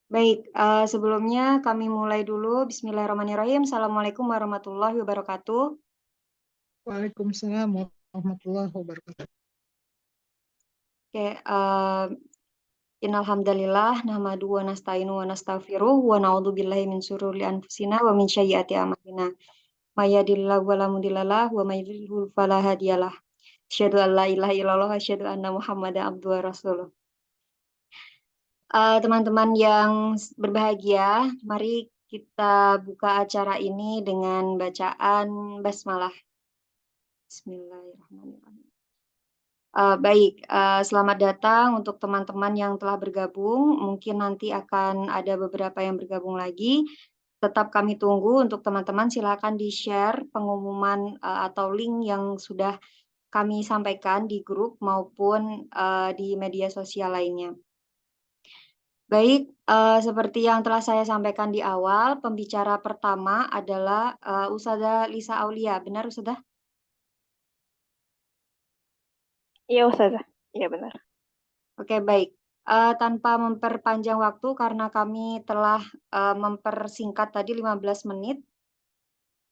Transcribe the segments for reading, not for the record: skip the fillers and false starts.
Baik, sebelumnya kami mulai dulu. Bismillahirrahmanirrahim. Assalamualaikum warahmatullahi wabarakatuh. Waalaikumsalam warahmatullahi wabarakatuh. Oke, innalhamdalillah nahmadu wa nasta'inu wa nastaghfiruh wa na'udzubillahi min syururi anfusina wa min sayyiati a'malina. May yahdihillahu fala mudhillalah wa may yudhlil fala hadiyalah. Asyhadu an la ilaha illallah wa asyhadu anna Muhammadan abduhu wa rasuluh. Teman-teman yang berbahagia, mari kita buka acara ini dengan bacaan basmalah. Bismillahirrahmanirrahim. Baik, selamat datang untuk teman-teman yang telah bergabung. Mungkin nanti akan ada beberapa yang bergabung lagi. Tetap kami tunggu untuk teman-teman. Silakan di-share pengumuman atau link yang sudah kami sampaikan di grup maupun di media sosial lainnya. Baik, seperti yang telah saya sampaikan di awal, pembicara pertama adalah Ustazah Lisa Aulia. Benar, Ustazah? Iya, Ustazah. Iya, benar. Oke, baik. Tanpa memperpanjang waktu karena kami telah mempersingkat tadi 15 menit,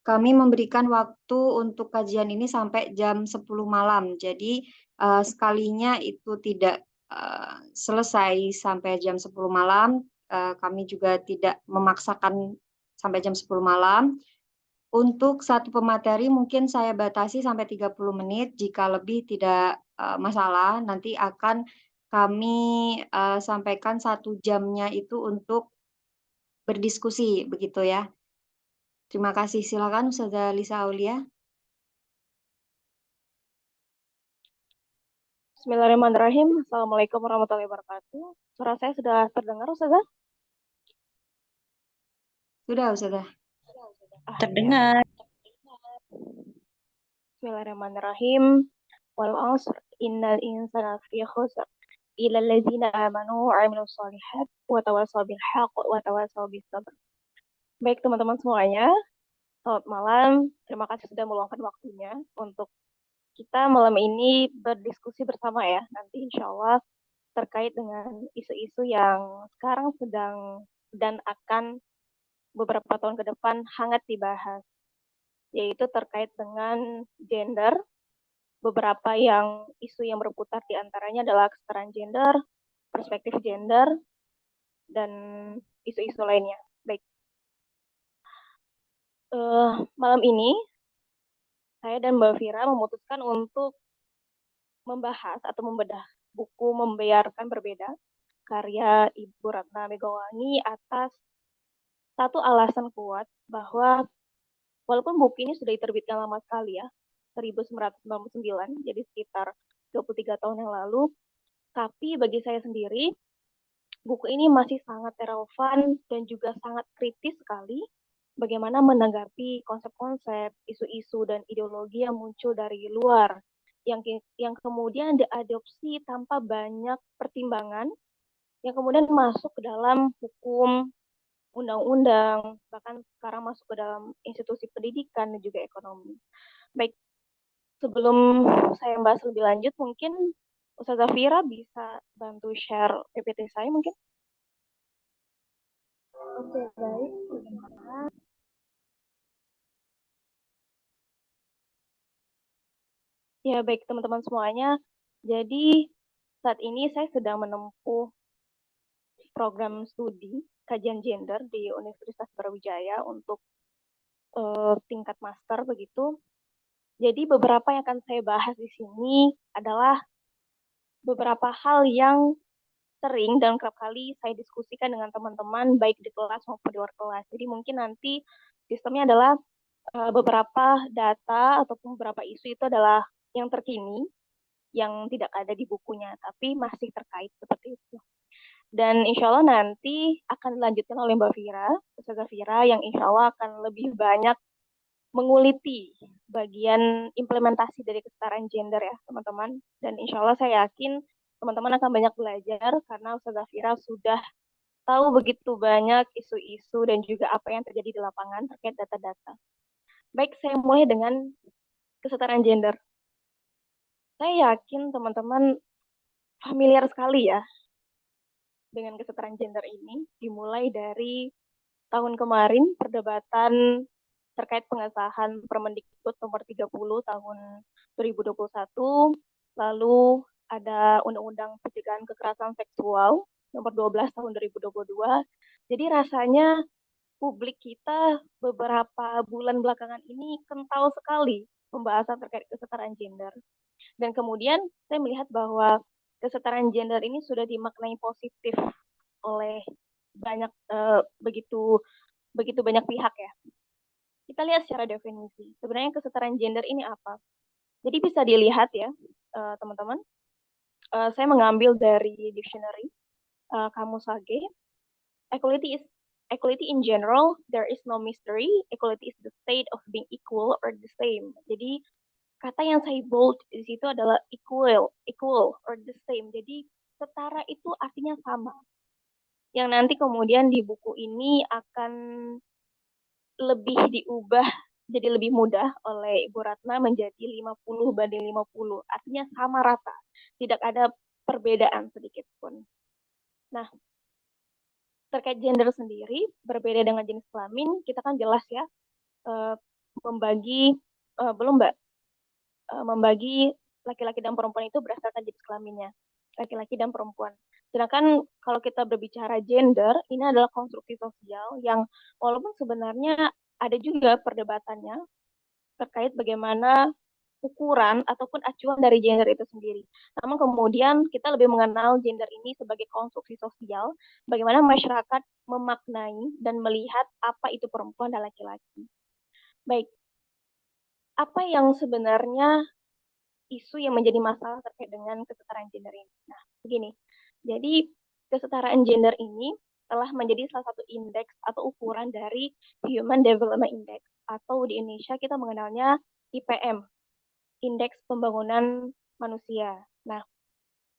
kami memberikan waktu untuk kajian ini sampai jam 10 malam. Jadi sekalinya itu tidak selesai sampai jam 10 malam, kami juga tidak memaksakan sampai jam 10 malam. Untuk satu pemateri mungkin saya batasi sampai 30 menit, jika lebih tidak masalah, nanti akan kami sampaikan 1 jamnya itu untuk berdiskusi, begitu ya. Terima kasih. Silakan Ustazah Lisa Aulia. Bismillahirrahmanirrahim. Assalamualaikum warahmatullahi wabarakatuh. Suara saya sudah terdengar, Ustazah? Sudah, Ustazah. Terdengar. Bismillahirrahmanirrahim. Wal 'asr innal insana lafi khusr illa allazina amanu wa 'amilus shalihat wa tawassaw bil haqq wa tawassaw bis sabr. Baik, teman-teman semuanya. Selamat malam. Terima kasih sudah meluangkan waktunya untuk kita malam ini berdiskusi bersama ya. Nanti insya Allah terkait dengan isu-isu yang sekarang sedang dan akan beberapa tahun ke depan hangat dibahas, yaitu terkait dengan gender. Beberapa isu yang berputar diantaranya adalah kesetaraan gender, perspektif gender, dan isu-isu lainnya. Baik, malam ini saya dan Mbak Vira memutuskan untuk membahas atau membedah buku Membiarkan Berbeda karya Ibu Ratna Megawangi atas satu alasan kuat bahwa walaupun buku ini sudah diterbitkan lama sekali ya, 1999, jadi sekitar 23 tahun yang lalu, tapi bagi saya sendiri, buku ini masih sangat relevan dan juga sangat kritis sekali bagaimana menanggapi konsep-konsep, isu-isu, dan ideologi yang muncul dari luar, yang kemudian diadopsi tanpa banyak pertimbangan, yang kemudian masuk ke dalam hukum, undang-undang, bahkan sekarang masuk ke dalam institusi pendidikan dan juga ekonomi. Baik, sebelum saya membahas lebih lanjut, mungkin Ustazah Fira bisa bantu share PPT saya mungkin. Oke, baik. Ya, baik teman-teman semuanya. Jadi, saat ini saya sedang menempuh program studi kajian gender di Universitas Brawijaya untuk tingkat master begitu. Jadi beberapa yang akan saya bahas di sini adalah beberapa hal yang sering dan kerap kali saya diskusikan dengan teman-teman baik di kelas maupun di luar kelas. Jadi mungkin nanti sistemnya adalah beberapa data ataupun beberapa isu itu adalah yang terkini, yang tidak ada di bukunya, tapi masih terkait seperti itu. Dan insya Allah nanti akan dilanjutkan oleh Mbak Vira, Ustazah Vira, yang insya Allah akan lebih banyak menguliti bagian implementasi dari kesetaraan gender ya teman-teman. Dan insya Allah saya yakin teman-teman akan banyak belajar karena Ustazah Vira sudah tahu begitu banyak isu-isu dan juga apa yang terjadi di lapangan terkait data-data. Baik, saya mulai dengan kesetaraan gender. Saya yakin teman-teman familiar sekali ya dengan kesetaraan gender ini dimulai dari tahun kemarin perdebatan terkait pengesahan Permendikbud nomor 30 tahun 2021, lalu ada Undang-Undang Pencegahan Kekerasan Seksual nomor 12 tahun 2022. Jadi rasanya publik kita beberapa bulan belakangan ini kental sekali pembahasan terkait kesetaraan gender. Dan kemudian saya melihat bahwa kesetaraan gender ini sudah dimaknai positif oleh begitu banyak pihak ya. Kita lihat secara definisi. Sebenarnya kesetaraan gender ini apa? Jadi bisa dilihat ya, teman-teman. Saya mengambil dari dictionary Kamus AG. Equality in general, there is no mystery. Equality is the state of being equal or the same. Jadi kata yang saya bold di situ adalah equal or the same. Jadi setara itu artinya sama. Yang nanti kemudian di buku ini akan lebih diubah jadi lebih mudah oleh Ibu Ratna menjadi 50/50. Artinya sama rata. Tidak ada perbedaan sedikit pun. Nah, terkait gender sendiri, berbeda dengan jenis kelamin, kita kan jelas ya, membagi laki-laki dan perempuan itu berdasarkan jenis kelaminnya, laki-laki dan perempuan. Sedangkan kalau kita berbicara gender, ini adalah konstruksi sosial yang walaupun sebenarnya ada juga perdebatannya terkait bagaimana ukuran ataupun acuan dari gender itu sendiri. Namun kemudian kita lebih mengenal gender ini sebagai konstruksi sosial, bagaimana masyarakat memaknai dan melihat apa itu perempuan dan laki-laki. Baik, apa yang sebenarnya isu yang menjadi masalah terkait dengan kesetaraan gender ini? Nah, begini. Jadi kesetaraan gender ini telah menjadi salah satu indeks atau ukuran dari Human Development Index, atau di Indonesia kita mengenalnya IPM, Indeks Pembangunan Manusia. Nah,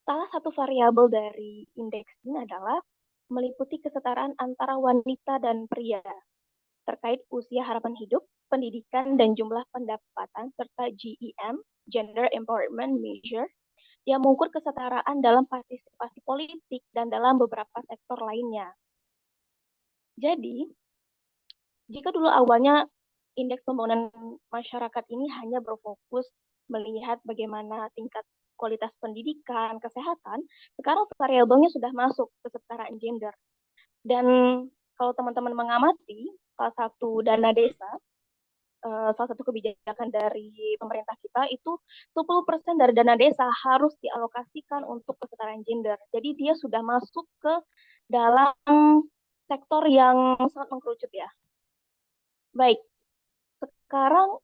salah satu variabel dari indeks ini adalah meliputi kesetaraan antara wanita dan pria terkait usia harapan hidup, pendidikan, dan jumlah pendapatan, serta GEM, Gender Empowerment Measure, yang mengukur kesetaraan dalam partisipasi politik dan dalam beberapa sektor lainnya. Jadi, jika dulu awalnya indeks pembangunan masyarakat ini hanya berfokus melihat bagaimana tingkat kualitas pendidikan, kesehatan, sekarang variabelnya sudah masuk kesetaraan gender. Dan kalau teman-teman mengamati salah satu dana desa, salah satu kebijakan dari pemerintah kita itu 10% dari dana desa harus dialokasikan untuk kesetaraan gender. Jadi dia sudah masuk ke dalam sektor yang sangat mengkerucut ya. Baik, sekarang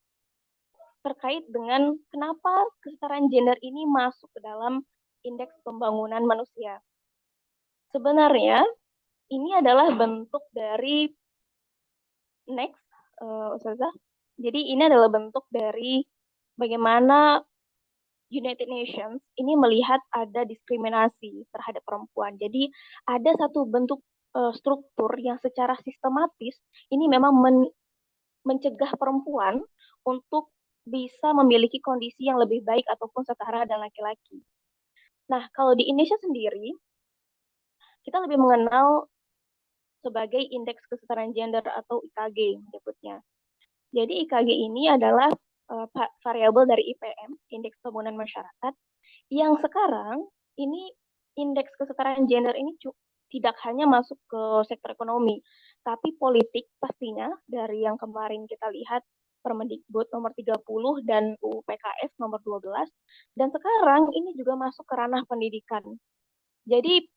terkait dengan kenapa kesetaraan gender ini masuk ke dalam indeks pembangunan manusia. Sebenarnya ini adalah bentuk dari next, Ustazah. Jadi ini adalah bentuk dari bagaimana United Nations ini melihat ada diskriminasi terhadap perempuan. Jadi ada satu bentuk struktur yang secara sistematis ini memang mencegah perempuan untuk bisa memiliki kondisi yang lebih baik ataupun setara dengan laki-laki. Nah, kalau di Indonesia sendiri, kita lebih mengenal sebagai Indeks Kesetaraan Gender atau IKG menyebutnya. Jadi IKG ini adalah variabel dari IPM, Indeks Pembangunan Masyarakat, yang sekarang ini Indeks Kesetaraan Gender ini tidak hanya masuk ke sektor ekonomi, tapi politik pastinya dari yang kemarin kita lihat Permendikbud nomor 30 dan UU PKS nomor 12, dan sekarang ini juga masuk ke ranah pendidikan. Jadi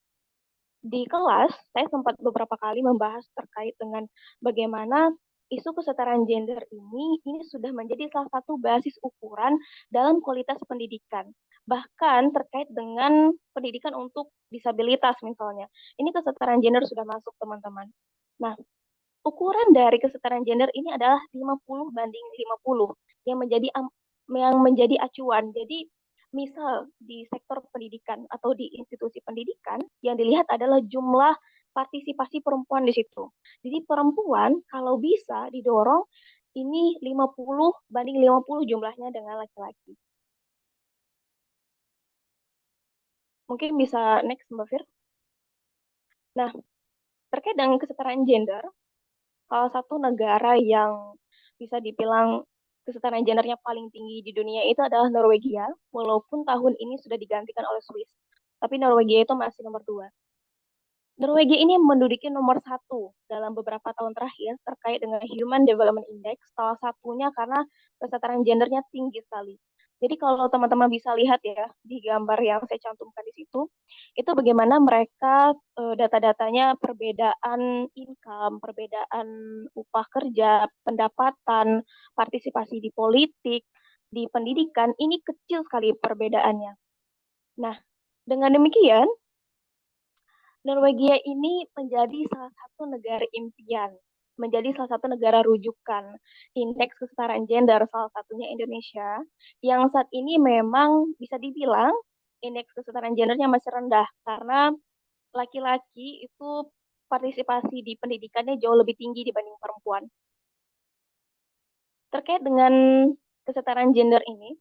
di kelas saya sempat beberapa kali membahas terkait dengan bagaimana isu kesetaraan gender ini sudah menjadi salah satu basis ukuran dalam kualitas pendidikan. Bahkan terkait dengan pendidikan untuk disabilitas misalnya. Ini kesetaraan gender sudah masuk, teman-teman. Nah, ukuran dari kesetaraan gender ini adalah 50/50 yang menjadi acuan. Jadi misal di sektor pendidikan atau di institusi pendidikan yang dilihat adalah jumlah partisipasi perempuan di situ. Jadi perempuan kalau bisa didorong ini 50/50 jumlahnya dengan laki-laki. Mungkin bisa next Mbak Fir. Nah, terkait dengan kesetaraan gender, salah satu negara yang bisa dibilang kesetaraan gendernya paling tinggi di dunia itu adalah Norwegia, walaupun tahun ini sudah digantikan oleh Swiss. Tapi Norwegia itu masih nomor 2. Norwegia ini menduduki nomor 1 dalam beberapa tahun terakhir terkait dengan Human Development Index, salah satunya karena kesetaraan gendernya tinggi sekali. Jadi kalau teman-teman bisa lihat ya di gambar yang saya cantumkan di situ, itu bagaimana mereka data-datanya perbedaan income, perbedaan upah kerja, pendapatan, partisipasi di politik, di pendidikan, ini kecil sekali perbedaannya. Nah, dengan demikian, Norwegia ini menjadi salah satu negara impian, menjadi salah satu negara rujukan indeks kesetaraan gender, salah satunya Indonesia, yang saat ini memang bisa dibilang indeks kesetaraan gendernya masih rendah karena laki-laki itu partisipasi di pendidikannya jauh lebih tinggi dibanding perempuan. Terkait dengan kesetaraan gender ini,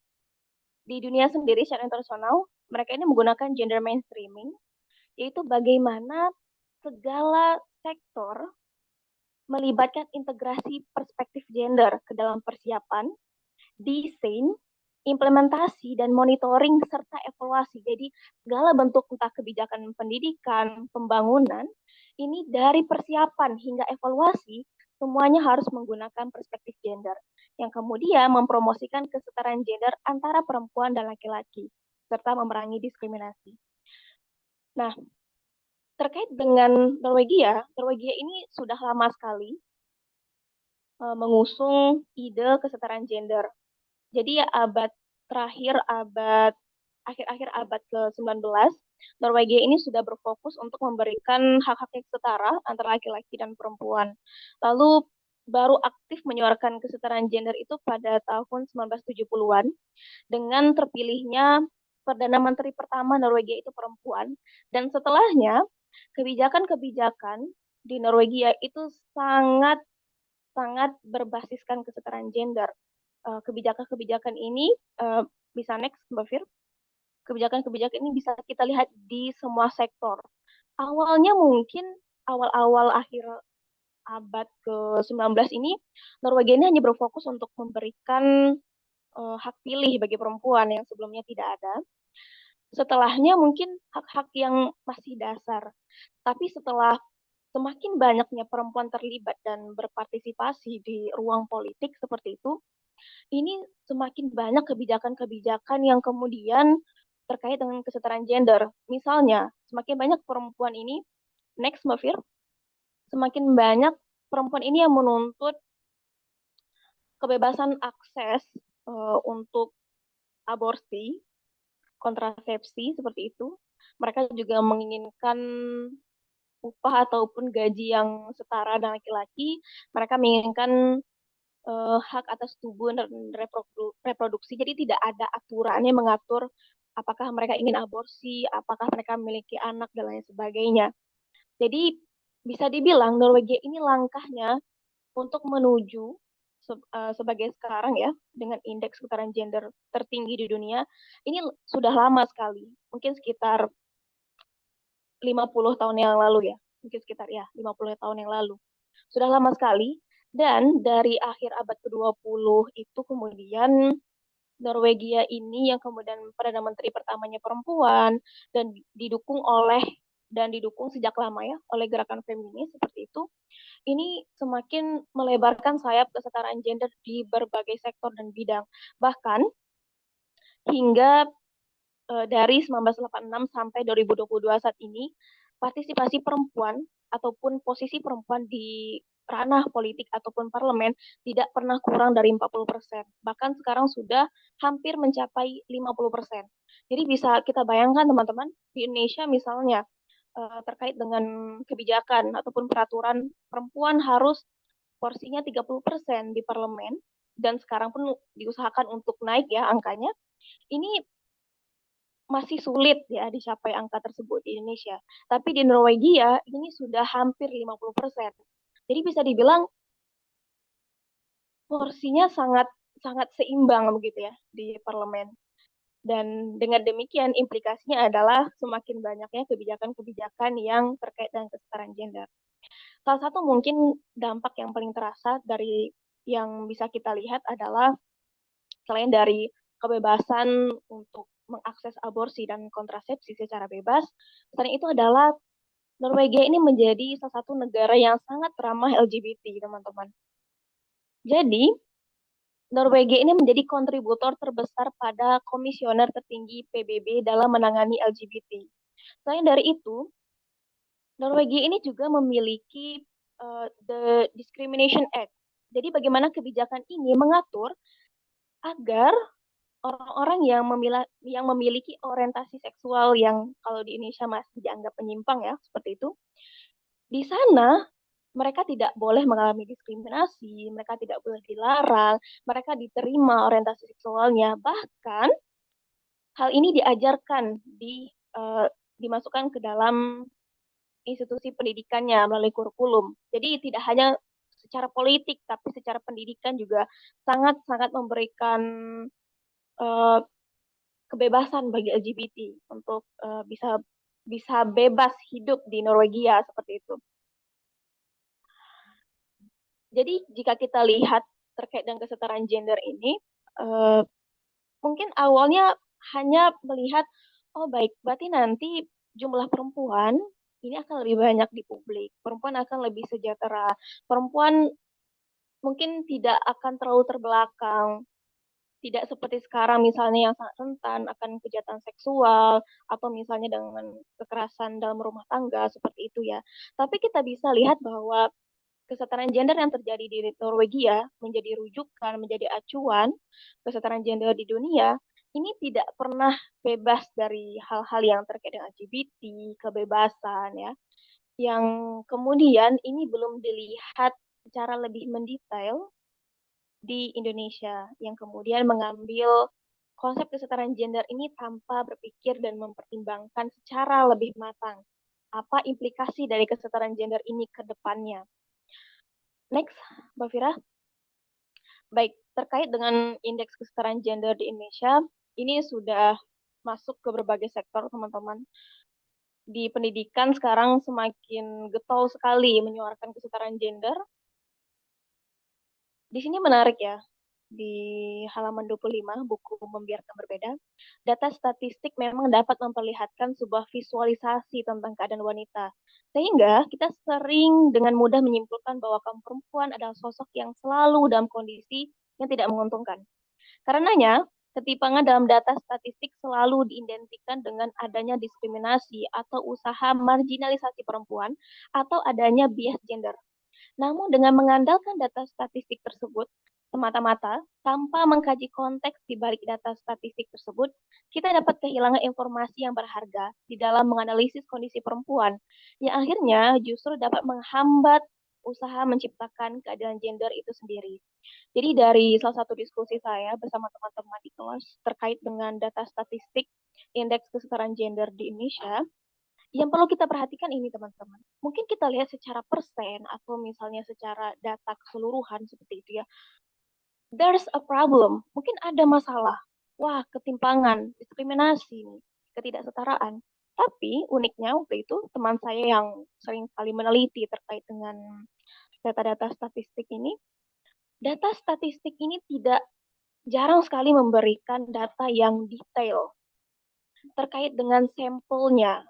di dunia sendiri secara internasional, mereka ini menggunakan gender mainstreaming, yaitu bagaimana segala sektor melibatkan integrasi perspektif gender ke dalam persiapan, desain, implementasi, dan monitoring, serta evaluasi. Jadi, segala bentuk entah kebijakan pendidikan, pembangunan, ini dari persiapan hingga evaluasi, semuanya harus menggunakan perspektif gender, yang kemudian mempromosikan kesetaraan gender antara perempuan dan laki-laki, serta memerangi diskriminasi. Nah, terkait dengan Norwegia, Norwegia ini sudah lama sekali mengusung ide kesetaraan gender. Jadi ya akhir-akhir abad ke-19, Norwegia ini sudah berfokus untuk memberikan hak-hak yang setara antara laki-laki dan perempuan. Lalu baru aktif menyuarakan kesetaraan gender itu pada tahun 1970-an dengan terpilihnya Perdana Menteri pertama Norwegia itu perempuan, dan setelahnya kebijakan-kebijakan di Norwegia itu sangat sangat berbasiskan kesetaraan gender. Kebijakan-kebijakan ini bisa next Mbak Fir. Kebijakan-kebijakan ini bisa kita lihat di semua sektor. Awalnya mungkin awal-awal akhir abad ke-19 ini Norwegia ini hanya berfokus untuk memberikan hak pilih bagi perempuan yang sebelumnya tidak ada. Setelahnya mungkin hak-hak yang masih dasar. Tapi setelah semakin banyaknya perempuan terlibat dan berpartisipasi di ruang politik seperti itu, ini semakin banyak kebijakan-kebijakan yang kemudian terkait dengan kesetaraan gender. Misalnya, semakin banyak perempuan ini, next Mbak Fir, semakin banyak perempuan ini yang menuntut kebebasan akses untuk aborsi, kontrasepsi, seperti itu. Mereka juga menginginkan upah ataupun gaji yang setara dengan laki-laki. Mereka menginginkan hak atas tubuh dan reproduksi. Jadi tidak ada aturan yang mengatur apakah mereka ingin aborsi, apakah mereka memiliki anak, dan lain sebagainya. Jadi bisa dibilang Norwegia ini langkahnya untuk menuju sebagai sekarang ya, dengan indeks kesetaraan gender tertinggi di dunia, ini sudah lama sekali. Mungkin sekitar 50 tahun yang lalu ya. Mungkin sekitar ya 50 tahun yang lalu. Sudah lama sekali. Dan dari akhir abad ke-20 itu kemudian Norwegia ini yang kemudian Perdana Menteri pertamanya perempuan dan didukung sejak lama ya oleh gerakan feminis seperti itu. Ini semakin melebarkan sayap kesetaraan gender di berbagai sektor dan bidang. Bahkan hingga dari 1986 sampai 2022 saat ini, partisipasi perempuan ataupun posisi perempuan di ranah politik ataupun parlemen tidak pernah kurang dari 40%. Bahkan sekarang sudah hampir mencapai 50%. Jadi bisa kita bayangkan teman-teman, di Indonesia misalnya terkait dengan kebijakan ataupun peraturan, perempuan harus porsinya 30% di parlemen, dan sekarang pun diusahakan untuk naik ya angkanya. Ini masih sulit ya dicapai angka tersebut di Indonesia. Tapi di Norwegia ini sudah hampir 50%. Jadi bisa dibilang porsinya sangat sangat seimbang begitu ya di parlemen. Dan dengan demikian implikasinya adalah semakin banyaknya kebijakan-kebijakan yang terkait dengan kesetaraan gender. Salah satu mungkin dampak yang paling terasa dari yang bisa kita lihat adalah selain dari kebebasan untuk mengakses aborsi dan kontrasepsi secara bebas, selain itu adalah Norwegia ini menjadi salah satu negara yang sangat ramah LGBT, teman-teman. Jadi, Norwegia ini menjadi kontributor terbesar pada komisioner tertinggi PBB dalam menangani LGBT. Selain dari itu, Norwegia ini juga memiliki The Discrimination Act. Jadi bagaimana kebijakan ini mengatur agar orang-orang yang memiliki orientasi seksual yang kalau di Indonesia masih dianggap menyimpang ya, seperti itu. Di sana mereka tidak boleh mengalami diskriminasi, mereka tidak boleh dilarang, mereka diterima orientasi seksualnya. Bahkan hal ini diajarkan dimasukkan ke dalam institusi pendidikannya melalui kurikulum. Jadi tidak hanya secara politik, tapi secara pendidikan juga sangat-sangat memberikan uh, kebebasan bagi LGBT untuk bisa bebas hidup di Norwegia seperti itu. Jadi jika kita lihat terkait dengan kesetaraan gender ini, mungkin awalnya hanya melihat, oh baik, berarti nanti jumlah perempuan ini akan lebih banyak di publik, perempuan akan lebih sejahtera, perempuan mungkin tidak akan terlalu terbelakang, tidak seperti sekarang misalnya yang sangat rentan akan kejahatan seksual atau misalnya dengan kekerasan dalam rumah tangga seperti itu ya. Tapi kita bisa lihat bahwa kesetaraan gender yang terjadi di Norwegia menjadi rujukan, menjadi acuan kesetaraan gender di dunia ini tidak pernah bebas dari hal-hal yang terkait dengan LGBT, kebebasan ya. Yang kemudian ini belum dilihat secara lebih mendetail di Indonesia yang kemudian mengambil konsep kesetaraan gender ini tanpa berpikir dan mempertimbangkan secara lebih matang apa implikasi dari kesetaraan gender ini ke depannya. Next, Mbak Fira. Baik, terkait dengan indeks kesetaraan gender di Indonesia, ini sudah masuk ke berbagai sektor, teman-teman. Di pendidikan sekarang semakin getol sekali menyuarakan kesetaraan gender. Di sini menarik ya, di halaman 25, buku Membiarkan Berbeda, data statistik memang dapat memperlihatkan sebuah visualisasi tentang keadaan wanita. Sehingga kita sering dengan mudah menyimpulkan bahwa kaum perempuan adalah sosok yang selalu dalam kondisi yang tidak menguntungkan. Karenanya, ketimpangan dalam data statistik selalu diidentikan dengan adanya diskriminasi atau usaha marginalisasi perempuan atau adanya bias gender. Namun dengan mengandalkan data statistik tersebut semata-mata tanpa mengkaji konteks di balik data statistik tersebut, kita dapat kehilangan informasi yang berharga di dalam menganalisis kondisi perempuan yang akhirnya justru dapat menghambat usaha menciptakan keadilan gender itu sendiri. Jadi dari salah satu diskusi saya bersama teman-teman di kelas terkait dengan data statistik indeks kesetaraan gender di Indonesia, yang perlu kita perhatikan ini teman-teman. Mungkin kita lihat secara persen atau misalnya secara data keseluruhan seperti itu ya. There's a problem. Mungkin ada masalah. Wah, ketimpangan, diskriminasi, ketidaksetaraan. Tapi uniknya waktu itu teman saya yang sering kali meneliti terkait dengan data-data statistik ini, data statistik ini tidak jarang sekali memberikan data yang detail terkait dengan sampelnya,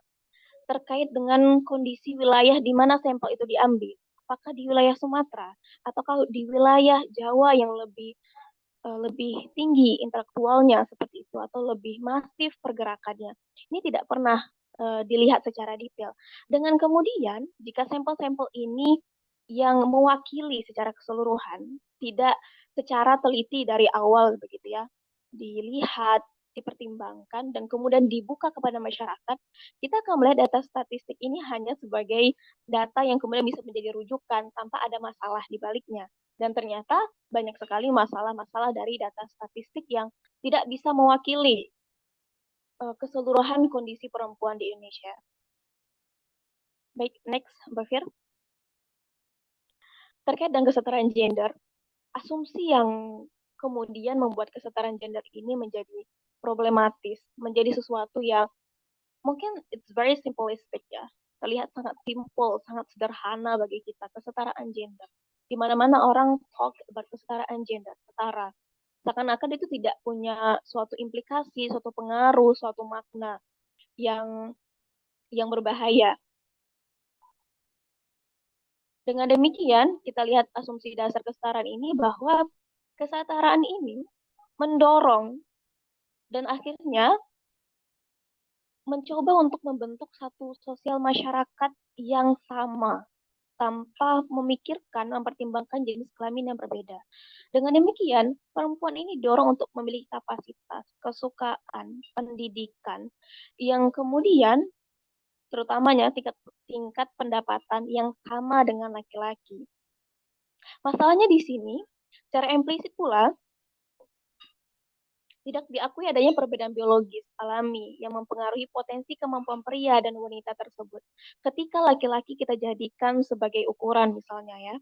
terkait dengan kondisi wilayah di mana sampel itu diambil. Apakah di wilayah Sumatera ataukah di wilayah Jawa yang lebih tinggi intelektualnya seperti itu atau lebih masif pergerakannya. Ini tidak pernah dilihat secara detail. Dengan kemudian jika sampel-sampel ini yang mewakili secara keseluruhan tidak secara teliti dari awal begitu ya, dilihat, dipertimbangkan dan kemudian dibuka kepada masyarakat, kita akan melihat data statistik ini hanya sebagai data yang kemudian bisa menjadi rujukan tanpa ada masalah di baliknya. Dan ternyata banyak sekali masalah-masalah dari data statistik yang tidak bisa mewakili keseluruhan kondisi perempuan di Indonesia. Baik, next, Mbak Fir. Terkait dengan kesetaraan gender, asumsi yang kemudian membuat kesetaraan gender ini menjadi problematis, menjadi sesuatu yang mungkin it's very simplistic ya, terlihat sangat simple, sangat sederhana bagi kita, kesetaraan gender. Di mana-mana orang talk about kesetaraan gender, setara. Seakan-akan itu tidak punya suatu implikasi, suatu pengaruh, suatu makna yang berbahaya. Dengan demikian, kita lihat asumsi dasar kesetaraan ini bahwa kesetaraan ini mendorong dan akhirnya mencoba untuk membentuk satu sosial masyarakat yang sama tanpa memikirkan, mempertimbangkan jenis kelamin yang berbeda. Dengan demikian, perempuan ini dorong untuk memiliki kapasitas, kesukaan, pendidikan yang kemudian terutamanya tingkat pendapatan yang sama dengan laki-laki. Masalahnya di sini, secara implisit pula, tidak diakui adanya perbedaan biologis alami yang mempengaruhi potensi kemampuan pria dan wanita tersebut. Ketika laki-laki kita jadikan sebagai ukuran misalnya ya,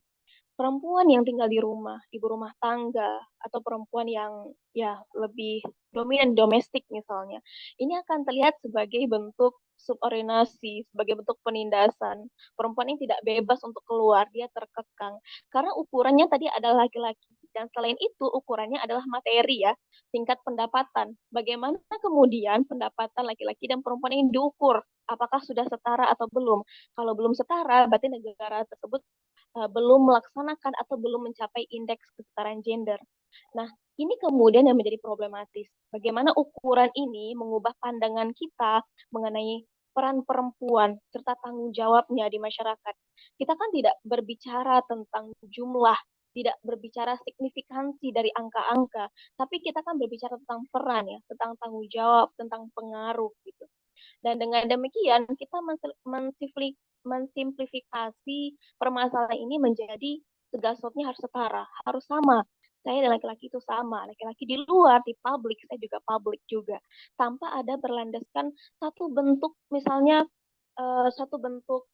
perempuan yang tinggal di rumah, ibu rumah tangga, atau perempuan yang ya lebih dominan domestik misalnya, ini akan terlihat sebagai bentuk subordinasi, sebagai bentuk penindasan. Perempuan ini tidak bebas untuk keluar, dia terkekang. Karena ukurannya tadi adalah laki-laki. Dan selain itu, ukurannya adalah materi ya, tingkat pendapatan. Bagaimana kemudian pendapatan laki-laki dan perempuan ini diukur? Apakah sudah setara atau belum? Kalau belum setara, berarti negara tersebut belum melaksanakan atau belum mencapai indeks kesetaraan gender. Nah, ini kemudian yang menjadi problematis. Bagaimana ukuran ini mengubah pandangan kita mengenai peran perempuan serta tanggung jawabnya di masyarakat. Kita kan tidak berbicara tentang jumlah, tidak berbicara signifikansi dari angka-angka, tapi kita kan berbicara tentang peran ya, tentang tanggung jawab, tentang pengaruh gitu. Dan dengan demikian kita mensimplifikasi permasalahan ini menjadi segasotnya harus setara, harus sama. Saya dan laki-laki itu sama, laki-laki di luar, di publik, saya juga publik juga. Tanpa ada berlandaskan satu bentuk, misalnya satu bentuk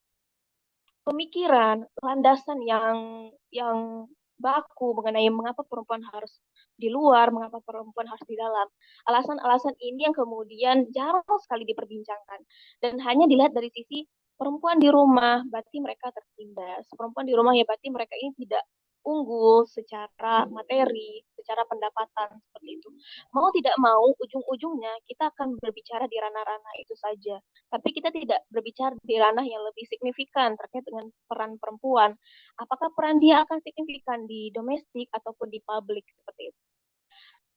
pemikiran, landasan yang baku mengenai mengapa perempuan harus di luar, mengapa perempuan harus di dalam. Alasan-alasan ini yang kemudian jarang sekali diperbincangkan dan hanya dilihat dari sisi perempuan di rumah, berarti mereka tertindas. Perempuan di rumah ya berarti mereka ini tidak unggul secara materi, secara pendapatan seperti itu. Mau tidak mau, ujung-ujungnya kita akan berbicara di ranah-ranah itu saja. Tapi kita tidak berbicara di ranah yang lebih signifikan terkait dengan peran perempuan. Apakah peran dia akan signifikan di domestik ataupun di publik seperti itu.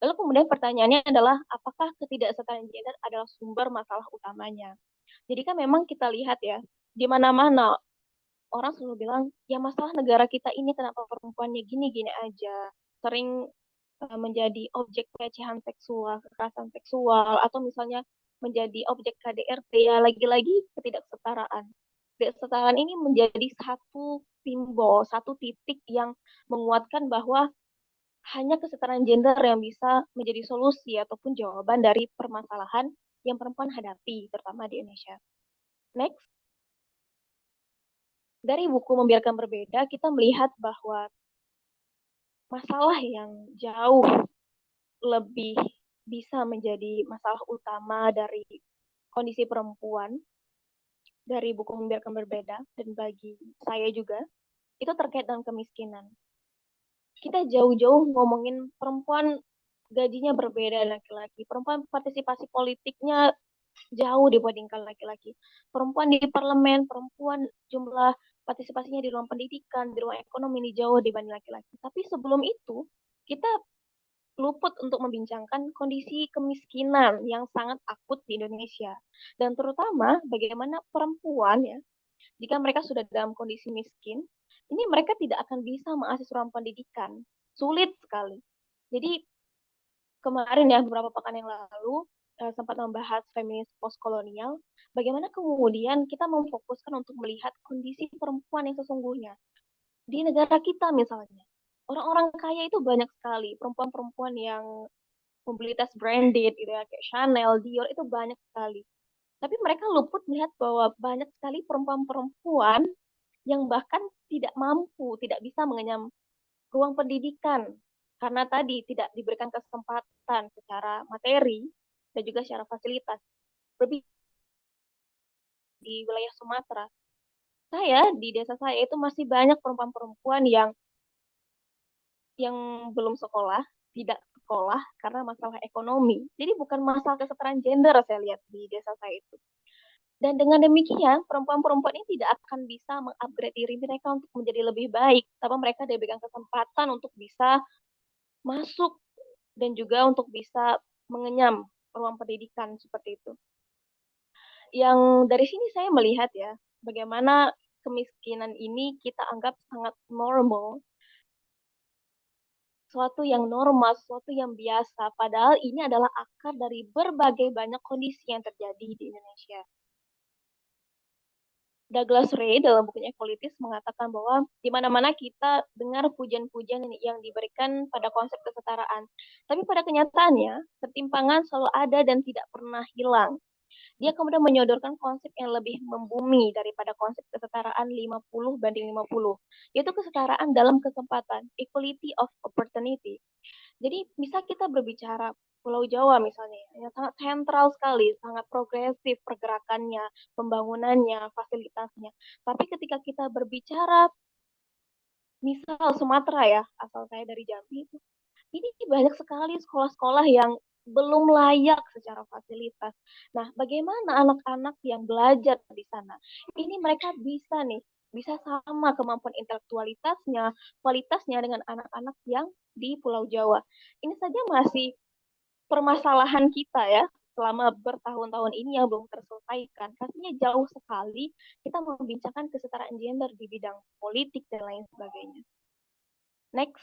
Lalu kemudian pertanyaannya adalah apakah ketidaksetaraan gender adalah sumber masalah utamanya? Jadi kan memang kita lihat ya, di mana-mana orang selalu bilang, ya masalah negara kita ini kenapa perempuannya gini-gini aja. Sering menjadi objek pelecehan seksual, kekerasan seksual, atau misalnya menjadi objek KDRT, ya lagi-lagi ketidaksetaraan. Ketidaksetaraan ini menjadi satu simbol, satu titik yang menguatkan bahwa hanya kesetaraan gender yang bisa menjadi solusi ataupun jawaban dari permasalahan yang perempuan hadapi, terutama di Indonesia. Next. Dari buku Membiarkan Berbeda, kita melihat bahwa masalah yang jauh lebih bisa menjadi masalah utama dari kondisi perempuan dari buku Membiarkan Berbeda dan bagi saya juga itu terkait dengan kemiskinan. Kita jauh-jauh ngomongin perempuan gajinya berbeda laki-laki. Perempuan partisipasi politiknya jauh dibandingkan laki-laki. Perempuan di parlemen, perempuan jumlah partisipasinya di ruang pendidikan, di ruang ekonomi ini jauh dibanding laki-laki. Tapi sebelum itu, kita luput untuk membincangkan kondisi kemiskinan yang sangat akut di Indonesia. Dan terutama bagaimana perempuan ya, jika mereka sudah dalam kondisi miskin, ini mereka tidak akan bisa mengakses ruang pendidikan. Sulit sekali. Jadi kemarin ya beberapa pekan yang lalu sempat membahas feminis postkolonial, bagaimana kemudian kita memfokuskan untuk melihat kondisi perempuan yang sesungguhnya di negara kita misalnya. Orang-orang kaya itu banyak sekali, perempuan-perempuan yang mobilitas branded gitu ya, kayak Chanel, Dior itu banyak sekali. Tapi mereka luput melihat bahwa banyak sekali perempuan-perempuan yang bahkan tidak mampu, tidak bisa mengenyam ruang pendidikan karena tadi tidak diberikan kesempatan secara materi dan juga secara fasilitas. Lebih di wilayah Sumatera, di desa saya itu masih banyak perempuan-perempuan yang belum sekolah, tidak sekolah karena masalah ekonomi. Jadi bukan masalah kesetaraan gender saya lihat di desa saya itu. Dan dengan demikian, perempuan-perempuan ini tidak akan bisa mengupgrade diri mereka untuk menjadi lebih baik, tapi mereka diberikan kesempatan untuk bisa masuk dan juga untuk bisa mengenyam ruang pendidikan seperti itu. Yang dari sini saya melihat ya, bagaimana kemiskinan ini kita anggap sangat normal, sesuatu yang normal, sesuatu yang biasa, padahal ini adalah akar dari berbagai banyak kondisi yang terjadi di Indonesia. Douglas Ray dalam bukunya Equalities mengatakan bahwa di mana-mana kita dengar pujian-pujian yang diberikan pada konsep kesetaraan. Tapi pada kenyataannya, ketimpangan selalu ada dan tidak pernah hilang. Dia kemudian menyodorkan konsep yang lebih membumi daripada konsep kesetaraan 50-50, yaitu kesetaraan dalam kesempatan, equality of opportunity. Jadi bisa kita berbicara Pulau Jawa misalnya, yang sangat sentral sekali, sangat progresif pergerakannya, pembangunannya, fasilitasnya. Tapi ketika kita berbicara, misal Sumatera ya, asal saya dari Jambi itu, ini banyak sekali sekolah-sekolah yang belum layak secara fasilitas. Nah, bagaimana anak-anak yang belajar di sana? Ini mereka bisa sama kemampuan intelektualitasnya, kualitasnya dengan anak-anak yang di Pulau Jawa. Ini saja masih permasalahan kita ya selama bertahun-tahun ini yang belum terselesaikan. Pastinya jauh sekali kita membincangkan kesetaraan gender di bidang politik dan lain sebagainya. Next.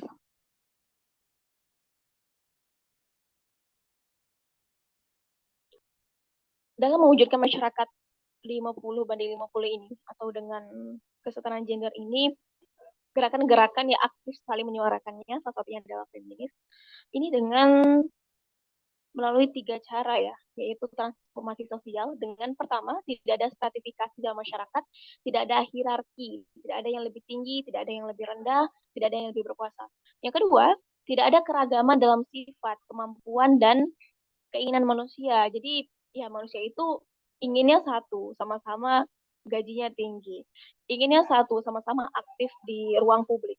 Dalam mewujudkan masyarakat 50-50 ini, atau dengan kesetaraan gender ini, gerakan-gerakan yang aktif sekali menyuarakannya, salah satunya adalah feminis, ini dengan melalui 3 cara ya, yaitu transformasi sosial dengan pertama, tidak ada stratifikasi dalam masyarakat, tidak ada hierarki, tidak ada yang lebih tinggi, tidak ada yang lebih rendah, tidak ada yang lebih berkuasa. Yang kedua, tidak ada keragaman dalam sifat, kemampuan, dan keinginan manusia. Jadi ya manusia itu inginnya satu, sama-sama gajinya tinggi. Inginnya satu, sama-sama aktif di ruang publik.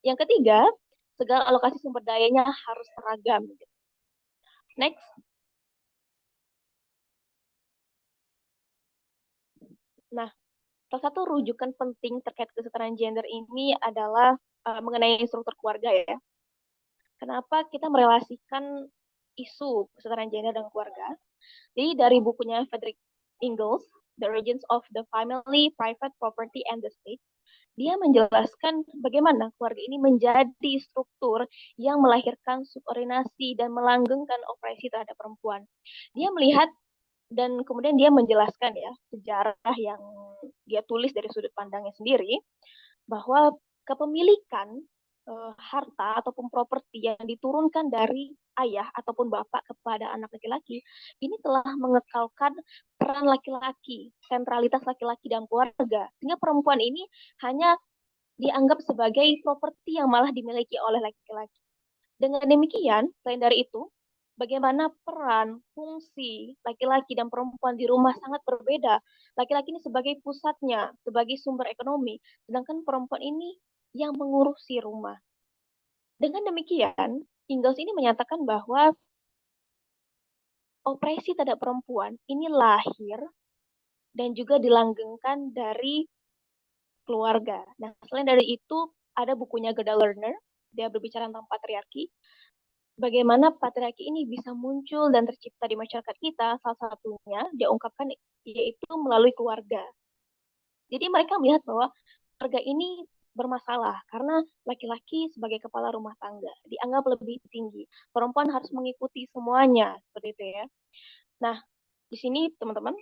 Yang ketiga, segala alokasi sumber dayanya harus seragam. Next. Nah, salah satu rujukan penting terkait kesetaraan gender ini adalah mengenai struktur keluarga ya. Kenapa kita merelasikan isu kesetaraan gender dengan keluarga? Jadi dari bukunya Frederick Ingalls, The Origins of the Family, Private Property, and the State, dia menjelaskan bagaimana keluarga ini menjadi struktur yang melahirkan subordinasi dan melanggengkan opresi terhadap perempuan. Dia melihat dan kemudian dia menjelaskan ya sejarah yang dia tulis dari sudut pandangnya sendiri bahwa kepemilikan harta ataupun properti yang diturunkan dari ayah ataupun bapak kepada anak laki-laki ini telah mengekalkan peran laki-laki, sentralitas laki-laki dalam keluarga. Sehingga perempuan ini hanya dianggap sebagai properti yang malah dimiliki oleh laki-laki. Dengan demikian, selain dari itu, bagaimana peran, fungsi laki-laki dan perempuan di rumah sangat berbeda. Laki-laki ini sebagai pusatnya, sebagai sumber ekonomi, sedangkan perempuan ini yang mengurusi rumah. Dengan demikian, Ingalls ini menyatakan bahwa opresi terhadap perempuan ini lahir dan juga dilanggengkan dari keluarga. Nah, selain dari itu, ada bukunya Gerda Lerner, dia berbicara tentang patriarki. Bagaimana patriarki ini bisa muncul dan tercipta di masyarakat kita, salah satunya dia ungkapkan yaitu melalui keluarga. Jadi mereka melihat bahwa keluarga ini bermasalah karena laki-laki sebagai kepala rumah tangga dianggap lebih tinggi. Perempuan harus mengikuti semuanya, seperti itu ya. Nah, di sini teman-teman,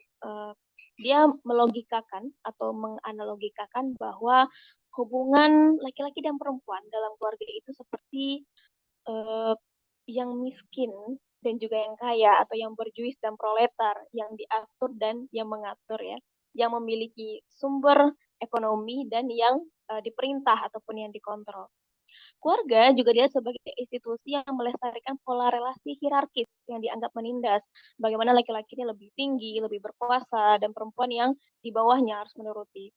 dia melogikakan atau menganalogikakan bahwa hubungan laki-laki dan perempuan dalam keluarga itu seperti yang miskin dan juga yang kaya atau yang berjuis dan proletar yang diatur dan yang mengatur ya, yang memiliki sumber ekonomi dan yang diperintah ataupun yang dikontrol. Keluarga juga dilihat sebagai institusi yang melestarikan pola relasi hierarkis yang dianggap menindas. Bagaimana laki-laki ini lebih tinggi, lebih berkuasa, dan perempuan yang di bawahnya harus menuruti.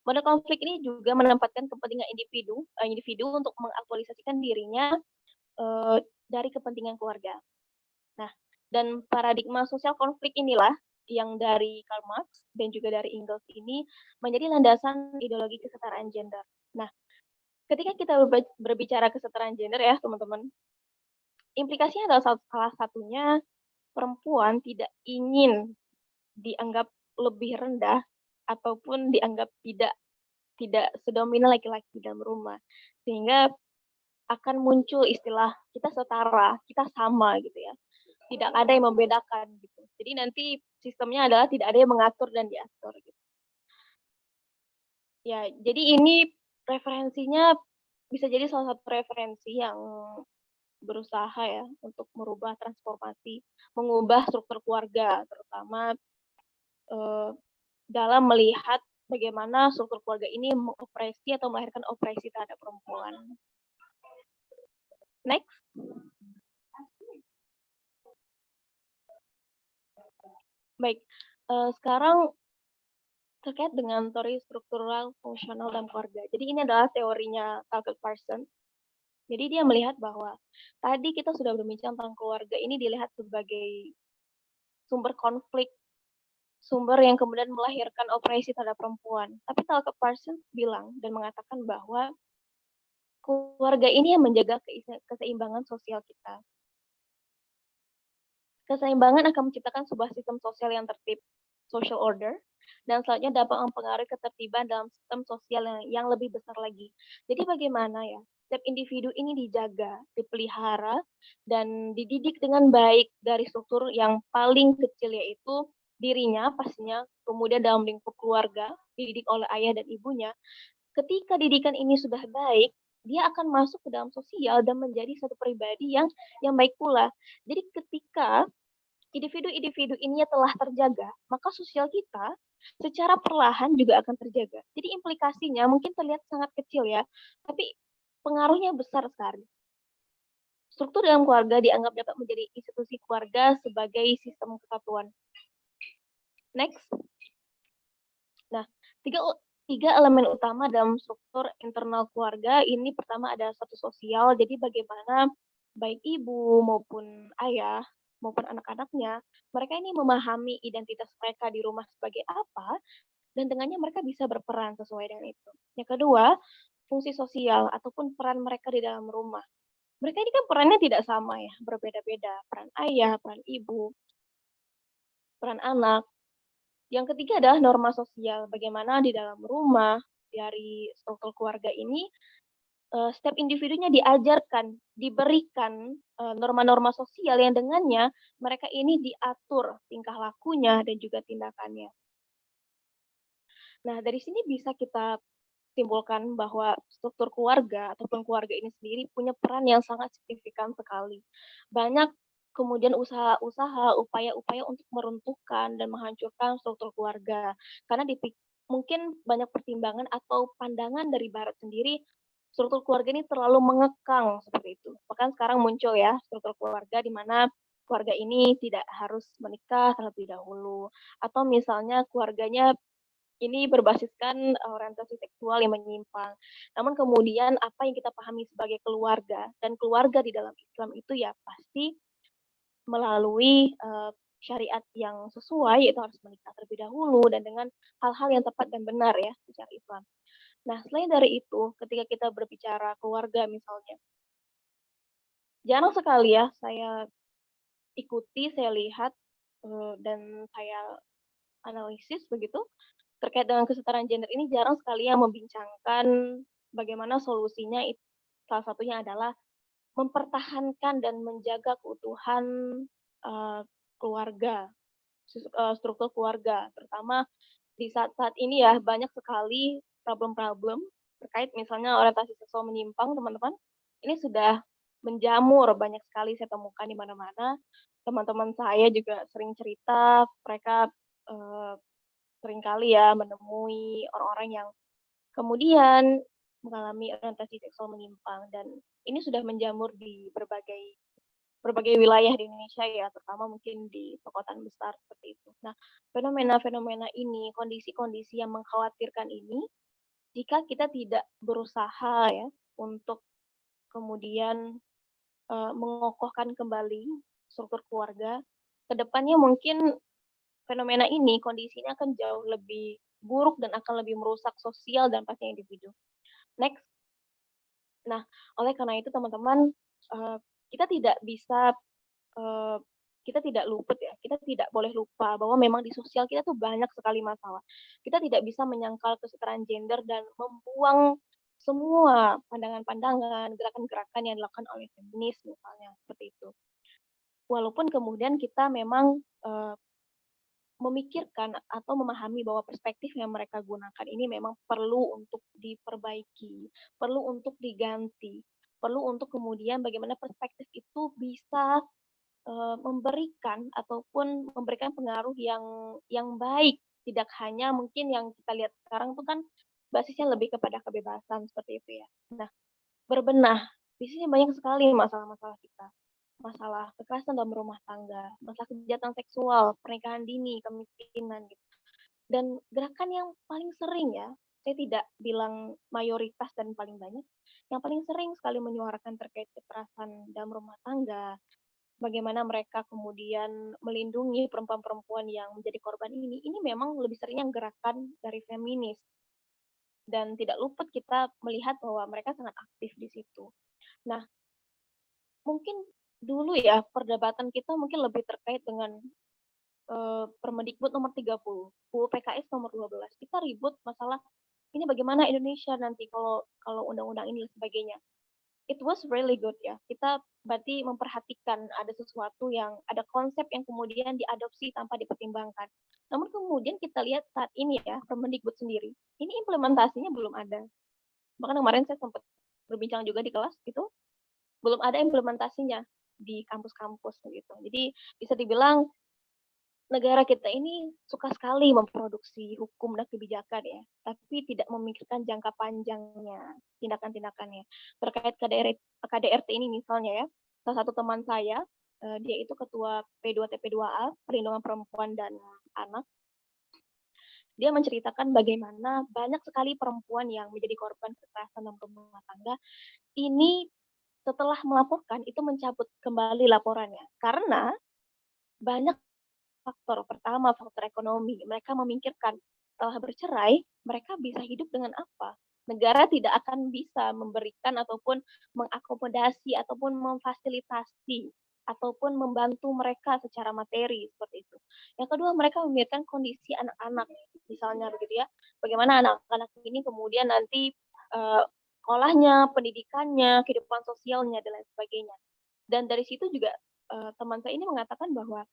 Model konflik ini juga menempatkan kepentingan individu untuk mengaktualisasikan dirinya dari kepentingan keluarga. Nah, dan paradigma sosial konflik inilah yang dari Karl Marx dan juga dari Engels ini menjadi landasan ideologi kesetaraan gender. Nah, ketika kita berbicara kesetaraan gender ya teman-teman, implikasinya adalah salah satunya perempuan tidak ingin dianggap lebih rendah ataupun dianggap tidak sedominan laki-laki dalam rumah, sehingga akan muncul istilah kita setara, kita sama gitu ya. Tidak ada yang membedakan gitu. Jadi nanti sistemnya adalah tidak ada yang mengatur dan diatur gitu. Ya, jadi ini referensinya bisa jadi salah satu referensi yang berusaha ya untuk merubah transformasi, mengubah struktur keluarga, terutama dalam melihat bagaimana struktur keluarga ini mengopresi atau melahirkan opresi terhadap perempuan. Next. Baik, sekarang terkait dengan teori struktural fungsional dalam keluarga. Jadi ini adalah teorinya Talcott Parsons. Jadi dia melihat bahwa tadi kita sudah berbincang tentang keluarga ini dilihat sebagai sumber konflik, sumber yang kemudian melahirkan opresi terhadap perempuan. Tapi Talcott Parsons bilang dan mengatakan bahwa keluarga ini yang menjaga keseimbangan sosial kita. Keseimbangan akan menciptakan sebuah sistem sosial yang tertib, social order, dan selanjutnya dapat mempengaruhi ketertiban dalam sistem sosial yang lebih besar lagi. Jadi bagaimana ya, setiap individu ini dijaga, dipelihara, dan dididik dengan baik dari struktur yang paling kecil yaitu dirinya pastinya, kemudian dalam lingkup keluarga, dididik oleh ayah dan ibunya. Ketika didikan ini sudah baik, dia akan masuk ke dalam sosial dan menjadi satu pribadi yang baik pula. Jadi ketika individu-individu ini telah terjaga, maka sosial kita secara perlahan juga akan terjaga. Jadi implikasinya mungkin terlihat sangat kecil ya, tapi pengaruhnya besar sekali. Struktur dalam keluarga dianggap dapat menjadi institusi keluarga sebagai sistem kesatuan. Next. Nah, tiga elemen utama dalam struktur internal keluarga ini pertama ada status sosial, jadi bagaimana baik ibu maupun ayah maupun anak-anaknya, mereka ini memahami identitas mereka di rumah sebagai apa, dan dengannya mereka bisa berperan sesuai dengan itu. Yang kedua, fungsi sosial ataupun peran mereka di dalam rumah. Mereka ini kan perannya tidak sama ya, berbeda-beda. Peran ayah, peran ibu, peran anak. Yang ketiga adalah norma sosial, bagaimana di dalam rumah, dari struktur keluarga ini, setiap individunya diajarkan, diberikan norma-norma sosial yang dengannya mereka ini diatur tingkah lakunya dan juga tindakannya. Nah, dari sini bisa kita simpulkan bahwa struktur keluarga ataupun keluarga ini sendiri punya peran yang sangat signifikan sekali. Banyak kemudian usaha-usaha, upaya-upaya untuk meruntuhkan dan menghancurkan struktur keluarga. Karena mungkin banyak pertimbangan atau pandangan dari Barat sendiri, struktur keluarga ini terlalu mengekang seperti itu. Bahkan sekarang muncul ya struktur keluarga di mana keluarga ini tidak harus menikah terlebih dahulu. Atau misalnya keluarganya ini berbasiskan orientasi seksual yang menyimpang. Namun kemudian apa yang kita pahami sebagai keluarga, dan keluarga di dalam Islam itu ya pasti melalui syariat yang sesuai, yaitu harus menikah terlebih dahulu dan dengan hal-hal yang tepat dan benar ya secara Islam. Nah, selain dari itu, ketika kita berbicara keluarga misalnya, jarang sekali ya saya ikuti, saya lihat, dan saya analisis begitu, terkait dengan kesetaraan gender ini jarang sekali yang membincangkan bagaimana solusinya. Salah satunya adalah mempertahankan dan menjaga keutuhan keluarga, struktur keluarga, terutama di saat-saat ini ya banyak sekali problem-problem terkait misalnya orientasi seksual menyimpang, teman-teman. Ini sudah menjamur, banyak sekali saya temukan di mana-mana. Teman-teman saya juga sering cerita, mereka seringkali ya menemui orang-orang yang kemudian mengalami orientasi seksual menyimpang, dan ini sudah menjamur di berbagai wilayah di Indonesia ya, terutama mungkin di perkotaan besar seperti itu. Nah, fenomena-fenomena ini, kondisi-kondisi yang mengkhawatirkan ini, jika kita tidak berusaha ya untuk kemudian mengokohkan kembali struktur keluarga, kedepannya mungkin fenomena ini, kondisinya akan jauh lebih buruk dan akan lebih merusak sosial dan pastinya individu. Next. Nah, oleh karena itu teman-teman, kita tidak bisa, kita tidak luput ya, kita tidak boleh lupa bahwa memang di sosial kita tuh banyak sekali masalah. Kita tidak bisa menyangkal kesetaraan gender dan membuang semua pandangan-pandangan, gerakan-gerakan yang dilakukan oleh feminis misalnya, seperti itu. Walaupun kemudian kita memang memikirkan atau memahami bahwa perspektif yang mereka gunakan ini memang perlu untuk diperbaiki, perlu untuk diganti, perlu untuk kemudian bagaimana perspektif itu bisa memberikan ataupun memberikan pengaruh yang baik, tidak hanya mungkin yang kita lihat sekarang itu kan basisnya lebih kepada kebebasan seperti itu ya. Nah, berbenah, di sini banyak sekali masalah-masalah kita. Masalah kekerasan dalam rumah tangga, masalah kejahatan seksual, pernikahan dini, kemiskinan gitu. Dan gerakan yang paling sering ya, saya tidak bilang mayoritas dan paling banyak, yang paling sering sekali menyuarakan terkait kekerasan dalam rumah tangga, bagaimana mereka kemudian melindungi perempuan-perempuan yang menjadi korban ini memang lebih seringnya gerakan dari feminis. Dan tidak luput kita melihat bahwa mereka sangat aktif di situ. Nah, mungkin dulu ya perdebatan kita mungkin lebih terkait dengan Permendikbud nomor 30, UU PKS nomor 12. Kita ribut masalah ini bagaimana Indonesia nanti kalau undang-undang ini dan sebagainya. It was really good ya. Kita berarti memperhatikan ada sesuatu yang ada konsep yang kemudian diadopsi tanpa dipertimbangkan. Namun kemudian kita lihat saat ini ya Permendikbud sendiri, ini implementasinya belum ada. Bahkan kemarin saya sempat berbincang juga di kelas itu, belum ada implementasinya di kampus-kampus gitu. Jadi bisa dibilang negara kita ini suka sekali memproduksi hukum dan kebijakan ya, tapi tidak memikirkan jangka panjangnya tindakan-tindakannya. Terkait KDRT ini misalnya ya, salah satu teman saya, dia itu ketua P2TP2A, Perlindungan Perempuan dan Anak. Dia menceritakan bagaimana banyak sekali perempuan yang menjadi korban kekerasan dalam rumah tangga ini setelah melaporkan itu mencabut kembali laporannya karena banyak faktor. Pertama, faktor ekonomi. Mereka memikirkan setelah bercerai, mereka bisa hidup dengan apa? Negara tidak akan bisa memberikan ataupun mengakomodasi ataupun memfasilitasi ataupun membantu mereka secara materi seperti itu. Yang kedua, mereka memikirkan kondisi anak-anak, misalnya begitu ya. Bagaimana anak-anak ini kemudian nanti sekolahnya, pendidikannya, kehidupan sosialnya dan lain sebagainya. Dan dari situ juga teman saya ini mengatakan bahwa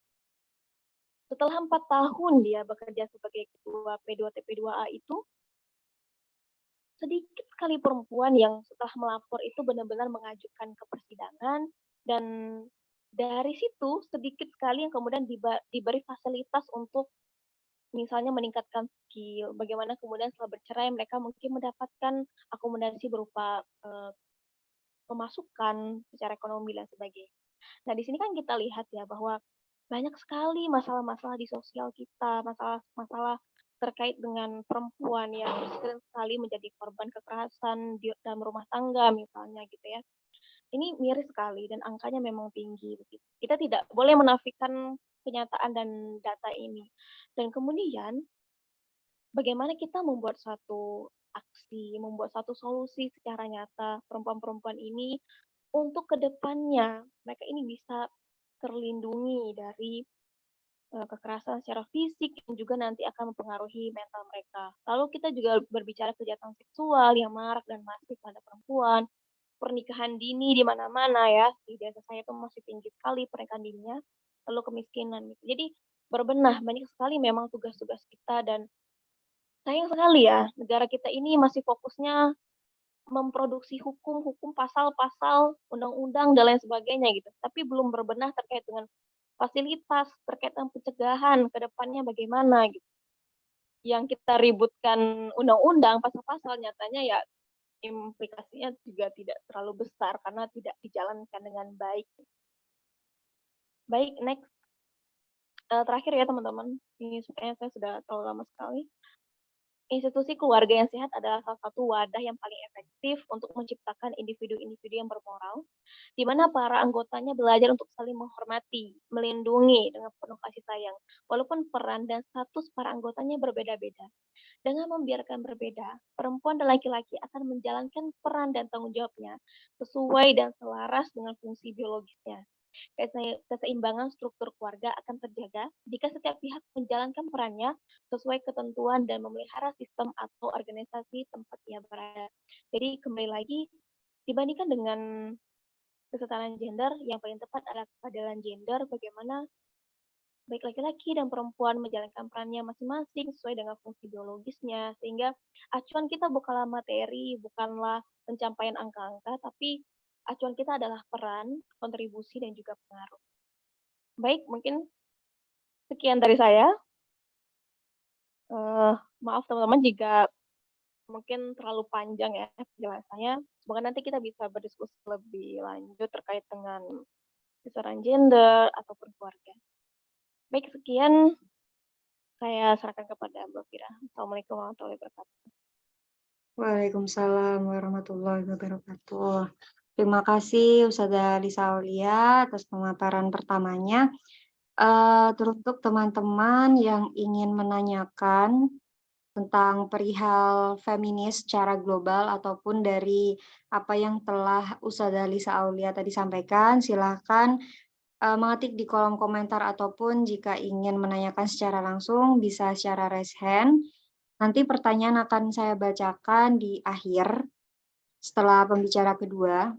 setelah 4 tahun dia bekerja sebagai ketua P2TP2A itu, sedikit sekali perempuan yang setelah melapor itu benar-benar mengajukan ke persidangan, dan dari situ sedikit sekali yang kemudian diberi fasilitas untuk misalnya meningkatkan skill, bagaimana kemudian setelah bercerai mereka mungkin mendapatkan akomodasi berupa pemasukan secara ekonomi dan sebagainya. Nah, di sini kan kita lihat ya bahwa banyak sekali masalah-masalah di sosial kita, masalah-masalah terkait dengan perempuan yang sering sekali menjadi korban kekerasan di dalam rumah tangga misalnya gitu ya. Ini miris sekali dan angkanya memang tinggi begitu. Kita tidak boleh menafikan kenyataan dan data ini. Dan kemudian bagaimana kita membuat satu aksi, membuat satu solusi secara nyata perempuan-perempuan ini untuk kedepannya mereka ini bisa terlindungi dari kekerasan secara fisik yang juga nanti akan mempengaruhi mental mereka. Lalu kita juga berbicara kejahatan seksual yang marak dan masif pada perempuan, pernikahan dini di mana-mana ya, di desa saya itu masih tinggi sekali pernikahan dininya, lalu kemiskinan gitu. Jadi berbenah banyak sekali memang tugas-tugas kita, dan sayang sekali ya negara kita ini masih fokusnya memproduksi hukum pasal-pasal, undang-undang dan lain sebagainya gitu. Tapi belum berbenah terkait dengan fasilitas, terkait dengan pencegahan ke depannya bagaimana gitu. Yang kita ributkan undang-undang, pasal-pasal nyatanya ya implikasinya juga tidak terlalu besar karena tidak dijalankan dengan baik. Baik, next. Terakhir ya teman-teman, ini sepertinya saya sudah terlalu lama sekali. Institusi keluarga yang sehat adalah salah satu wadah yang paling efektif untuk menciptakan individu-individu yang bermoral, di mana para anggotanya belajar untuk saling menghormati, melindungi dengan penuh kasih sayang, walaupun peran dan status para anggotanya berbeda-beda. Dengan membiarkan berbeda, perempuan dan laki-laki akan menjalankan peran dan tanggung jawabnya sesuai dan selaras dengan fungsi biologisnya. Keseimbangan struktur keluarga akan terjaga jika setiap pihak menjalankan perannya sesuai ketentuan dan memelihara sistem atau organisasi tempat ia berada. Jadi kembali lagi, dibandingkan dengan kesetaraan gender, yang paling tepat adalah keadilan gender, bagaimana baik laki-laki dan perempuan menjalankan perannya masing-masing sesuai dengan fungsi biologisnya, sehingga acuan kita bukanlah materi, bukanlah pencapaian angka-angka, tapi acuan kita adalah peran, kontribusi, dan juga pengaruh. Baik, mungkin sekian dari saya. Maaf teman-teman jika mungkin terlalu panjang ya penjelasannya. Semoga nanti kita bisa berdiskusi lebih lanjut terkait dengan kesetaraan gender ataupun keluarga. Baik, sekian saya serahkan kepada Mbak Fira. Assalamualaikum warahmatullahi wabarakatuh. Waalaikumsalam warahmatullahi wabarakatuh. Terima kasih Ustazah Lisa Aulia atas pemaparan pertamanya. Teruntuk teman-teman yang ingin menanyakan tentang perihal feminis secara global ataupun dari apa yang telah Ustazah Lisa Aulia tadi sampaikan, silakan mengetik di kolom komentar ataupun jika ingin menanyakan secara langsung bisa secara raise hand. Nanti pertanyaan akan saya bacakan di akhir setelah pembicara kedua.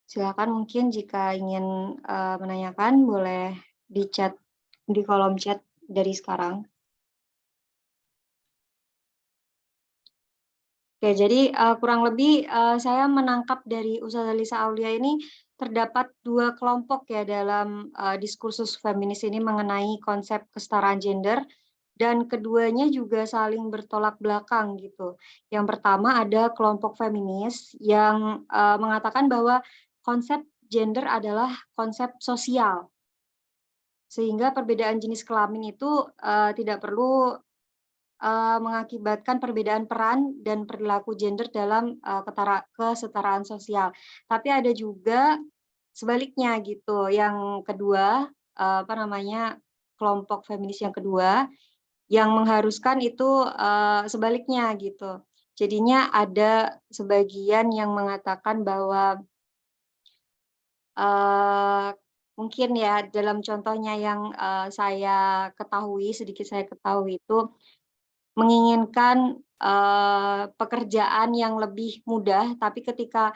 Silakan mungkin jika ingin menanyakan boleh di chat di kolom chat dari sekarang. Oke, jadi kurang lebih saya menangkap dari Ustazah Lisa Aulia ini terdapat dua kelompok ya dalam diskursus feminis ini mengenai konsep kesetaraan gender dan keduanya juga saling bertolak belakang gitu. Yang pertama ada kelompok feminis yang mengatakan bahwa konsep gender adalah konsep sosial, sehingga perbedaan jenis kelamin itu tidak perlu mengakibatkan perbedaan peran dan perilaku gender dalam kesetaraan sosial. Tapi ada juga sebaliknya gitu, yang kedua, kelompok feminis yang kedua, yang mengharuskan itu sebaliknya gitu. Jadinya ada sebagian yang mengatakan bahwa mungkin ya dalam contohnya yang sedikit saya ketahui itu menginginkan pekerjaan yang lebih mudah, tapi ketika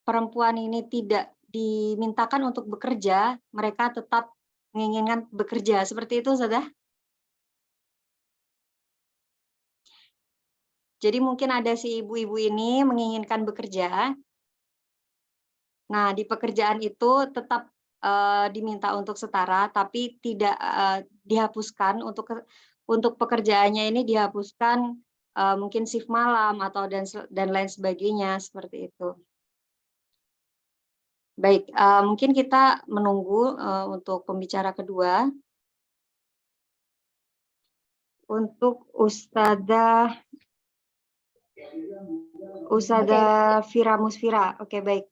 perempuan ini tidak dimintakan untuk bekerja, mereka tetap menginginkan bekerja. Seperti itu, Ustazah? Jadi mungkin ada si ibu-ibu ini menginginkan bekerja. Nah, di pekerjaan itu tetap diminta untuk setara, tapi tidak dihapuskan untuk pekerjaannya ini dihapuskan mungkin shift malam atau dan lain sebagainya seperti itu. Baik, mungkin kita menunggu untuk pembicara kedua. Untuk Ustazah Fira Musfira. Oke, baik.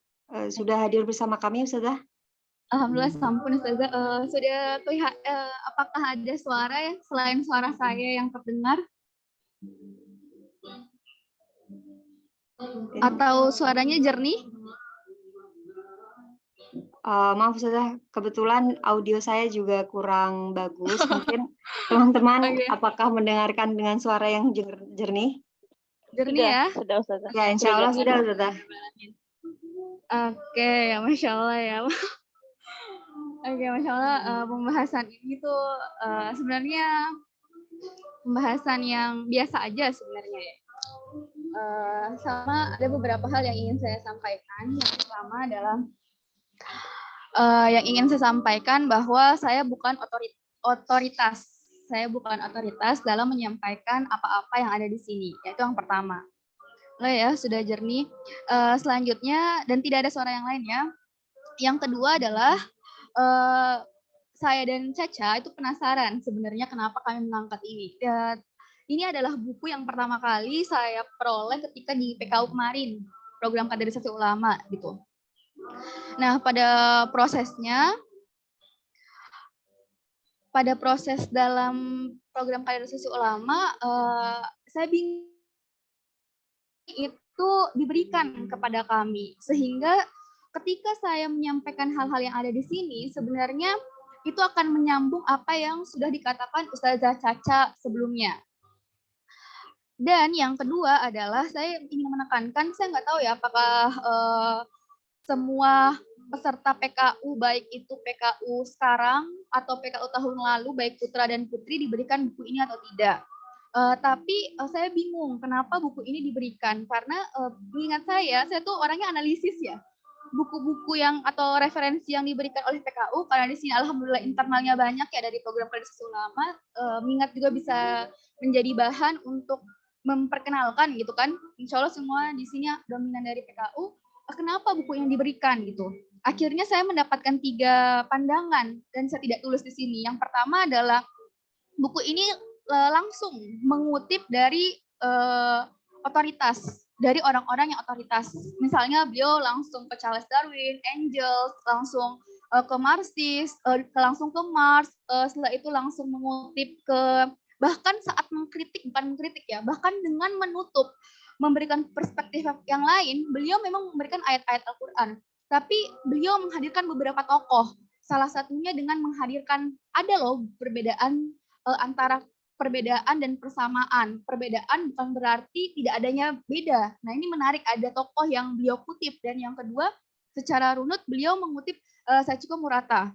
Sudah hadir bersama kami, Ustazah? Alhamdulillah, sampun Ustazah. Sudah terlihat, apakah ada suara ya selain suara saya yang terdengar? Atau suaranya jernih? Maaf Ustazah, kebetulan audio saya juga kurang bagus. Mungkin teman-teman apakah mendengarkan dengan suara yang jernih? Jernih ya? Sudah Ustazah. Ya, insya Allah sudah Ustazah. Oke, ya Masya Allah ya. Oke, Masya Allah, pembahasan ini tuh sebenarnya pembahasan yang biasa aja sebenarnya ya. Sama ada beberapa hal yang ingin saya sampaikan. Yang pertama adalah yang ingin saya sampaikan bahwa saya bukan otoritas Saya bukan otoritas dalam menyampaikan apa-apa yang ada di sini. Itu yang pertama. Ya, sudah jernih. Selanjutnya, dan tidak ada suara yang lain ya. Yang kedua adalah saya dan Caca itu penasaran sebenarnya kenapa kami mengangkat ini. Dan ini adalah buku yang pertama kali saya peroleh ketika di PKU kemarin, program kaderisasi ulama gitu. Nah, pada proses dalam program kaderisasi ulama, saya bingung itu diberikan kepada kami, sehingga ketika saya menyampaikan hal-hal yang ada di sini, sebenarnya itu akan menyambung apa yang sudah dikatakan Ustazah Caca sebelumnya. Dan yang kedua adalah saya ingin menekankan, saya nggak tahu ya apakah semua peserta PKU, baik itu PKU sekarang atau PKU tahun lalu, baik putra dan putri diberikan buku ini atau tidak. Tapi saya bingung kenapa buku ini diberikan, karena ingat saya tuh orangnya analisis ya. Buku-buku yang atau referensi yang diberikan oleh PKU, karena di sini alhamdulillah internalnya banyak ya dari program kaderisasi ulama, mengingat juga bisa menjadi bahan untuk memperkenalkan gitu kan. Insya Allah semua di sini dominan dari PKU. Kenapa buku yang diberikan gitu? Akhirnya saya mendapatkan 3 pandangan dan saya tidak tulis di sini. Yang pertama adalah buku ini langsung mengutip dari otoritas, dari orang-orang yang otoritas. Misalnya beliau langsung ke Charles Darwin, Engels, langsung ke Marxis, langsung ke Marx, setelah itu langsung mengutip ke, bahkan saat mengkritik, bukan mengkritik ya, bahkan dengan menutup, memberikan perspektif yang lain, beliau memang memberikan ayat-ayat Al-Quran, tapi beliau menghadirkan beberapa tokoh, salah satunya dengan menghadirkan, ada loh perbedaan antara perbedaan dan persamaan. Perbedaan bukan berarti tidak adanya beda. Nah, ini menarik, ada tokoh yang beliau kutip. Dan yang kedua, secara runut beliau mengutip Sachiko Murata.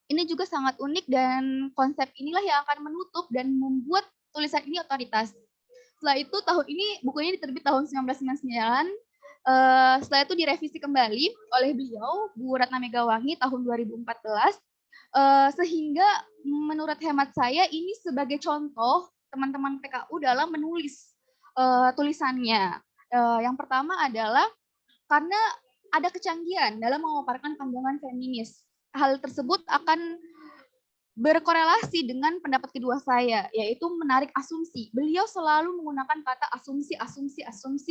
Ini juga sangat unik dan konsep inilah yang akan menutup dan membuat tulisan ini otoritas. Setelah itu tahun ini bukunya diterbit tahun 1999. Setelah itu direvisi kembali oleh beliau, Bu Ratna Megawangi tahun 2014. Sehingga menurut hemat saya ini sebagai contoh teman-teman PKU dalam menulis tulisannya. Yang pertama adalah karena ada kecanggihan dalam memaparkan pandangan feminis. Hal tersebut akan berkorelasi dengan pendapat kedua saya, yaitu menarik asumsi. Beliau selalu menggunakan kata asumsi.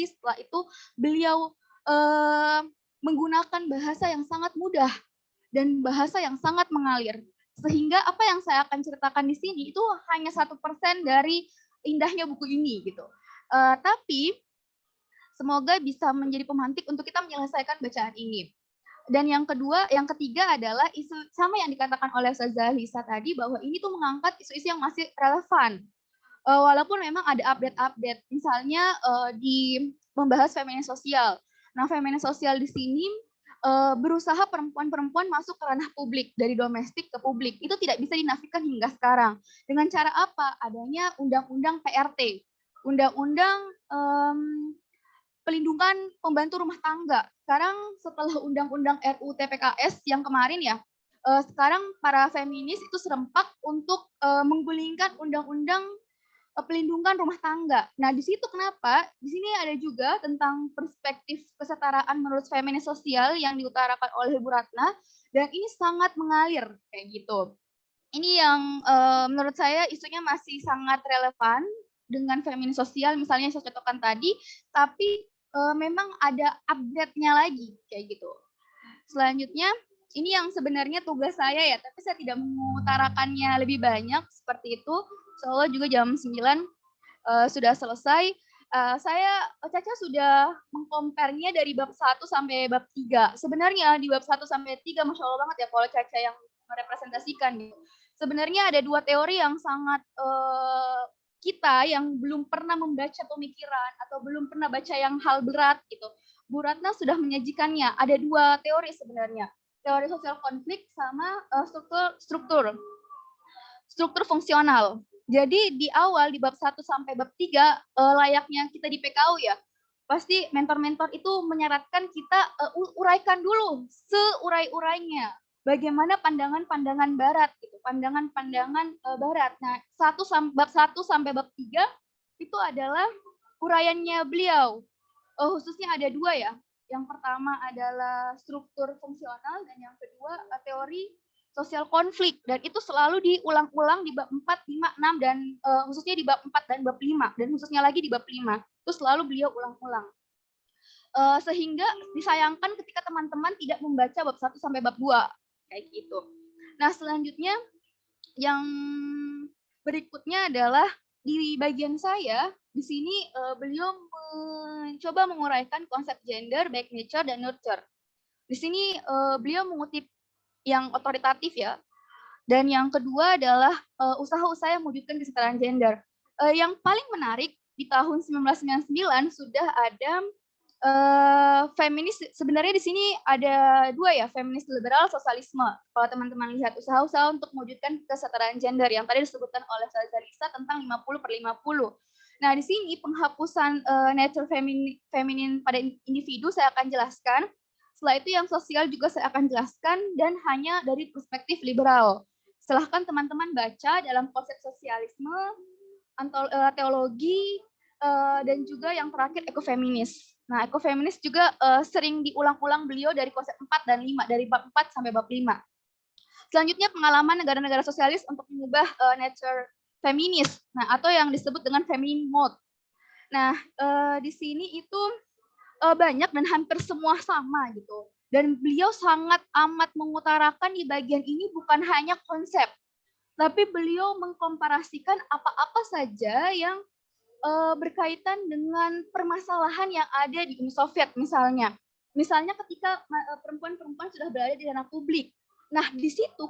Setelah itu beliau menggunakan bahasa yang sangat mudah dan bahasa yang sangat mengalir. Sehingga apa yang saya akan ceritakan di sini itu hanya 1% dari indahnya buku ini gitu. Tapi semoga bisa menjadi pemantik untuk kita menyelesaikan bacaan ini. Dan yang ketiga adalah isu sama yang dikatakan oleh Ustazah Lisa tadi, bahwa ini tuh mengangkat isu-isu yang masih relevan. Walaupun memang ada update-update, misalnya di membahas feminin sosial. Nah, feminin sosial di sini berusaha perempuan-perempuan masuk ke ranah publik, dari domestik ke publik. Itu tidak bisa dinafikan hingga sekarang. Dengan cara apa? Adanya undang-undang PRT, undang-undang pelindungan pembantu rumah tangga. Sekarang setelah undang-undang RUU TPKS yang kemarin ya, sekarang para feminis itu serempak untuk menggulingkan undang-undang pelindungan rumah tangga. Nah, di situ kenapa? Di sini ada juga tentang perspektif kesetaraan menurut feminis sosial yang diutarakan oleh Bu Ratna, dan ini sangat mengalir kayak gitu. Ini yang menurut saya isunya masih sangat relevan dengan feminis sosial, misalnya yang saya contohkan tadi, tapi memang ada update-nya lagi kayak gitu. Selanjutnya, ini yang sebenarnya tugas saya ya, tapi saya tidak mengutarakannya lebih banyak seperti itu. Soalnya juga jam 9 sudah selesai. Caca sudah mengkomparnya dari bab 1 sampai bab 3. Sebenarnya di bab 1 sampai 3, Masya Allah banget ya kalau Caca yang merepresentasikan gitu. Sebenarnya ada 2 teori yang sangat kita yang belum pernah membaca pemikiran atau belum pernah baca yang hal berat gitu. Bu Ratna sudah menyajikannya. Ada 2 teori sebenarnya. Teori sosial konflik sama struktur fungsional. Jadi di awal di bab 1 sampai bab 3 layaknya kita di PKU ya. Pasti mentor-mentor itu menyarankan kita uraikan dulu seurai-urainya. bagaimana pandangan-pandangan barat gitu, pandangan-pandangan barat. Nah, bab 1 sampai bab 3 itu adalah uraiannya beliau. Khususnya ada 2 ya. Yang pertama adalah struktur fungsional dan yang kedua teori sosial konflik, dan itu selalu diulang-ulang di bab 4, 5, 6 dan khususnya di bab 4 dan bab 5 dan khususnya lagi di bab 5. Itu selalu beliau ulang-ulang. Sehingga disayangkan ketika teman-teman tidak membaca bab 1 sampai bab 2 kayak gitu. Nah, selanjutnya yang berikutnya adalah di bagian saya di sini beliau mencoba menguraikan konsep gender, baik nature dan nurture. Di sini beliau mengutip yang otoritatif ya. Dan yang kedua adalah usaha-usaha yang mewujudkan kesetaraan gender. Yang paling menarik di tahun 1999 sudah ada feminis, sebenarnya di sini ada 2 ya, feminis liberal, sosialisme. Kalau teman-teman lihat usaha-usaha untuk mewujudkan kesetaraan gender yang tadi disebutkan oleh Zalisa tentang 50/50. Nah, di sini penghapusan nature feminin pada individu saya akan jelaskan. Setelah itu yang sosial juga saya akan jelaskan dan hanya dari perspektif liberal. Silahkan teman-teman baca dalam konsep sosialisme, teologi, dan juga yang terakhir ekofeminis. Nah, ekofeminis juga sering diulang-ulang beliau dari konsep 4 dan 5, dari bab 4 sampai bab 5. Selanjutnya pengalaman negara-negara sosialis untuk mengubah nature feminis, nah atau yang disebut dengan feminine mode. Nah, di sini itu banyak dan hampir semua sama gitu. Dan beliau sangat amat mengutarakan di bagian ini bukan hanya konsep, tapi beliau mengkomparasikan apa-apa saja yang berkaitan dengan permasalahan yang ada di Uni Soviet misalnya. Misalnya ketika perempuan-perempuan sudah berada di ranah publik. Nah, di situ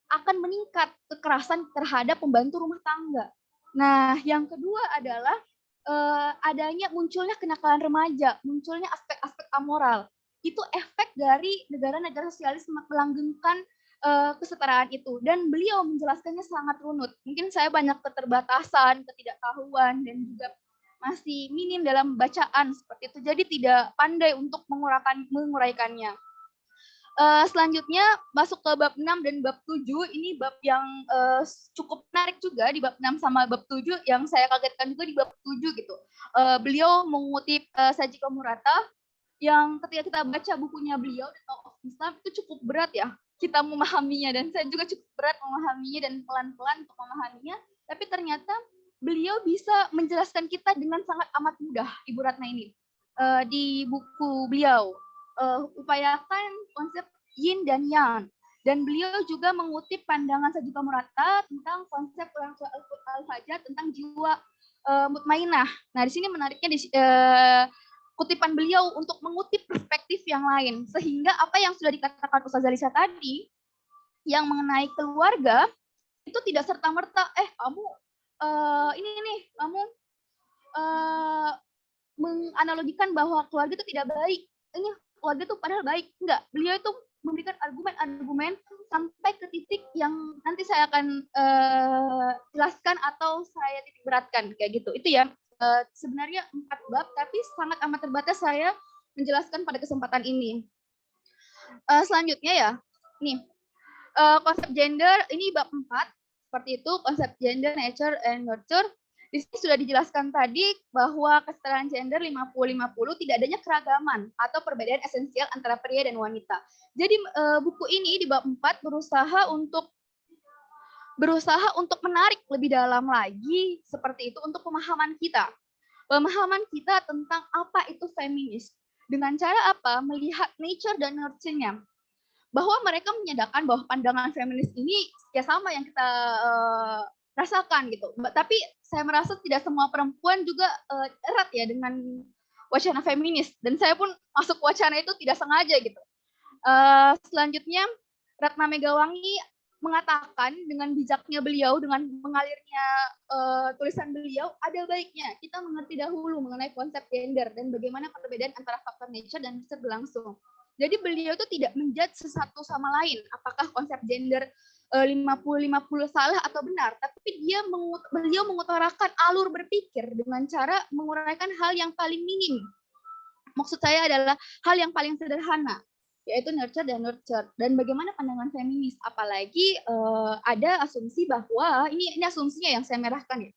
akan meningkat kekerasan terhadap pembantu rumah tangga. Nah, yang kedua adalah adanya munculnya kenakalan remaja, munculnya aspek-aspek amoral. Itu efek dari negara-negara sosialis melanggengkan kesetaraan itu, dan beliau menjelaskannya sangat runut. Mungkin saya banyak keterbatasan, ketidaktahuan, dan juga masih minim dalam bacaan seperti itu, jadi tidak pandai untuk menguraikannya. Selanjutnya masuk ke bab 6 dan bab 7, ini bab yang cukup menarik juga di bab 6 sama bab 7, yang saya kagetkan juga di bab 7 gitu. Beliau mengutip Sachiko Murata, yang ketika kita baca bukunya beliau, The Law of Islam, itu cukup berat ya kita memahaminya, dan saya juga cukup berat memahaminya dan pelan-pelan untuk memahaminya, tapi ternyata beliau bisa menjelaskan kita dengan sangat amat mudah, Ibu Ratna ini. Di buku beliau, upayakan konsep yin dan yang, dan beliau juga mengutip pandangan Sachiko Murata tentang konsep al-fajr tentang jiwa mutmainah. Nah, di sini menariknya kutipan beliau untuk mengutip perspektif yang lain, sehingga apa yang sudah dikatakan Ustaz Zalisa tadi yang mengenai keluarga itu tidak serta-merta kamu kamu menganalogikan bahwa keluarga itu tidak baik, ini keluarga itu padahal baik. Enggak, beliau itu memberikan argumen-argumen sampai ke titik yang nanti saya akan jelaskan atau saya titik beratkan kayak gitu. Itu ya. Sebenarnya 4 bab, tapi sangat amat terbatas saya menjelaskan pada kesempatan ini. Selanjutnya ya, nih konsep gender ini bab 4, seperti itu, konsep gender, nature, and nurture. Di sini sudah dijelaskan tadi bahwa kesetaraan gender 50/50, tidak adanya keragaman atau perbedaan esensial antara pria dan wanita. Jadi buku ini di bab 4 berusaha untuk menarik lebih dalam lagi seperti itu untuk pemahaman kita tentang apa itu feminis, dengan cara apa melihat nature dan nurture-nya, bahwa mereka menyatakan bahwa pandangan feminis ini ya sama yang kita rasakan gitu, tapi saya merasa tidak semua perempuan juga erat ya dengan wacana feminis, dan saya pun masuk wacana itu tidak sengaja gitu. Selanjutnya Ratna Megawangi mengatakan dengan bijaknya beliau, dengan mengalirnya tulisan beliau, ada baiknya kita mengerti dahulu mengenai konsep gender dan bagaimana perbedaan antara faktor nature dan nurture berlangsung. Jadi beliau itu tidak menjudge sesatu sama lain apakah konsep gender 50/50 salah atau benar, tapi beliau mengutarakan alur berpikir dengan cara menguraikan hal yang paling minim. Maksud saya adalah hal yang paling sederhana. yaitu nurture dan nurture. Dan bagaimana pandangan feminis? Apalagi ada asumsi bahwa ini asumsinya yang saya merahkan ya,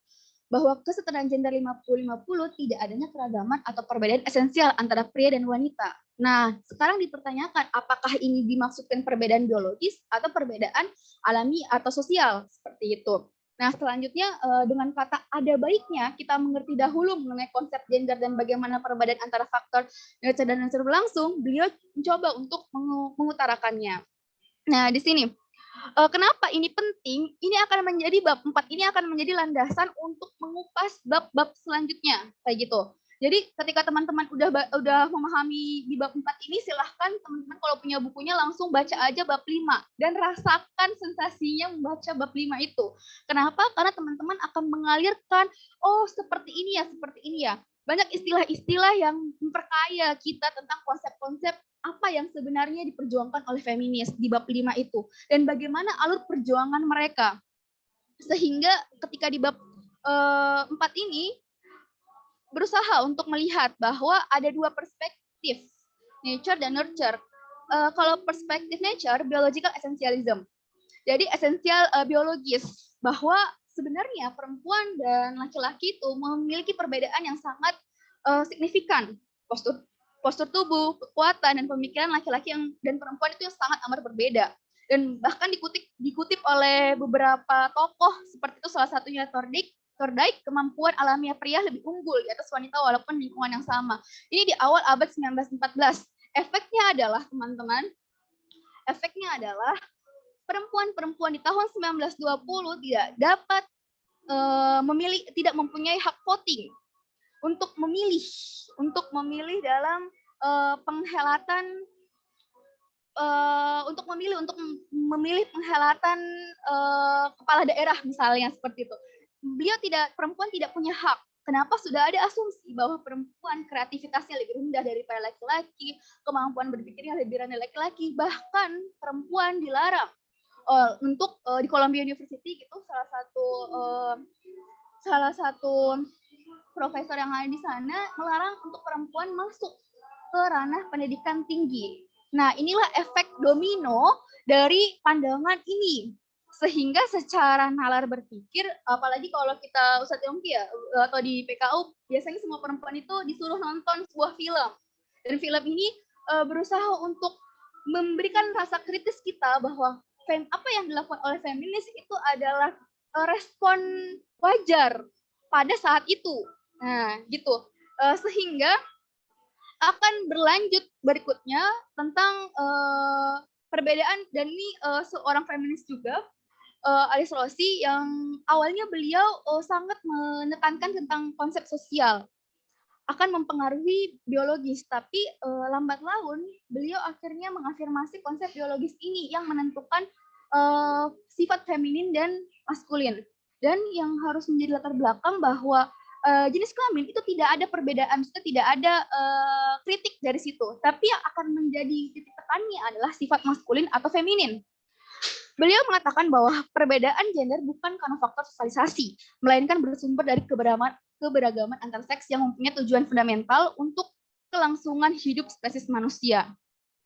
bahwa kesetaraan gender 50-50 tidak adanya keragaman atau perbedaan esensial antara pria dan wanita. Nah, sekarang dipertanyakan apakah ini dimaksudkan perbedaan biologis atau perbedaan alami atau sosial, seperti itu. Nah, selanjutnya dengan kata ada baiknya kita mengerti dahulu mengenai konsep gender dan bagaimana perbedaan antara faktor nurture dan nurture berlangsung, beliau mencoba untuk mengutarakannya. Nah, di sini kenapa ini penting? Ini akan menjadi bab 4 ini akan menjadi landasan untuk mengupas bab-bab selanjutnya, kayak gitu. Jadi ketika teman-teman udah memahami di bab 4 ini, silahkan teman-teman kalau punya bukunya langsung baca aja bab 5 dan rasakan sensasinya membaca bab 5 itu. Kenapa? Karena teman-teman akan mengalirkan, oh seperti ini ya. Banyak istilah-istilah yang memperkaya kita tentang konsep-konsep apa yang sebenarnya diperjuangkan oleh feminis di bab 5 itu dan bagaimana alur perjuangan mereka. Sehingga ketika di bab 4 ini berusaha untuk melihat bahwa ada dua perspektif, nature dan nurture. Kalau perspektif nature, biological essentialism. Jadi esensial biologis, bahwa sebenarnya perempuan dan laki-laki itu memiliki perbedaan yang sangat signifikan. Postur tubuh, kekuatan, dan pemikiran laki-laki dan perempuan itu yang sangat amat berbeda. Dan bahkan dikutip oleh beberapa tokoh, seperti itu salah satunya Thorndike, kemampuan alamiah pria lebih unggul di atas wanita walaupun lingkungan yang sama. Ini di awal abad 1914. Efeknya adalah, teman-teman, perempuan-perempuan di tahun 1920 tidak dapat tidak mempunyai hak voting untuk memilih dalam penghelatan untuk memilih penghelatan kepala daerah misalnya, seperti itu. Perempuan tidak punya hak. Kenapa? Sudah ada asumsi bahwa perempuan kreativitasnya lebih rendah daripada laki-laki, kemampuan berpikirnya lebih rendah laki-laki, bahkan perempuan dilarang untuk di Columbia University gitu, salah satu profesor yang ada di sana melarang untuk perempuan masuk ke ranah pendidikan tinggi. Nah, inilah efek domino dari pandangan ini. Sehingga secara nalar berpikir, apalagi kalau kita Ustadz Yongki ya, atau di PKU, biasanya semua perempuan itu disuruh nonton sebuah film. Dan film ini berusaha untuk memberikan rasa kritis kita bahwa apa yang dilakukan oleh feminis itu adalah respon wajar pada saat itu. Nah, gitu. Sehingga akan berlanjut berikutnya tentang perbedaan, dan ini seorang feminis juga, Alice Rossi, yang awalnya beliau sangat menekankan tentang konsep sosial akan mempengaruhi biologis, tapi lambat laun beliau akhirnya mengafirmasi konsep biologis ini yang menentukan sifat feminin dan maskulin. Dan yang harus menjadi latar belakang bahwa jenis kelamin itu tidak ada perbedaan, tidak ada kritik dari situ, tapi yang akan menjadi titik tekannya adalah sifat maskulin atau feminin. Beliau mengatakan bahwa perbedaan gender bukan karena faktor sosialisasi, melainkan bersumber dari keberagaman antar seks yang mempunyai tujuan fundamental untuk kelangsungan hidup spesies manusia.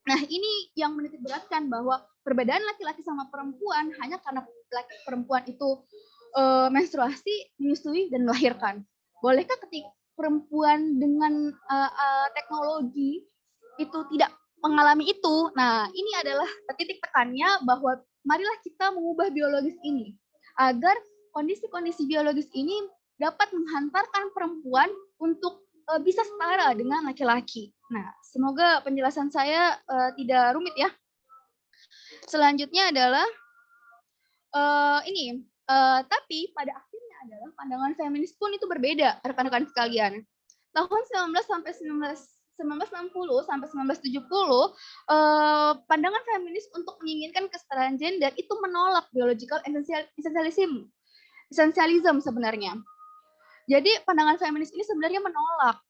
Nah, ini yang menitikberatkan bahwa perbedaan laki-laki sama perempuan hanya karena perempuan itu menstruasi, menyusui, dan melahirkan. Bolehkah ketika perempuan dengan teknologi itu tidak mengalami itu? Nah, ini adalah titik tekannya bahwa marilah kita mengubah biologis ini agar kondisi-kondisi biologis ini dapat menghantarkan perempuan untuk bisa setara dengan laki-laki. Nah, semoga penjelasan saya tidak rumit ya. Selanjutnya adalah tapi pada akhirnya adalah pandangan feminis pun itu berbeda, rekan-rekan sekalian. Tahun 1960 sampai 1970, pandangan feminis untuk menginginkan kesetaraan gender itu menolak biological essentialism sebenarnya. Jadi pandangan feminis ini sebenarnya menolak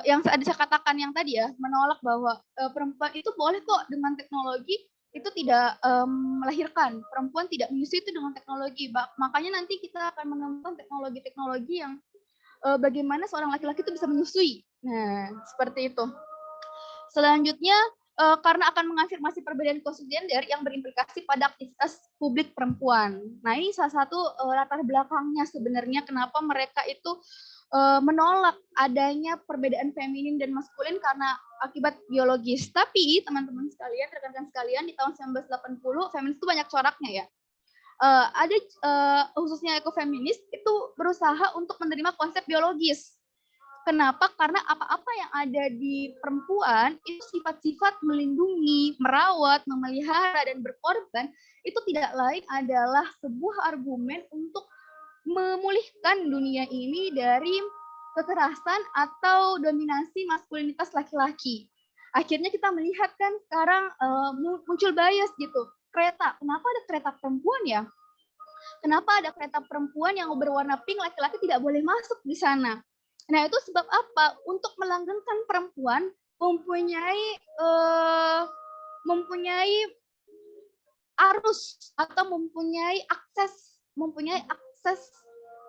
yang saya katakan yang tadi ya, menolak bahwa perempuan itu boleh kok dengan teknologi itu tidak melahirkan, perempuan tidak menyusui itu dengan teknologi. Makanya nanti kita akan menemukan teknologi-teknologi yang bagaimana seorang laki-laki itu bisa menyusui. Nah, seperti itu. Selanjutnya karena akan mengafirmasi perbedaan konstruk gender yang berimplikasi pada aktivitas publik perempuan. Nah, ini salah satu latar belakangnya sebenarnya kenapa mereka itu menolak adanya perbedaan feminin dan maskulin karena akibat biologis. Tapi teman-teman sekalian, rekan-rekan sekalian, di tahun 1980 feminis itu banyak coraknya ya. Ada khususnya ekofeminis itu berusaha untuk menerima konsep biologis. Kenapa? Karena apa-apa yang ada di perempuan itu sifat-sifat melindungi, merawat, memelihara, dan berkorban itu tidak lain adalah sebuah argumen untuk memulihkan dunia ini dari kekerasan atau dominasi maskulinitas laki-laki. Akhirnya kita melihat kan sekarang muncul bias gitu. Kereta, kenapa ada kereta perempuan ya? Kenapa ada kereta perempuan yang berwarna pink, laki-laki tidak boleh masuk di sana? Nah, itu sebab apa? Untuk melanggengkan perempuan mempunyai arus atau mempunyai akses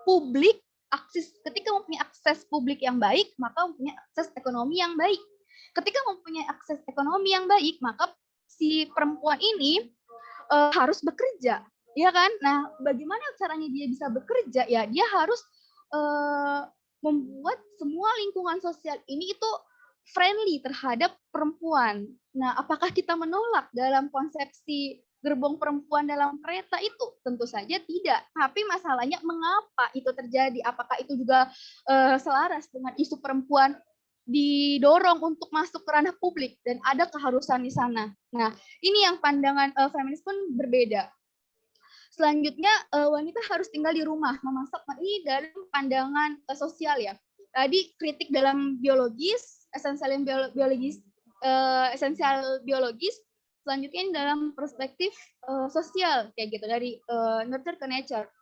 publik, ketika mempunyai akses publik yang baik, maka mempunyai akses ekonomi yang baik. Ketika mempunyai akses ekonomi yang baik, maka si perempuan ini harus bekerja, ya kan? Nah, bagaimana caranya dia bisa bekerja? Ya, dia harus membuat semua lingkungan sosial ini itu friendly terhadap perempuan. Nah, apakah kita menolak dalam konsepsi gerbong perempuan dalam kereta itu? Tentu saja tidak. Tapi masalahnya mengapa itu terjadi? Apakah itu juga selaras dengan isu perempuan didorong untuk masuk ke ranah publik dan ada keharusan di sana? Nah, ini yang pandangan feminis pun berbeda. Selanjutnya, wanita harus tinggal di rumah, memasak. Ini dalam pandangan sosial ya. Tadi kritik dalam biologis, esensial biologis. Selanjutnya dalam perspektif sosial kayak gitu, dari nurture ke nature.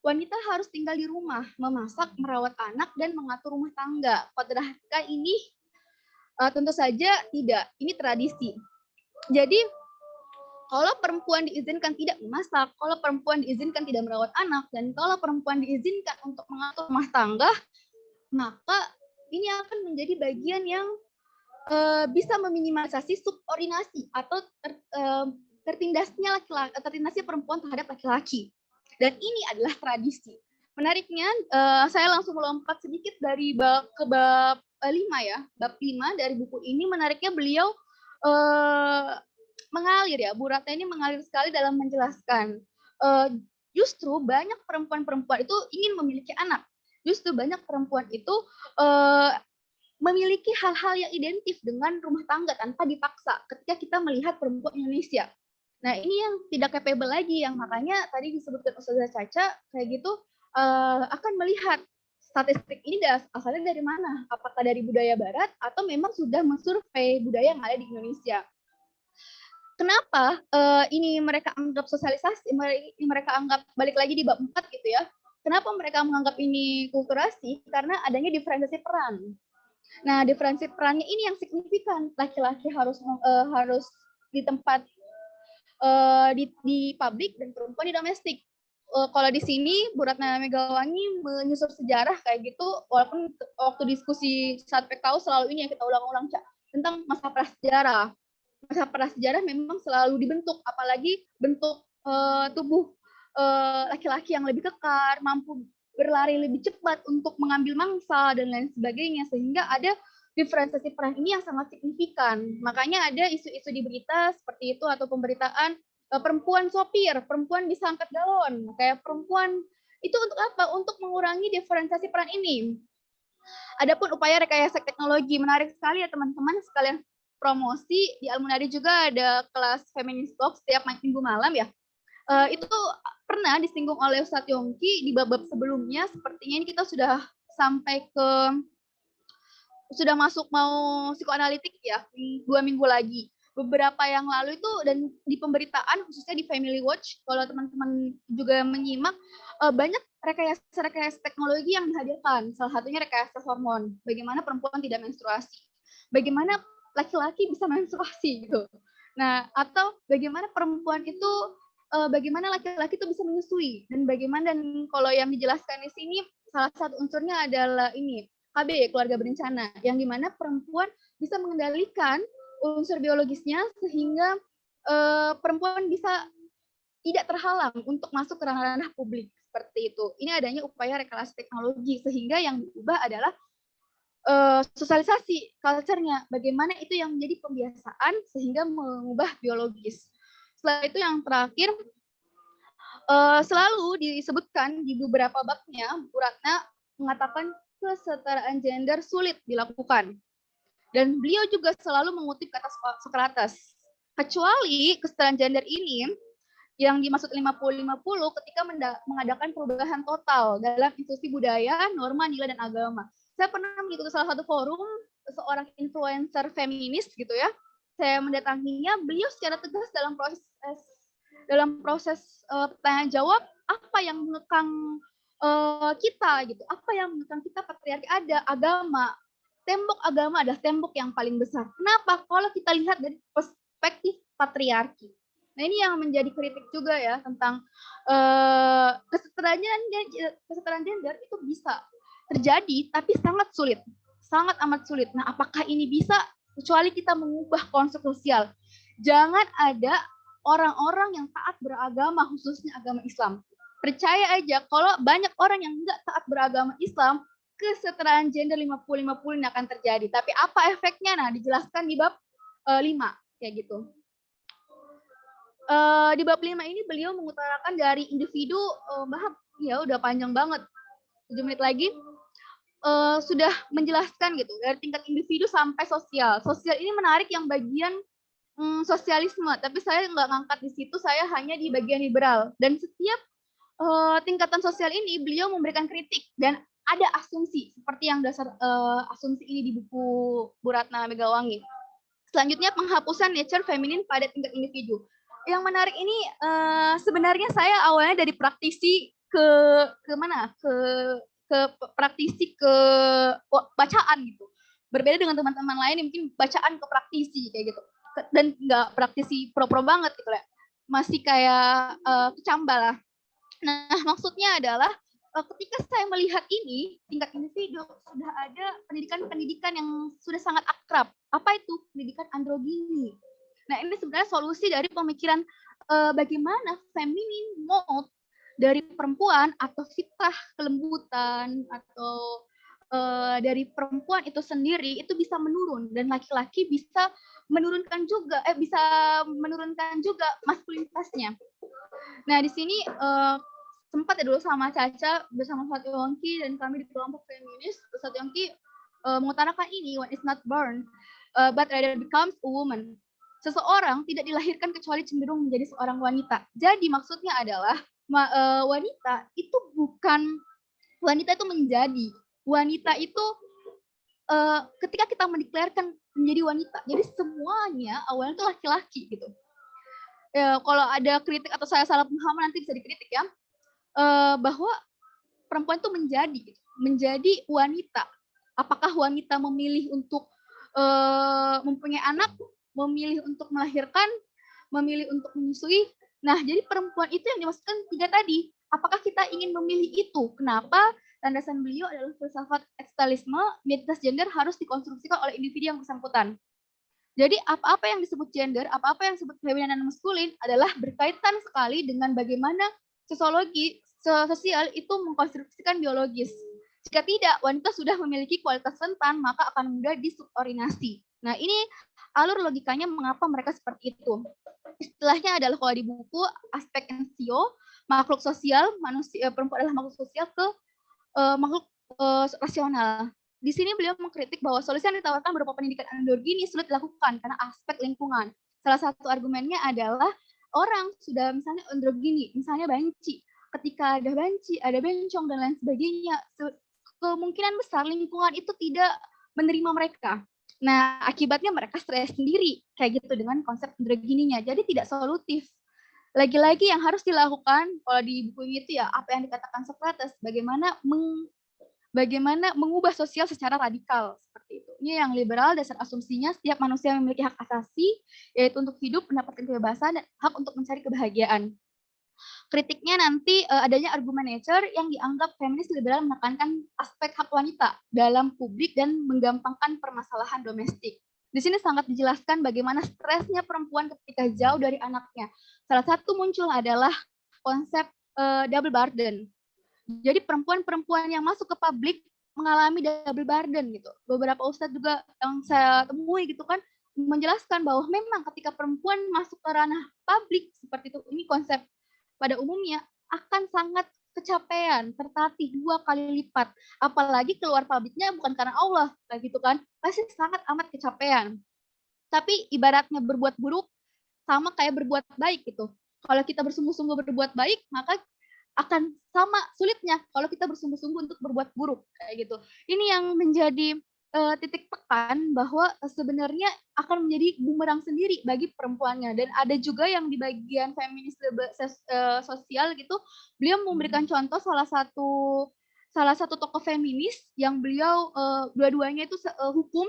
Wanita harus tinggal di rumah, memasak, merawat anak, dan mengatur rumah tangga. Patriarki ini tentu saja tidak. Ini tradisi. Jadi kalau perempuan diizinkan tidak memasak, kalau perempuan diizinkan tidak merawat anak, dan kalau perempuan diizinkan untuk mengatur rumah tangga, maka ini akan menjadi bagian yang bisa meminimalisasi subordinasi atau tertindasnya perempuan terhadap laki-laki. Dan ini adalah tradisi. Menariknya, saya langsung melompat sedikit dari ke bab 5 ya. Bab 5 dari buku ini, menariknya beliau mengalir ya, Bu Ratna ini mengalir sekali dalam menjelaskan. Justru banyak perempuan-perempuan itu ingin memiliki anak. Justru banyak perempuan itu memiliki hal-hal yang identik dengan rumah tangga tanpa dipaksa ketika kita melihat perempuan Indonesia. Nah, ini yang tidak capable lagi, yang makanya tadi disebutkan Ustazah Caca kayak gitu, akan melihat statistik ini asalnya dari mana? Apakah dari budaya barat atau memang sudah mensurvei budaya yang ada di Indonesia? Kenapa ini mereka anggap sosialisasi, mereka anggap balik lagi di bab 4 gitu ya. Kenapa mereka menganggap ini kulturasi? Karena adanya diferensiasi peran. Nah, diferensiasi perannya ini yang signifikan. Laki-laki harus di tempat di publik dan perempuan di domestik. Kalau di sini Bu Ratna Megawangi menyusun sejarah kayak gitu, walaupun waktu diskusi saat PKU selalu ini yang kita ulang-ulang tentang masa prasejarah. Masa prasejarah memang selalu dibentuk, apalagi bentuk tubuh laki-laki yang lebih kekar, mampu berlari lebih cepat untuk mengambil mangsa dan lain sebagainya, sehingga ada diferensiasi peran ini yang sangat signifikan. Makanya ada isu-isu di berita seperti itu, atau pemberitaan perempuan sopir, perempuan bisa angkat galon, kayak perempuan itu untuk apa? Untuk mengurangi diferensiasi peran ini. Adapun upaya rekayasa teknologi, menarik sekali ya teman-teman sekalian promosi. Di Almunari juga ada kelas Feminist Talk setiap minggu malam ya. Itu pernah disinggung oleh Ustadz Yongki di bab-bab sebelumnya. Sepertinya ini kita sudah sampai sudah masuk mau psikoanalitik ya, 2 minggu lagi. Beberapa yang lalu itu, dan di pemberitaan khususnya di Family Watch, kalau teman-teman juga menyimak, banyak rekayasa teknologi yang dihadirkan. Salah satunya rekayasa hormon. Bagaimana perempuan tidak menstruasi. Bagaimana laki-laki bisa menstruasi gitu. Nah, atau bagaimana perempuan itu, bagaimana laki-laki itu bisa menyusui, dan bagaimana, dan kalau yang dijelaskan di sini salah satu unsurnya adalah ini KB, keluarga berencana, yang dimana perempuan bisa mengendalikan unsur biologisnya sehingga perempuan bisa tidak terhalang untuk masuk ke ranah-ranah publik seperti itu. Ini adanya upaya rekreasi teknologi sehingga yang diubah adalah sosialisasi culture-nya. Bagaimana itu yang menjadi pembiasaan sehingga mengubah biologis. Setelah itu yang terakhir selalu disebutkan di beberapa babnya, Bu Ratna mengatakan kesetaraan gender sulit dilakukan. Dan beliau juga selalu mengutip kata Socrates. Kecuali kesetaraan gender ini yang dimaksud 50-50 ketika mengadakan perubahan total dalam institusi budaya, norma, nilai, dan agama. Saya pernah mengikuti salah satu forum seorang influencer feminis gitu ya. Saya mendatanginya, beliau secara tegas dalam proses tanya jawab apa yang mengekang kita gitu, apa yang mengekang kita patriarki ada agama. Tembok agama adalah tembok yang paling besar. Kenapa? Kalau kita lihat dari perspektif patriarki. Nah ini yang menjadi kritik juga ya tentang kesetaraan gender itu bisa terjadi, tapi sangat amat sulit. Nah apakah ini bisa kecuali kita mengubah konstruk sosial? Jangan ada orang-orang yang taat beragama, khususnya agama Islam. Percaya aja kalau banyak orang yang enggak taat beragama Islam, kesetaraan gender 50-50 ini akan terjadi. Tapi apa efeknya? Nah, dijelaskan di bab 5 kayak gitu. Di bab 5 ini beliau mengutarakan dari individu, ya udah panjang banget. 7 menit lagi sudah menjelaskan gitu dari tingkat individu sampai sosial. Sosial ini menarik yang bagian sosialisme, tapi saya nggak ngangkat di situ, saya hanya di bagian liberal. Dan setiap tingkatan sosial ini beliau memberikan kritik dan ada asumsi seperti yang dasar asumsi ini di buku Bu Ratna Megawangi. Selanjutnya penghapusan nature feminin pada tingkat individu. Yang menarik ini sebenarnya saya awalnya dari praktisi ke praktisi ke bacaan gitu. Berbeda dengan teman-teman lain yang mungkin bacaan ke praktisi kayak gitu. Dan nggak praktisi pro-pro banget gitu lah. Masih kayak kecambah lah. Nah, maksudnya adalah ketika saya melihat ini, tingkat individu sudah ada pendidikan-pendidikan yang sudah sangat akrab. Apa itu? Pendidikan androgini. Nah, ini sebenarnya solusi dari pemikiran bagaimana feminin mode dari perempuan atau fitrah kelembutan atau dari perempuan itu sendiri itu bisa menurun dan laki-laki bisa menurunkan juga maskulinitasnya. Nah, di sini sempat ya dulu sama Caca bersama Fatih Wongki dan kami di kelompok feminis, Fatih Wongki mengutarakan ini, one is not born but rather becomes a woman. Seseorang tidak dilahirkan kecuali cenderung menjadi seorang wanita. Jadi maksudnya adalah wanita itu menjadi. Wanita itu ketika kita mendeklarasikan menjadi wanita, jadi semuanya awalnya itu laki-laki gitu. Kalau ada kritik atau saya salah paham nanti bisa dikritik ya, bahwa perempuan itu menjadi wanita. Apakah wanita memilih untuk mempunyai anak, memilih untuk melahirkan, memilih untuk menyusui? Nah, jadi perempuan itu yang dimaksudkan 3 tadi. Apakah kita ingin memilih itu? Kenapa? Landasan beliau adalah filsafat ekstalisme, identitas gender harus dikonstruksikan oleh individu yang bersangkutan. Jadi apa-apa yang disebut gender, apa-apa yang disebut feminin dan maskulin adalah berkaitan sekali dengan bagaimana sosiologi sosial itu mengkonstruksikan biologis. Jika tidak, wanita sudah memiliki kualitas rentan, maka akan mudah disubordinasi. Nah, ini alur logikanya mengapa mereka seperti itu. Istilahnya adalah kalau di buku aspek ensio, makhluk sosial, manusia perempuan adalah makhluk sosial ke makhluk rasional. Di sini beliau mengkritik bahwa solusi yang ditawarkan berupa pendidikan androgini sulit dilakukan karena aspek lingkungan. Salah satu argumennya adalah orang sudah misalnya androgini, misalnya banci. Ketika ada banci, ada bencong dan lain sebagainya, kemungkinan besar lingkungan itu tidak menerima mereka. Nah, akibatnya mereka stres sendiri kayak gitu dengan konsep androgininya. Jadi tidak solutif. Lagi-lagi yang harus dilakukan kalau di buku itu ya apa yang dikatakan Socrates, bagaimana mengubah sosial secara radikal seperti itu. Ini yang liberal, dasar asumsinya setiap manusia memiliki hak asasi, yaitu untuk hidup, mendapatkan kebebasan, dan hak untuk mencari kebahagiaan. Kritiknya nanti adanya argumen nature yang dianggap feminis liberal menekankan aspek hak wanita dalam publik dan menggampangkan permasalahan domestik. Di sini sangat dijelaskan bagaimana stresnya perempuan ketika jauh dari anaknya. Salah satu muncul adalah konsep double burden. Jadi perempuan-perempuan yang masuk ke publik mengalami double burden gitu. Beberapa ustadz juga yang saya temui gitu kan menjelaskan bahwa memang ketika perempuan masuk ke ranah publik seperti itu, ini konsep pada umumnya akan sangat kecapean, tertatih 2 kali lipat. Apalagi keluar publiknya bukan karena Allah, kayak gitu kan. Pasti sangat amat kecapean. Tapi ibaratnya berbuat buruk sama kayak berbuat baik gitu. Kalau kita bersungguh-sungguh berbuat baik, maka akan sama sulitnya kalau kita bersungguh-sungguh untuk berbuat buruk kayak gitu. Ini yang menjadi titik tekan bahwa sebenarnya akan menjadi bumerang sendiri bagi perempuannya. Dan ada juga yang di bagian feminis sosial gitu, beliau memberikan contoh salah satu tokoh feminis yang beliau dua-duanya itu hukum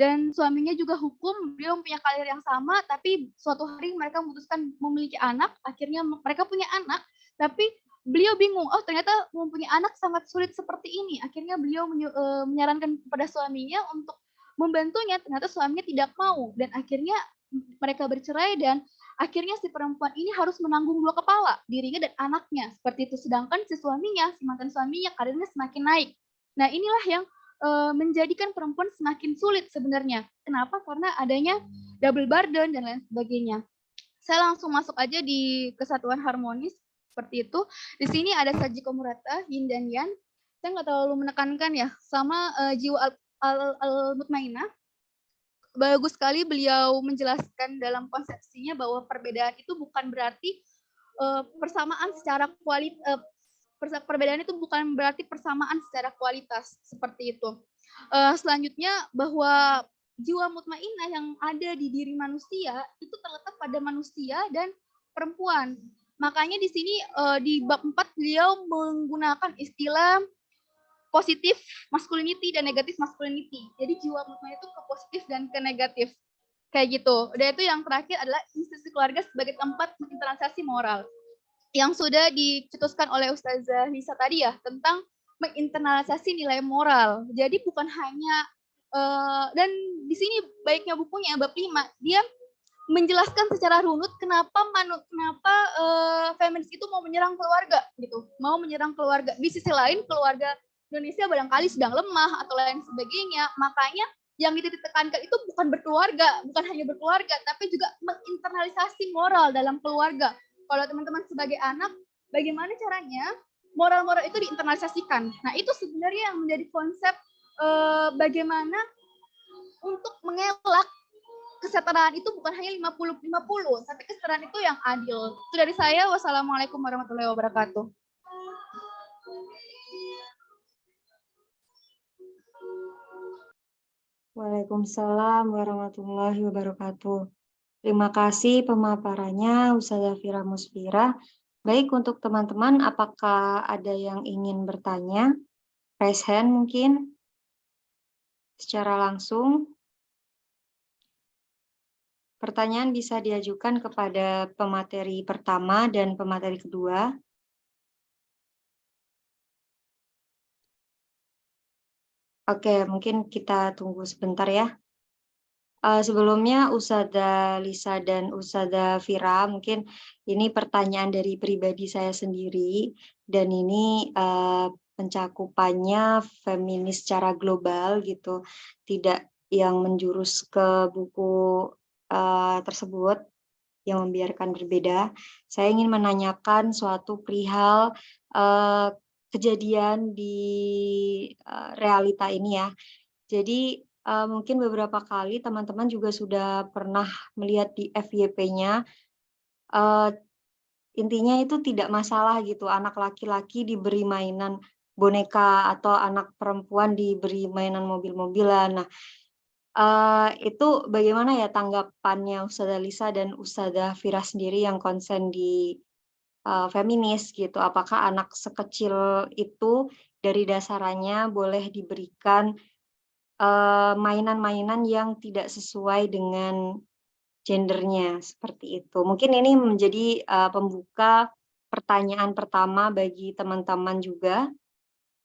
dan suaminya juga hukum, beliau punya karir yang sama, tapi suatu hari mereka memutuskan memiliki anak, akhirnya mereka punya anak, tapi beliau bingung, oh ternyata mempunyai anak sangat sulit seperti ini. Akhirnya beliau menyarankan kepada suaminya untuk membantunya, ternyata suaminya tidak mau, dan akhirnya mereka bercerai, dan akhirnya si perempuan ini harus menanggung 2 kepala, dirinya dan anaknya, seperti itu. Sedangkan si suaminya, si mantan suaminya, karirnya semakin naik. Nah inilah yang menjadikan perempuan semakin sulit sebenarnya. Kenapa? Karena adanya double burden dan lain sebagainya. Saya langsung masuk aja di kesatuan harmonis seperti itu. Di sini ada Sajiko Murata, Yin dan Yang. Saya nggak terlalu menekankan ya, sama jiwa al-mutmainah. Bagus sekali beliau menjelaskan dalam konsepsinya bahwa perbedaan itu bukan berarti persamaan secara kualitas. Perbedaan itu bukan berarti persamaan secara kualitas seperti itu. Selanjutnya bahwa jiwa mutmainah yang ada di diri manusia itu terletak pada manusia dan perempuan. Makanya di sini di bab 4 beliau menggunakan istilah positif masculinity dan negatif masculinity. Jadi jiwa mutmainah itu ke positif dan ke negatif. Kayak gitu. Dan itu yang terakhir adalah institusi keluarga sebagai tempat internalisasi moral, yang sudah dicetuskan oleh Ustazah Lisa tadi ya, tentang menginternalisasi nilai moral. Jadi bukan hanya dan di sini baiknya bukunya bab 5, dia menjelaskan secara runut kenapa feminis itu mau menyerang keluarga gitu, mau menyerang keluarga. Di sisi lain keluarga Indonesia barangkali sedang lemah atau lain sebagainya. Makanya yang ditekankan itu bukan berkeluarga, bukan hanya berkeluarga, tapi juga menginternalisasi moral dalam keluarga. Kalau teman-teman sebagai anak, bagaimana caranya moral-moral itu diinternalisasikan. Nah, itu sebenarnya yang menjadi konsep bagaimana untuk mengelak kesetaraan itu bukan hanya 50-50, tapi kesetaraan itu yang adil. Itu dari saya. Wassalamualaikum warahmatullahi wabarakatuh. Waalaikumsalam warahmatullahi wabarakatuh. Terima kasih pemaparannya Ustazah Fira Musfira. Baik, untuk teman-teman, apakah ada yang ingin bertanya? Raise hand mungkin secara langsung. Pertanyaan bisa diajukan kepada pemateri pertama dan pemateri kedua. Oke, mungkin kita tunggu sebentar ya. Sebelumnya Ustazah Lisa dan Ustazah Fira, mungkin ini pertanyaan dari pribadi saya sendiri, dan ini pencakupannya feminis secara global gitu, tidak yang menjurus ke buku tersebut yang membiarkan berbeda. Saya ingin menanyakan suatu perihal kejadian di realita ini ya. Jadi mungkin beberapa kali teman-teman juga sudah pernah melihat di FYP-nya, intinya itu tidak masalah gitu, anak laki-laki diberi mainan boneka atau anak perempuan diberi mainan mobil-mobilan. Nah, itu bagaimana ya tanggapannya Ustazah Lisa dan Ustazah Fira sendiri yang konsen di feminis gitu? Apakah anak sekecil itu dari dasarnya boleh diberikan mainan-mainan yang tidak sesuai dengan gendernya, seperti itu. Mungkin ini menjadi pembuka pertanyaan pertama bagi teman-teman juga.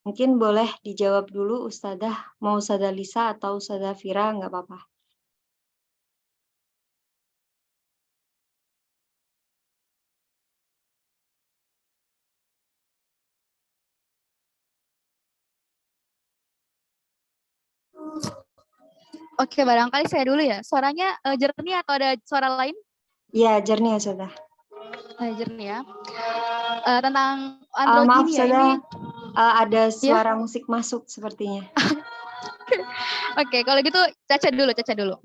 Mungkin boleh dijawab dulu Ustazah, mau Ustazah Lisa atau Ustazah Fira, nggak apa-apa. Oke, barangkali saya dulu ya. Suaranya jernih atau ada suara lain? Iya, jernih Ustazah. Jernih ya. Tentang Maaf androgini ya, Ustazah, ini ada ya. suara musik masuk sepertinya. Oke, kalau gitu Caca dulu.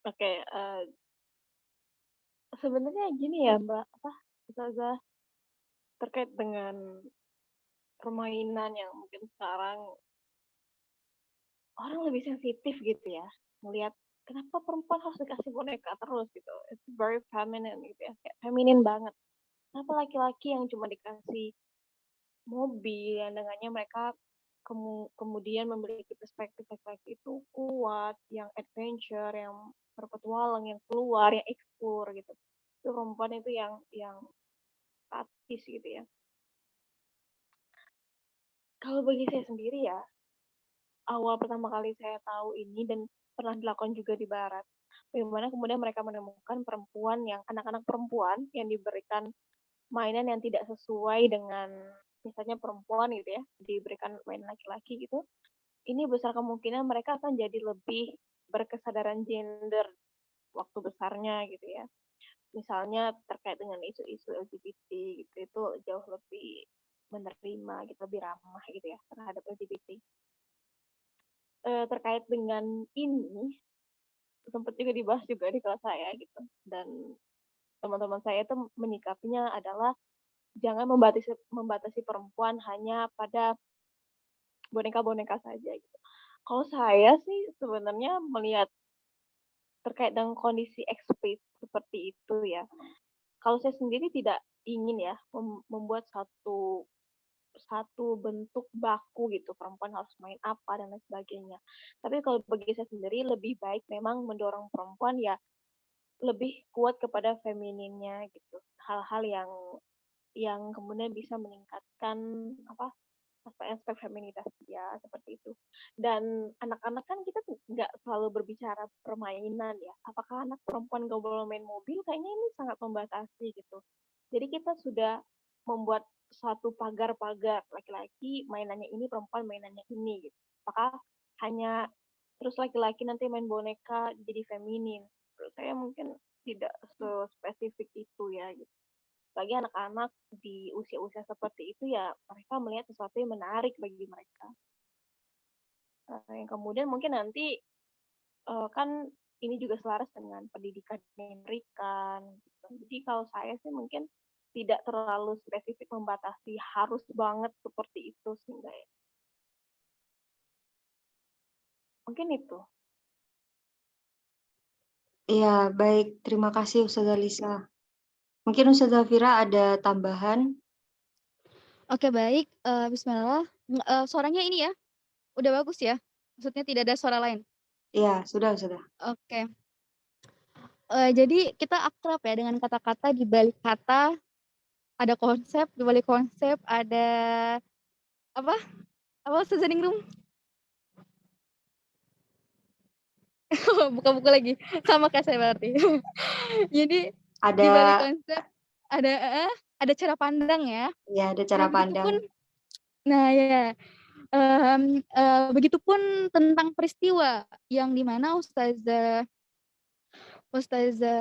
Oke, sebenarnya gini ya Mbak, Ustazah, terkait dengan permainan yang mungkin sekarang orang lebih sensitif gitu ya, melihat kenapa perempuan harus dikasih boneka terus gitu. It's very feminine gitu ya, kayak feminin banget. Kenapa laki-laki yang cuma dikasih mobil yang dengannya mereka kemudian memiliki perspektif laki-laki itu kuat, yang adventure, yang berpetualang, yang keluar, yang explore gitu. Itu perempuan itu yang statis gitu ya. Kalau bagi saya sendiri ya, awal pertama kali saya tahu ini dan pernah dilakukan juga di barat, bagaimana kemudian mereka menemukan perempuan yang anak-anak perempuan yang diberikan mainan yang tidak sesuai dengan misalnya perempuan gitu ya, diberikan mainan laki-laki gitu. Ini besar kemungkinan mereka akan jadi lebih berkesadaran gender waktu besarnya gitu ya. Misalnya terkait dengan isu-isu LGBT gitu, itu jauh lebih menerima gitu, lebih ramah gitu ya terhadap LGBT. Terkait dengan ini sempat juga dibahas juga di kelas saya gitu, dan teman-teman saya itu menyikapinya adalah jangan membatasi perempuan hanya pada boneka-boneka saja gitu. Kalau saya sih sebenarnya melihat terkait dengan kondisi eksplisit seperti itu ya. Kalau saya sendiri tidak ingin ya membuat satu bentuk baku gitu, perempuan harus main apa dan lain sebagainya. Tapi kalau bagi saya sendiri lebih baik memang mendorong perempuan ya lebih kuat kepada femininnya gitu. Hal-hal yang kemudian bisa meningkatkan apa aspek-aspek feminitas dia seperti itu. Dan anak-anak kan kita nggak selalu berbicara permainan ya. Apakah anak perempuan nggak boleh main mobil? Kayaknya ini sangat membatasi gitu. Jadi kita sudah membuat satu pagar-pagar laki-laki mainannya ini, perempuan mainannya ini gitu. Apakah hanya terus laki-laki nanti main boneka jadi feminin? Menurut saya mungkin tidak spesifik itu ya gitu. Bagi anak-anak di usia-usia seperti itu ya mereka melihat sesuatu yang menarik bagi mereka. Yang kemudian mungkin nanti kan ini juga selaras dengan pendidikan yang diberikan. Gitu. Jadi kalau saya sih mungkin tidak terlalu spesifik membatasi harus banget seperti itu sih enggak ya. Mungkin itu. Iya, baik. Terima kasih Ustazah Lisa. Mungkin Ustazah Fira ada tambahan? Oke, baik. Bismillah. Suaranya ini ya, udah bagus ya? Maksudnya tidak ada suara lain? Iya, sudah. Oke. Jadi kita akrab ya dengan kata-kata, di balik kata ada konsep, di balik konsep ada apa? Apa Ustazah Ningrum? Buka-buka lagi. Sama kayak saya berarti. Jadi di balik Ada, konsep ada cara pandang ya. ya ada cara Nah, pandang. Begitupun tentang peristiwa yang dimana Ustazah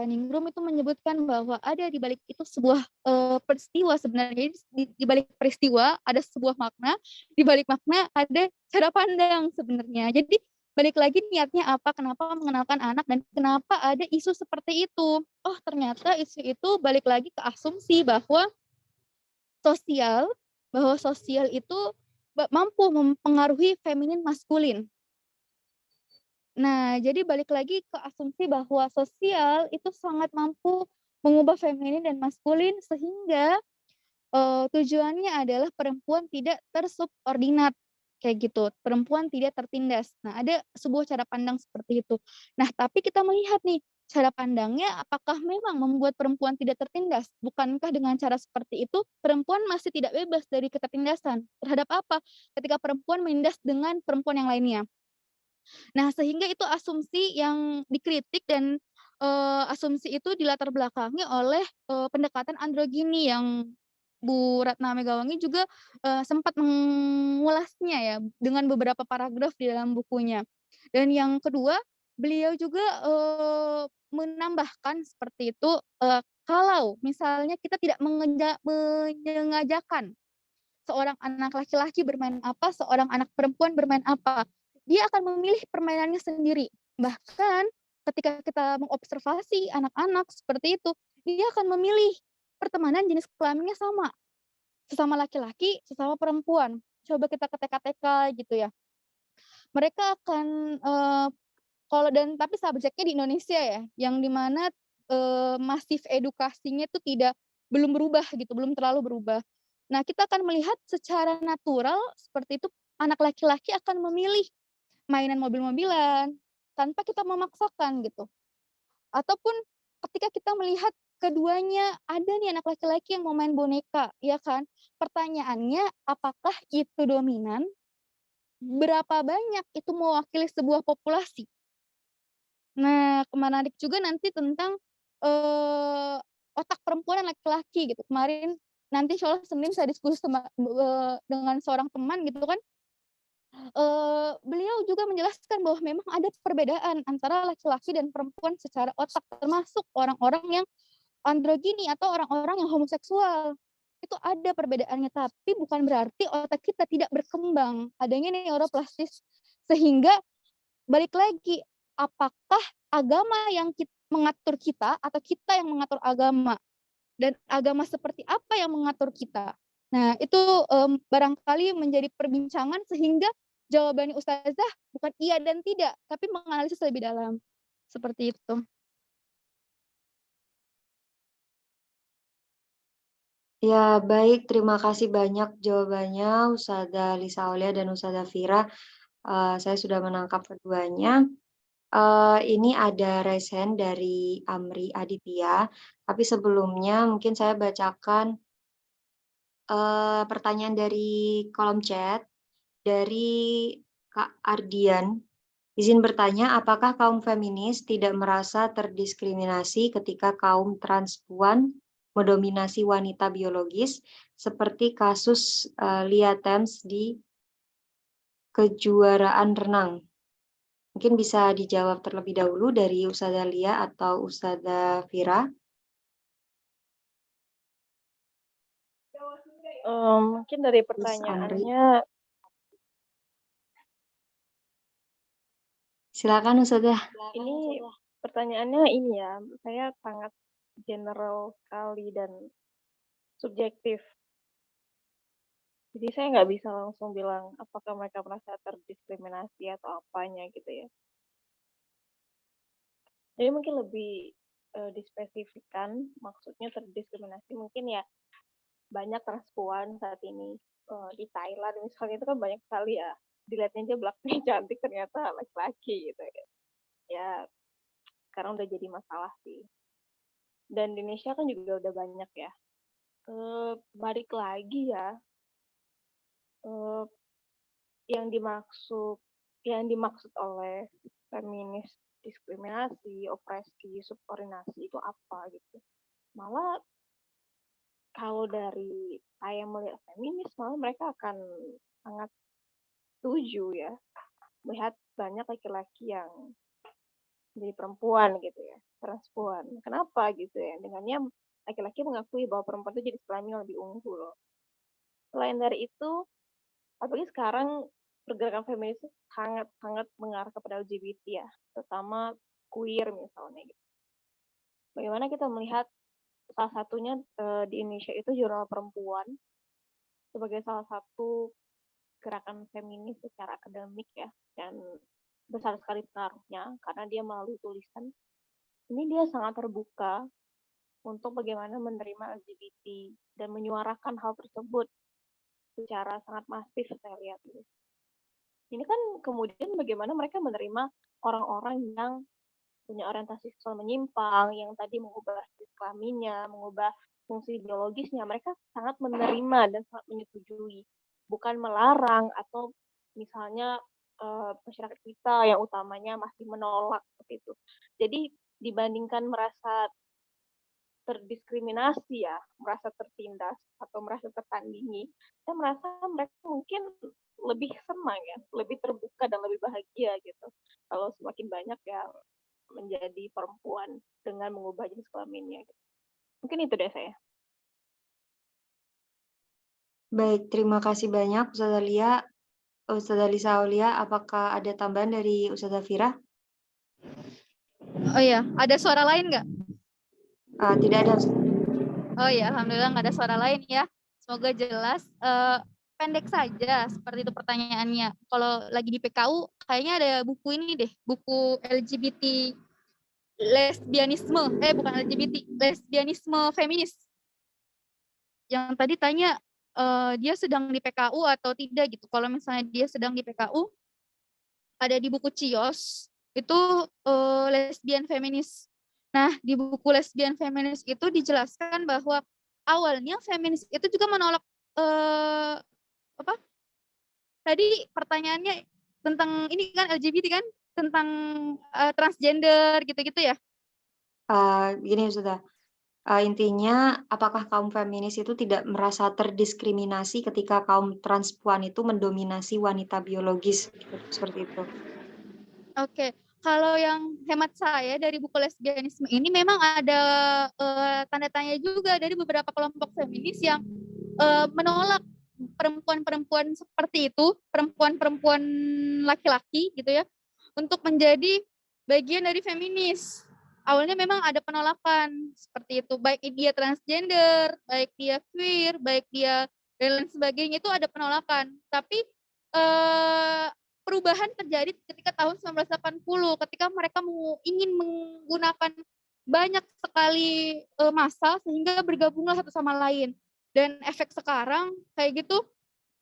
Ningrum itu menyebutkan bahwa ada di balik itu sebuah peristiwa sebenarnya. Di balik peristiwa ada sebuah makna, di balik makna ada cara pandang sebenarnya. Jadi balik lagi niatnya apa, kenapa mengenalkan anak dan kenapa ada isu seperti itu. Oh, ternyata isu itu balik lagi ke asumsi bahwa sosial itu mampu mempengaruhi feminin maskulin. Nah, jadi balik lagi ke asumsi bahwa sosial itu sangat mampu mengubah feminin dan maskulin sehingga tujuannya adalah perempuan tidak tersubordinat kayak gitu, perempuan tidak tertindas. Nah, ada sebuah cara pandang seperti itu. Nah, tapi kita melihat nih cara pandangnya apakah memang membuat perempuan tidak tertindas? Bukankah dengan cara seperti itu perempuan masih tidak bebas dari ketertindasan? Terhadap apa? Ketika perempuan menindas dengan perempuan yang lainnya. Nah, sehingga itu asumsi yang dikritik dan asumsi itu dilatar belakangi oleh pendekatan androgini yang Bu Ratna Megawangi juga sempat mengulasnya ya dengan beberapa paragraf di dalam bukunya. Dan yang kedua, beliau juga menambahkan seperti itu, kalau misalnya kita tidak menyengajakan seorang anak laki-laki bermain apa, seorang anak perempuan bermain apa, dia akan memilih permainannya sendiri. Bahkan ketika kita mengobservasi anak-anak seperti itu, dia akan memilih pertemanan jenis kelaminnya sama, sesama laki-laki, sesama perempuan. Coba kita ke TK-TK gitu ya. Mereka akan kalau dan tapi subjeknya di Indonesia ya, yang di mana masif edukasinya itu belum berubah gitu, belum terlalu berubah. Nah, kita akan melihat secara natural seperti itu anak laki-laki akan memilih mainan mobil-mobilan tanpa kita memaksakan gitu. Ataupun ketika kita melihat keduanya ada nih anak laki-laki yang mau main boneka, ya kan? Pertanyaannya apakah itu dominan? Berapa banyak itu mewakili sebuah populasi? Nah, menarik juga nanti tentang, otak perempuan dan laki-laki gitu. Kemarin nanti insya Allah Senin saya diskusi dengan seorang teman gitu kan, beliau juga menjelaskan bahwa memang ada perbedaan antara laki-laki dan perempuan secara otak, termasuk orang-orang yang androgini atau orang-orang yang homoseksual. Itu ada perbedaannya, tapi bukan berarti otak kita tidak berkembang. Adanya neuroplastis sehingga balik lagi, apakah agama yang mengatur kita atau kita yang mengatur agama? Dan agama seperti apa yang mengatur kita? Nah, itu barangkali menjadi perbincangan sehingga jawabannya Ustazah bukan iya dan tidak, tapi menganalisis lebih dalam. Seperti itu. Ya, baik. Terima kasih banyak jawabannya Ustazah Lisa Aulia dan Ustazah Fira. Saya sudah menangkap keduanya. Ini ada raise hand dari Amri Aditya, tapi sebelumnya mungkin saya bacakan pertanyaan dari kolom chat dari Kak Ardian. Izin bertanya, apakah kaum feminis tidak merasa terdiskriminasi ketika kaum transpuan mendominasi wanita biologis, seperti kasus Lia Thames di kejuaraan renang? Mungkin bisa dijawab terlebih dahulu dari Ustazah Lia atau Ustazah Fira. Mungkin dari Amri. pertanyaannya, Silakan Ustazah. ini pertanyaannya ini ya, saya sangat general sekali dan subjektif. Jadi saya nggak bisa langsung bilang apakah mereka merasa terdiskriminasi atau apanya gitu ya. Jadi mungkin lebih dispesifikan maksudnya terdiskriminasi mungkin ya banyak transpuan saat ini di Thailand misalnya itu kan banyak sekali ya dilihatnya aja belakangnya cantik ternyata laki-laki gitu ya. Ya sekarang udah jadi masalah sih. Dan di Indonesia kan juga udah banyak ya. Balik lagi ya yang dimaksud oleh feminis diskriminasi, opresi, subordinasi itu apa gitu. Malah kalau dari saya melihat feminis, malah mereka akan sangat setuju ya melihat banyak laki-laki yang jadi perempuan gitu ya, transpuan. Kenapa gitu ya? Dengannya laki-laki mengakui bahwa perempuan itu jadi kelamin lebih unggul. Selain dari itu, apalagi sekarang pergerakan feminis sangat-sangat mengarah kepada LGBT ya, terutama queer misalnya gitu. Bagaimana kita melihat salah satunya di Indonesia itu Jurnal Perempuan sebagai salah satu gerakan feminis secara akademik ya, dan besar sekali pengaruhnya karena dia melalui tulisan ini dia sangat terbuka untuk bagaimana menerima LGBT dan menyuarakan hal tersebut secara sangat masif saya lihat. Ini kan kemudian bagaimana mereka menerima orang-orang yang punya orientasi seksual menyimpang, yang tadi mengubah kelaminnya, mengubah fungsi biologisnya, mereka sangat menerima dan sangat menyetujui, bukan melarang atau misalnya masyarakat kita yang utamanya masih menolak seperti itu. Jadi dibandingkan merasa terdiskriminasi ya, merasa tertindas atau merasa tertandingi, saya merasa mereka mungkin lebih senang ya, lebih terbuka dan lebih bahagia gitu. Kalau semakin banyak yang menjadi perempuan dengan mengubah jenis kelaminnya. Gitu. Mungkin itu deh saya. Baik, terima kasih banyak Ustazah Lia. Ustazah Lisa Aulia, apakah ada tambahan dari Ustazah Fira? Oh iya, ada suara lain nggak? Tidak ada, Ustazah. Oh iya, alhamdulillah nggak ada suara lain ya. Semoga jelas. Pendek saja seperti itu pertanyaannya. Kalau lagi di PKU, kayaknya ada buku ini deh, buku LGBT lesbianisme, bukan LGBT, lesbianisme feminis. Yang tadi tanya dia sedang di PKU atau tidak gitu. Kalau misalnya dia sedang di PKU, ada di buku Cios itu lesbian feminis. Nah, di buku lesbian feminis itu dijelaskan bahwa awalnya feminis itu juga menolak apa? Tadi pertanyaannya tentang ini kan LGBT kan, tentang transgender gitu-gitu ya. Gini Ustazah, intinya apakah kaum feminis itu tidak merasa terdiskriminasi ketika kaum transpuan itu mendominasi wanita biologis, gitu, seperti itu. Oke, kalau yang hemat saya dari buku lesbianisme ini memang ada tanda tanya juga dari beberapa kelompok feminis yang menolak perempuan-perempuan seperti itu, perempuan-perempuan laki-laki gitu ya, untuk menjadi bagian dari feminis. Awalnya memang ada penolakan seperti itu, baik dia transgender, baik dia queer, baik dia dan lain sebagainya itu ada penolakan. Tapi perubahan terjadi ketika tahun 1980 ketika mereka ingin menggunakan banyak sekali massa sehingga bergabunglah satu sama lain. Dan efek sekarang kayak gitu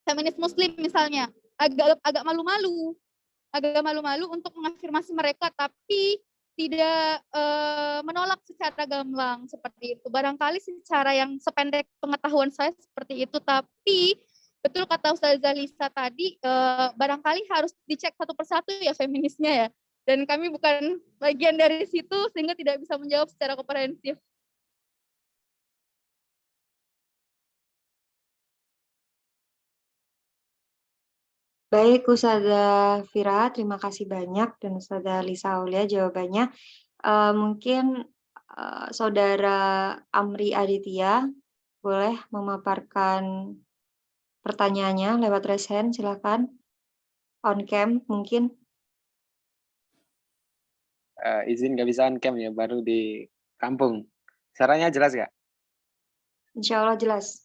feminis muslim misalnya agak malu-malu untuk mengafirmasi mereka tapi tidak menolak secara gamblang seperti itu. Barangkali secara yang sependek pengetahuan saya seperti itu, tapi betul kata Ustazah Lisa tadi barangkali harus dicek satu persatu ya feminisnya ya. Dan kami bukan bagian dari situ sehingga tidak bisa menjawab secara komprehensif. Baik, Ustazah Fira, terima kasih banyak dan Ustazah Lisa Aulia jawabannya. Mungkin Saudara Amri Aditya boleh memaparkan pertanyaannya lewat raise hand, silakan. On cam mungkin. Izin nggak bisa on cam ya, baru di kampung. Suaranya jelas nggak? Insya Allah jelas.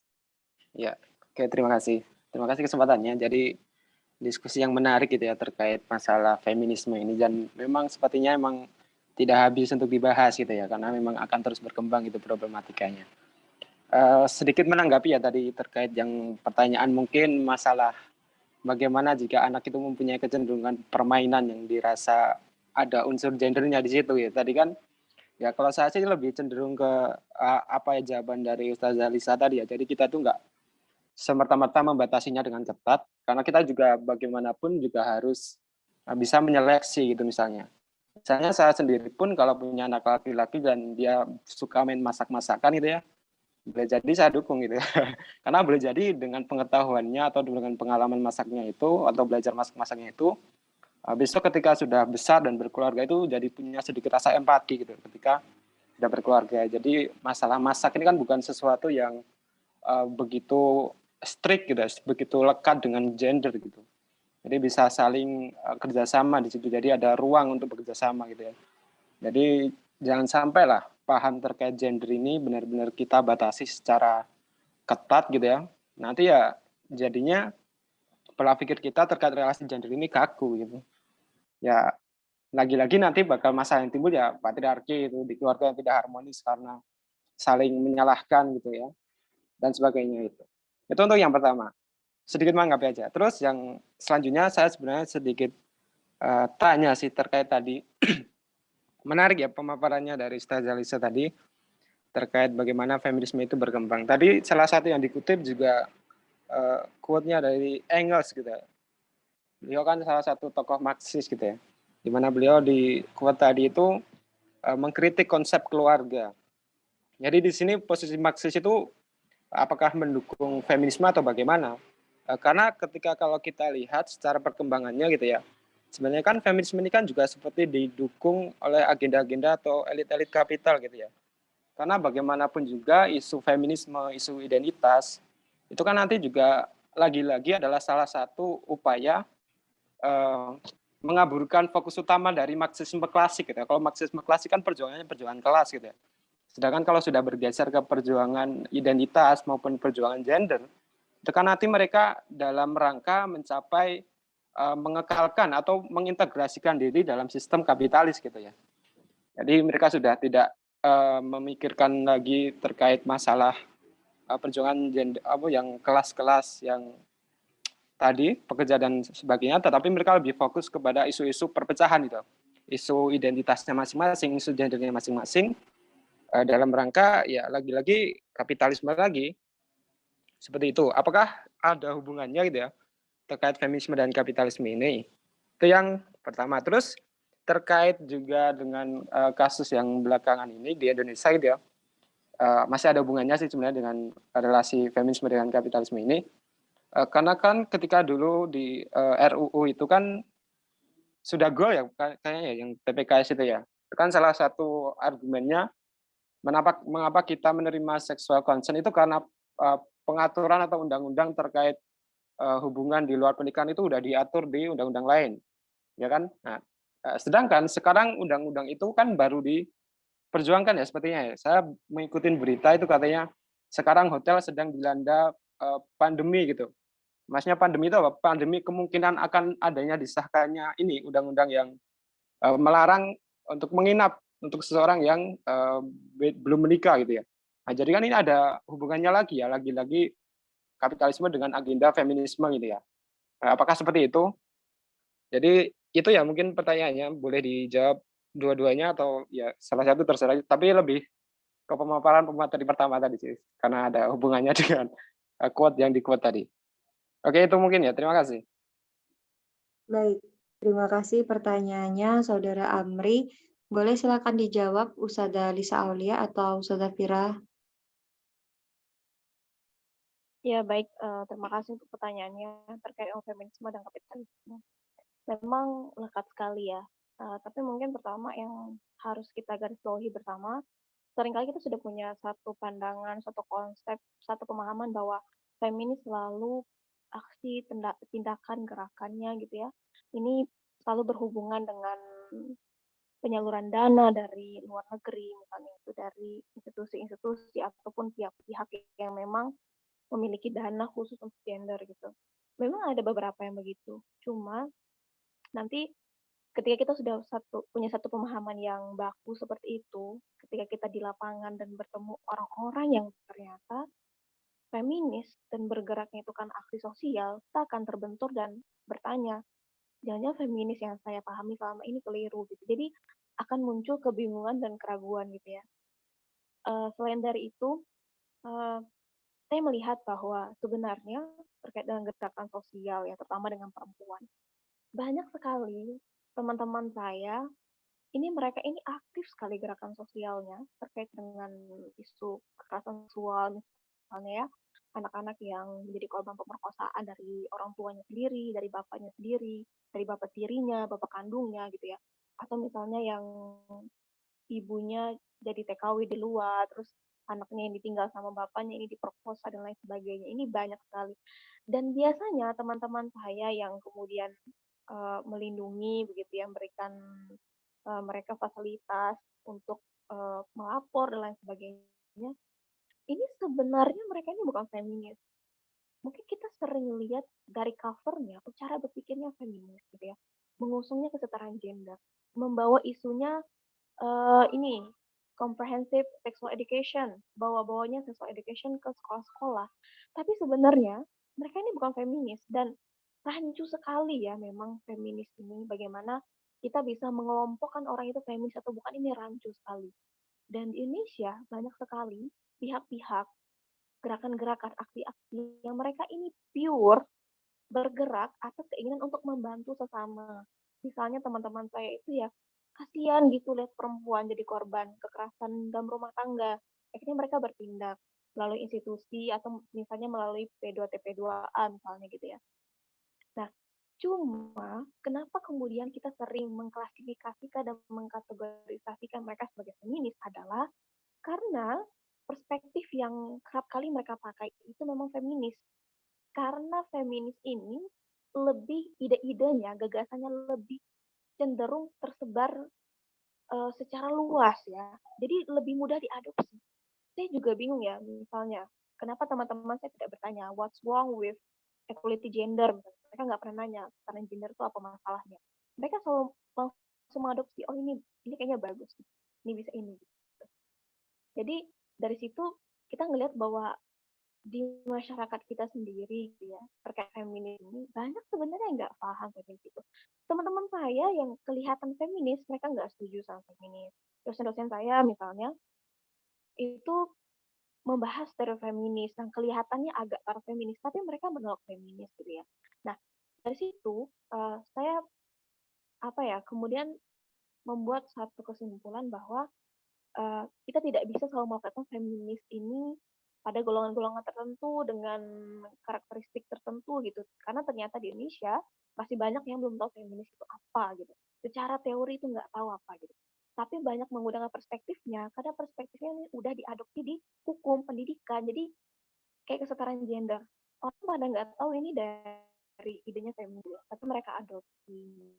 Ya, oke, terima kasih. Terima kasih kesempatannya. Jadi diskusi yang menarik gitu ya terkait masalah feminisme ini, dan memang sepertinya emang tidak habis untuk dibahas gitu ya, karena memang akan terus berkembang gitu problematikanya. Sedikit menanggapi ya tadi terkait yang pertanyaan mungkin masalah bagaimana jika anak itu mempunyai kecenderungan permainan yang dirasa ada unsur gendernya di situ ya. Tadi kan ya kalau saya sih lebih cenderung ke apa ya jawaban dari Ustazah Lisa tadi ya. Jadi kita tuh nggak semerta-merta membatasinya dengan ketat, karena kita juga bagaimanapun juga harus bisa menyeleksi gitu misalnya. Misalnya saya sendiri pun kalau punya anak laki-laki dan dia suka main masak-masakan gitu ya, boleh jadi saya dukung gitu ya. Karena boleh jadi dengan pengetahuannya atau dengan pengalaman masaknya itu atau belajar masak-masaknya itu, besok ketika sudah besar dan berkeluarga itu jadi punya sedikit rasa empati gitu ketika sudah berkeluarga. Jadi masalah masak ini kan bukan sesuatu yang begitu strict gitu, begitu lekat dengan gender gitu. Jadi bisa saling kerjasama di situ. Jadi ada ruang untuk bekerjasama gitu ya. Jadi jangan sampailah paham terkait gender ini benar-benar kita batasi secara ketat gitu ya. Nanti ya jadinya pola pikir kita terkait relasi gender ini kaku gitu. Ya lagi-lagi nanti bakal masalah yang timbul ya patriarki itu di keluarga yang tidak harmonis karena saling menyalahkan gitu ya dan sebagainya itu. Itu untuk yang pertama. Sedikit menanggapi aja. Terus yang selanjutnya saya sebenarnya sedikit tanya sih terkait tadi. Menarik ya pemaparannya dari Ustazah Lisa tadi terkait bagaimana feminisme itu berkembang. Tadi salah satu yang dikutip juga quote-nya dari Engels gitu. Beliau kan salah satu tokoh Marxis gitu ya. Di mana beliau di quote tadi itu mengkritik konsep keluarga. Jadi di sini posisi Marxis itu apakah mendukung feminisme atau bagaimana? Karena ketika kalau kita lihat secara perkembangannya gitu ya, sebenarnya kan feminisme ini kan juga seperti didukung oleh agenda-agenda atau elit-elit kapital gitu ya. Karena bagaimanapun juga isu feminisme, isu identitas, itu kan nanti juga lagi-lagi adalah salah satu upaya mengaburkan fokus utama dari Marxisme klasik gitu ya. Kalau Marxisme klasik kan perjuangannya perjuangan kelas gitu ya. Sedangkan kalau sudah bergeser ke perjuangan identitas maupun perjuangan gender, itu kan nanti mereka dalam rangka mencapai mengekalkan atau mengintegrasikan diri dalam sistem kapitalis gitu ya. Jadi mereka sudah tidak memikirkan lagi terkait masalah perjuangan gender, yang kelas-kelas yang tadi pekerja dan sebagainya, tetapi mereka lebih fokus kepada isu-isu perpecahan gitu, isu identitasnya masing-masing, isu gendernya masing-masing, dalam rangka ya lagi-lagi kapitalisme lagi seperti itu. Apakah ada hubungannya gitu ya terkait feminisme dan kapitalisme ini? Itu yang pertama. Terus terkait juga dengan kasus yang belakangan ini di Indonesia gitu ya, masih ada hubungannya sih sebenarnya dengan relasi feminisme dengan kapitalisme ini. Karena kan ketika dulu di RUU itu kan sudah goal ya kayaknya ya, yang PPKS itu ya. Itu kan salah satu argumennya mengapa kita menerima sexual consent itu karena pengaturan atau undang-undang terkait hubungan di luar pernikahan itu udah diatur di undang-undang lain, ya kan? Nah, sedangkan sekarang undang-undang itu kan baru diperjuangkan ya sepertinya ya. Saya mengikuti berita itu katanya sekarang hotel sedang dilanda pandemi gitu. Maksudnya pandemi itu apa? Pandemi kemungkinan akan adanya disahkannya ini undang-undang yang melarang untuk menginap untuk seseorang yang belum menikah gitu ya. Nah, jadi kan ini ada hubungannya lagi ya, lagi-lagi kapitalisme dengan agenda feminisme gitu ya. Nah, apakah seperti itu? Jadi itu ya mungkin pertanyaannya boleh dijawab dua-duanya atau ya salah satu terserah. Tapi lebih ke pemaparan pemateri pertama tadi sih, karena ada hubungannya dengan quote yang di quote tadi. Oke, itu mungkin ya. Terima kasih. Baik, terima kasih pertanyaannya Saudara Amri. Boleh silakan dijawab Ustazah Lisa Aulia atau Ustazah Fira. Ya, baik. Terima kasih untuk pertanyaannya terkait feminisme dan kapitalisme. Memang lekat sekali ya. Tapi mungkin pertama yang harus kita garis bawahi bersama, seringkali kita sudah punya satu pandangan, satu konsep, satu pemahaman bahwa feminis selalu aksi, tindakan, gerakannya gitu ya. Ini selalu berhubungan dengan penyaluran dana dari luar negeri, misalnya itu dari institusi-institusi ataupun pihak-pihak yang memang memiliki dana khusus untuk gender gitu. Memang ada beberapa yang begitu. Cuma nanti ketika kita sudah punya satu pemahaman yang baku seperti itu, ketika kita di lapangan dan bertemu orang-orang yang ternyata feminis dan bergeraknya itu kan aksi sosial, kita akan terbentur dan bertanya, jangan-jangan feminis yang saya pahami selama ini keliru gitu. Jadi akan muncul kebingungan dan keraguan gitu ya. Selain dari itu, saya melihat bahwa sebenarnya terkait dengan gerakan sosial ya, terutama dengan perempuan, banyak sekali teman-teman saya mereka ini aktif sekali gerakan sosialnya terkait dengan isu kekerasan seksual misalnya ya, anak-anak yang menjadi korban pemerkosaan dari orang tuanya sendiri, dari bapaknya sendiri, dari bapak tirinya, bapak kandungnya gitu ya, atau misalnya yang ibunya jadi TKW di luar, terus anaknya yang ditinggal sama bapaknya ini diperkosa dan lain sebagainya. Ini banyak sekali. Dan biasanya teman-teman saya yang kemudian melindungi begitu ya, memberikan mereka fasilitas untuk melapor dan lain sebagainya. Ini sebenarnya mereka ini bukan feminis. Mungkin kita sering lihat dari covernya, cara berpikirnya feminis gitu ya, mengusungnya kesetaraan gender, membawa isunya ini comprehensive sexual education, bawa-bawanya sexual education ke sekolah-sekolah. Tapi sebenarnya mereka ini bukan feminis dan rancu sekali ya memang feminis ini, bagaimana kita bisa mengelompokkan orang itu feminis atau bukan, ini rancu sekali. Dan di Indonesia banyak sekali pihak-pihak, gerakan-gerakan, aksi-aksi yang mereka ini pure bergerak atas keinginan untuk membantu sesama. Misalnya teman-teman saya itu ya, kasihan gitu lihat perempuan jadi korban kekerasan dalam rumah tangga. akhirnya mereka bertindak melalui institusi atau misalnya melalui P2TP2A misalnya gitu ya. Nah, cuma kenapa kemudian kita sering mengklasifikasikan dan mengkategorisasikan mereka sebagai feminis adalah karena perspektif yang kerap kali mereka pakai itu memang feminis. Karena feminis ini lebih ide-idenya, gagasannya lebih cenderung tersebar secara luas ya. Jadi lebih mudah diadopsi. Saya juga bingung ya, misalnya, kenapa teman-teman saya tidak bertanya, what's wrong with equality gender? Mereka nggak pernah nanya, karena gender itu apa masalahnya. Mereka selalu langsung mengadopsi, oh ini kayaknya bagus, ini bisa ini. Jadi dari situ kita ngelihat bahwa di masyarakat kita sendiri gitu ya, terkait feminis ini, banyak sebenarnya yang nggak paham feminis itu. Teman-teman saya yang kelihatan feminis, mereka nggak setuju sama feminis. Dosen-dosen saya misalnya, itu membahas stereotip feminis yang kelihatannya agak para feminis, tapi mereka menolak feminis gitu ya. Nah, dari situ saya kemudian membuat satu kesimpulan bahwa kita tidak bisa selalu mengatakan feminis ini pada golongan-golongan tertentu dengan karakteristik tertentu gitu. Karena ternyata di Indonesia masih banyak yang belum tahu feminis itu apa gitu. Secara teori itu nggak tahu apa gitu. Tapi banyak menggunakan perspektifnya, karena perspektifnya ini udah diadopsi di hukum, pendidikan. Jadi kayak kesetaraan gender. Orang pada nggak tahu ini dari idenya feminis, tapi mereka adopsi.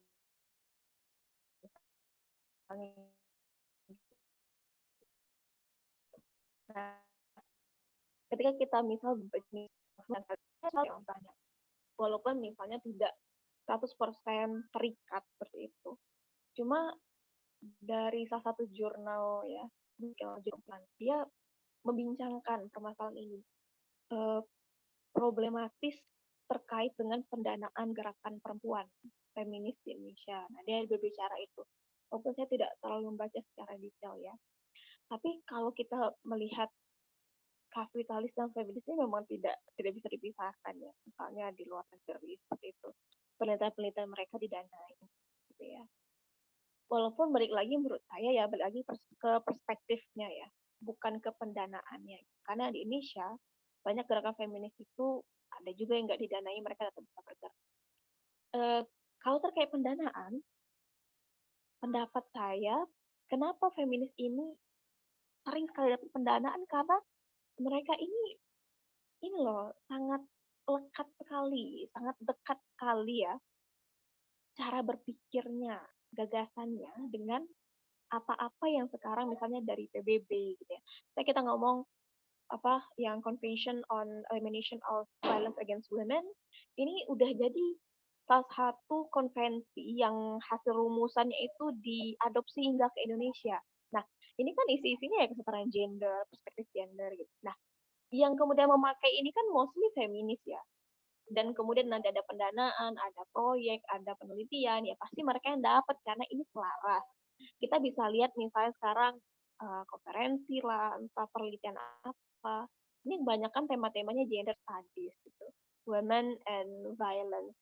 Nah, ketika kita misal misalnya, walaupun misalnya tidak 100% terikat seperti itu. Cuma dari salah satu jurnal ya, dia membincangkan permasalahan ini. Problematis terkait dengan pendanaan gerakan perempuan feminis di Indonesia. Nah, dia berbicara itu. Walaupun saya tidak terlalu membaca secara detail ya. Tapi kalau kita melihat kapitalis dan feminis ini memang tidak bisa dipisahkan ya. Misalnya di luar negeri seperti itu. Penelitian-penelitian mereka didanai gitu ya. Walaupun balik lagi menurut saya ya, balik lagi ke perspektifnya ya, bukan ke pendanaannya. Karena di Indonesia banyak gerakan feminis itu ada juga yang nggak didanai, mereka tetap bisa bergerak. Kalau terkait pendanaan, pendapat saya, kenapa feminis ini sering sekali dapat pendanaan, karena mereka ini loh sangat lekat sekali, sangat dekat sekali ya cara berpikirnya, gagasannya dengan apa-apa yang sekarang misalnya dari PBB gitu ya. Kita ngomong apa yang Convention on Elimination of Violence Against Women, ini udah jadi salah satu konvensi yang hasil rumusannya itu diadopsi hingga ke Indonesia. Nah, ini kan isi-isinya ya kesetaraan gender, perspektif gender gitu. Nah, yang kemudian memakai ini kan mostly feminis ya. Dan kemudian nanti ada pendanaan, ada proyek, ada penelitian, ya pasti mereka yang dapat karena ini selaras. Kita bisa lihat misalnya sekarang konferensi lah, entah penelitian apa. Ini kebanyakan tema-temanya gender studies gitu. Women and violence.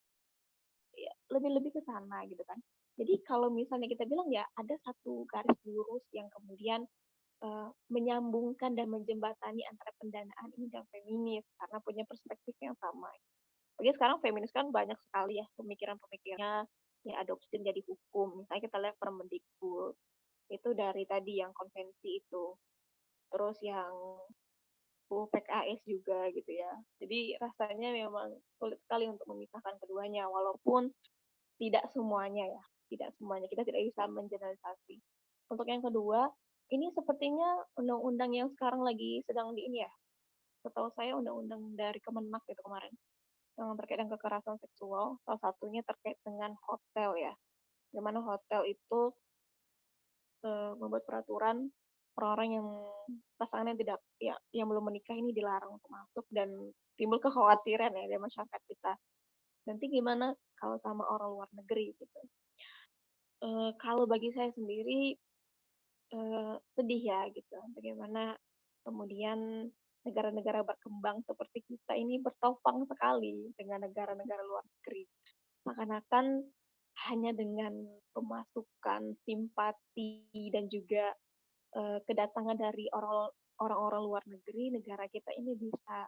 Ya, lebih-lebih ke sana gitu kan. Jadi kalau misalnya kita bilang ya ada satu garis lurus yang kemudian menyambungkan dan menjembatani antara pendanaan ini dan feminis karena punya perspektif yang sama. Jadi sekarang feminis kan banyak sekali ya pemikiran-pemikirannya yang adopsi menjadi hukum. Misalnya kita lihat Permendikbud, itu dari tadi yang konvensi itu. Terus yang PKS juga gitu ya. Jadi rasanya memang sulit sekali untuk memisahkan keduanya, walaupun tidak semuanya ya. Tidak semuanya, kita tidak bisa mengeneralisasi. Untuk yang kedua, ini sepertinya undang-undang yang sekarang lagi sedang di ini ya. Setahu saya undang-undang dari Kemenak itu kemarin yang terkait dengan kekerasan seksual, salah satunya terkait dengan hotel ya, di mana hotel itu membuat peraturan orang-orang yang pasangan yang tidak ya yang belum menikah ini dilarang untuk masuk, dan timbul kekhawatiran ya dari masyarakat kita. Nanti gimana kalau sama orang luar negeri gitu? Kalau bagi saya sendiri sedih ya gitu, bagaimana kemudian negara-negara berkembang seperti kita ini bertopang sekali dengan negara-negara luar negeri. Seakan-akan hanya dengan pemasukan simpati dan juga kedatangan dari orang orang-orang luar negeri, negara kita ini bisa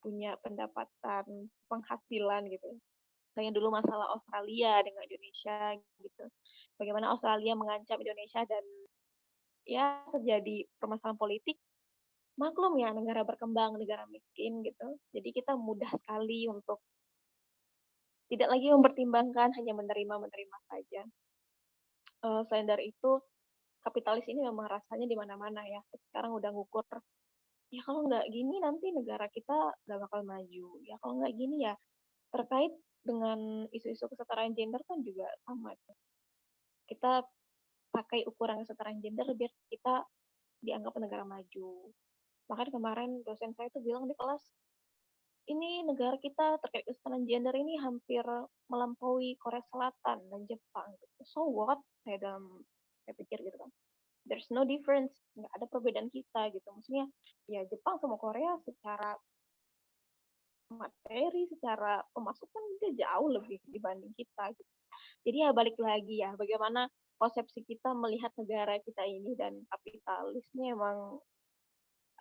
punya pendapatan penghasilan gitu. Kayak dulu masalah Australia dengan Indonesia gitu. Bagaimana Australia mengancam Indonesia dan ya terjadi permasalahan politik. Maklum ya, negara berkembang, negara miskin gitu. Jadi kita mudah sekali untuk tidak lagi mempertimbangkan, hanya menerima saja. Selain dari itu, kapitalis ini memang rasanya di mana-mana ya. Sekarang udah ngukur, ya kalau nggak gini nanti negara kita nggak bakal maju. Ya kalau nggak gini ya, terkait dengan isu-isu kesetaraan gender kan juga sama. Kita pakai ukuran kesetaraan gender biar kita dianggap negara maju. Bahkan kemarin dosen saya tuh bilang di kelas, ini negara kita terkait kesetaraan gender ini hampir melampaui Korea Selatan dan Jepang. So what? Saya pikir gitu kan. There's no difference, nggak ada perbedaan kita gitu. Maksudnya ya Jepang sama Korea secara materi, secara pemasukan dia jauh lebih dibanding kita gitu. Jadi ya balik lagi ya, bagaimana konsepsi kita melihat negara kita ini, dan kapitalisme emang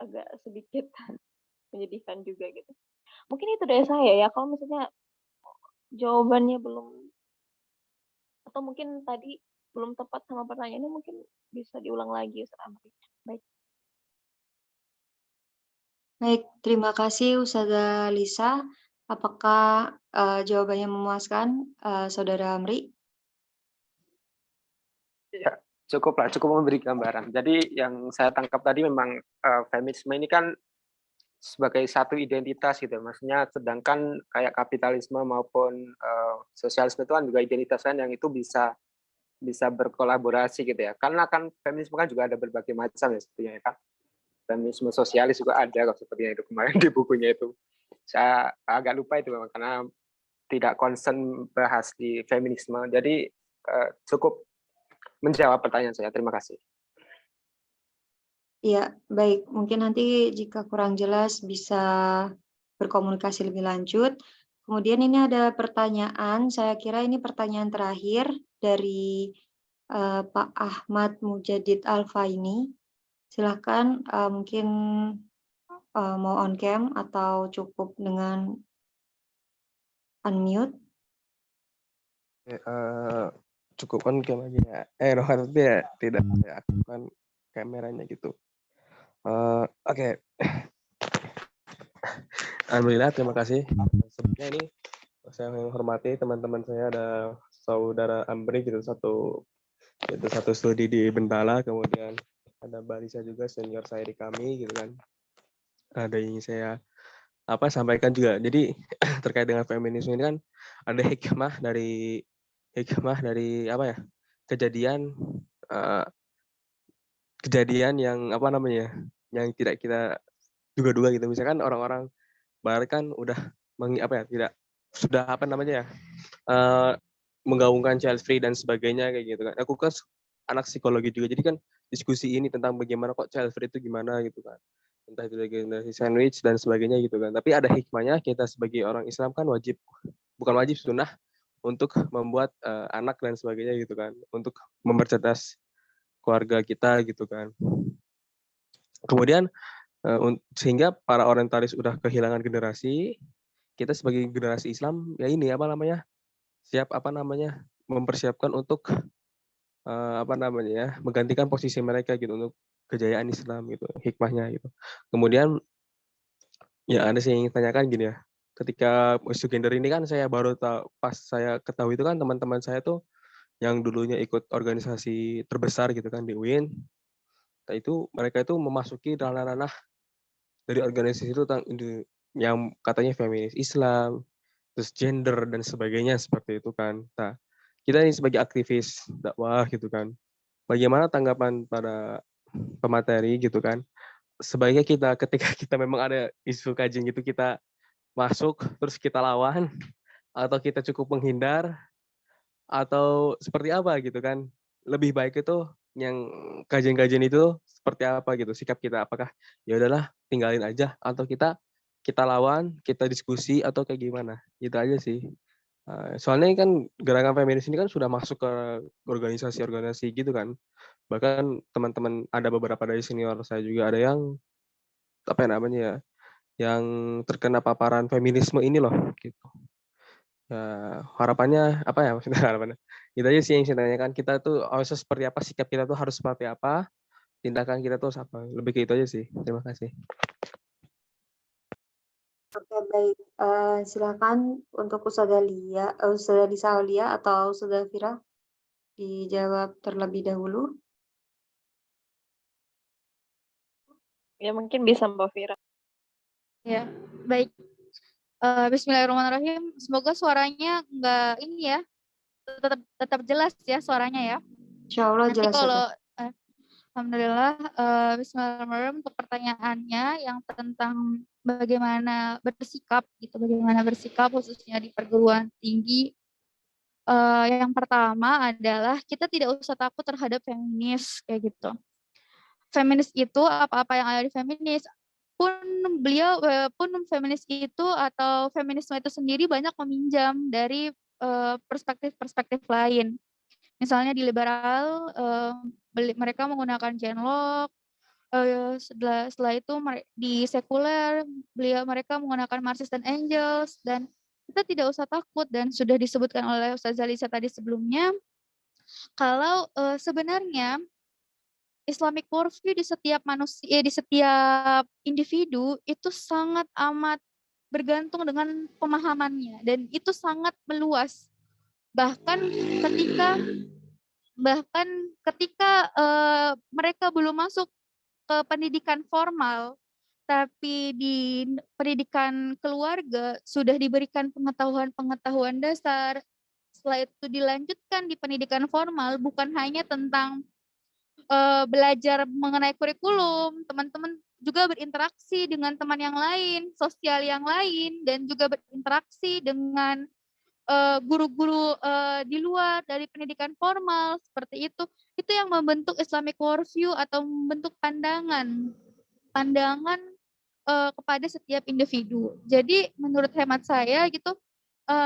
agak sedikit menyedihkan juga gitu. Mungkin itu dari saya ya, kalau misalnya jawabannya belum, atau mungkin tadi belum tepat sama pertanyaannya, mungkin bisa diulang lagi Ustaz Amri. Baik. Baik, terima kasih Ustazah Lisa. Apakah jawabannya memuaskan, Saudara Amri? Ya, cukup memberi gambaran. Jadi yang saya tangkap tadi memang feminisme ini kan sebagai satu identitas gitu. Maksudnya sedangkan kayak kapitalisme maupun sosialisme itu kan juga identitas kan yang itu bisa berkolaborasi gitu ya. Karena kan feminisme kan juga ada berbagai macam ya sepertinya kan. Feminisme sosialis juga ada kalau sepertinya itu kemarin di bukunya itu. Saya agak lupa itu memang karena tidak concern bahas di feminisme. Jadi cukup menjawab pertanyaan saya. Terima kasih. Iya, baik. Mungkin nanti jika kurang jelas bisa berkomunikasi lebih lanjut. Kemudian ini ada pertanyaan, saya kira ini pertanyaan terakhir dari Pak Ahmad Mujadid Alfaini. Silahkan mungkin mau on cam atau cukup dengan unmute. Cukup on cam aja ya. Rohan ya tidak saya aktifkan kameranya gitu. Oke. Alhamdulillah, terima kasih. Sebelumnya ini saya menghormati teman-teman saya, ada saudara Amri gitu, satu studi di Bentala, kemudian ada Barisa juga senior saya di kami gitu kan. Ada yang saya sampaikan juga. Jadi terkait dengan feminisme ini kan ada hikmah dari kejadian yang yang tidak kita duga-duga gitu. Misalkan orang-orang barat kan udah menggaungkan child free dan sebagainya kayak gitu kan. Aku kan anak psikologi juga, jadi kan diskusi ini tentang bagaimana kok child free itu gimana gitu kan. Entah itu generasi sandwich dan sebagainya gitu kan. Tapi ada hikmahnya, kita sebagai orang Islam kan bukan wajib, sunnah untuk membuat anak dan sebagainya gitu kan, untuk mempercerdas keluarga kita gitu kan. Kemudian sehingga para orientalis udah kehilangan generasi, kita sebagai generasi Islam ya ini siap mempersiapkan untuk menggantikan posisi mereka gitu untuk kejayaan Islam gitu, hikmahnya gitu. Kemudian ya ada sih yang ingin tanyakan gini ya, ketika isu gender ini kan saya baru tahu, pas saya ketahui itu kan teman-teman saya tuh yang dulunya ikut organisasi terbesar gitu kan di UIN, mereka itu memasuki ranah-ranah dari organisasi itu yang katanya feminis Islam, terus gender dan sebagainya seperti itu kan. Nah, kita ini sebagai aktivis dakwah gitu kan, bagaimana tanggapan pada pemateri gitu kan? Sebaiknya ketika kita memang ada isu kajian gitu, kita masuk terus kita lawan, atau kita cukup menghindar, atau seperti apa gitu kan? Lebih baik itu yang kajian-kajian itu seperti apa gitu sikap kita, apakah ya udahlah tinggalin aja, atau kita lawan, kita diskusi, atau kayak gimana? Gitu aja sih. Soalnya kan gerakan feminis ini kan sudah masuk ke organisasi-organisasi gitu kan. Bahkan teman-teman ada beberapa dari senior saya juga ada yang apa ya namanya ya, yang terkena paparan feminisme ini loh, gitu. Ya, harapannya apa ya maksudnya harapannya? Itu aja sih yang saya tanyakan. Kita tuh harusnya seperti apa, sikap kita tuh harus seperti apa, tindakan kita tuh apa. Lebih ke itu aja sih. Terima kasih. Oke, baik. Silakan untuk Ustazah Lisa Aulia atau Ustazah Fira dijawab terlebih dahulu. Ya mungkin bisa Mbak Fira. Ya, baik. Bismillahirrahmanirrahim. Semoga suaranya nggak ini ya, tetap jelas ya suaranya ya. Insya Allah Nanti jelas kalau Ustazah. Alhamdulillah, Bismillahirrahmanirrahim, untuk pertanyaannya yang tentang bagaimana bersikap gitu, bagaimana bersikap khususnya di perguruan tinggi. Yang pertama adalah kita tidak usah takut terhadap feminis kayak gitu. Feminis itu apa-apa yang ada di feminis pun pun feminis itu atau feminisme itu sendiri banyak meminjam dari perspektif-perspektif lain. Misalnya di liberal, mereka menggunakan Genlock, setelah itu di sekuler mereka menggunakan Marxist dan Engels, dan kita tidak usah takut, dan sudah disebutkan oleh Ustazah Lisa tadi sebelumnya kalau sebenarnya Islamic worldview di setiap manusia, di setiap individu itu sangat amat bergantung dengan pemahamannya, dan itu sangat meluas. Bahkan ketika mereka belum masuk ke pendidikan formal, tapi di pendidikan keluarga sudah diberikan pengetahuan-pengetahuan dasar. Setelah itu dilanjutkan di pendidikan formal, bukan hanya tentang belajar mengenai kurikulum, teman-teman juga berinteraksi dengan teman yang lain, sosial yang lain, dan juga berinteraksi dengan guru-guru di luar dari pendidikan formal, seperti itu. Itu yang membentuk Islamic worldview atau membentuk pandangan kepada setiap individu. Jadi menurut hemat saya gitu,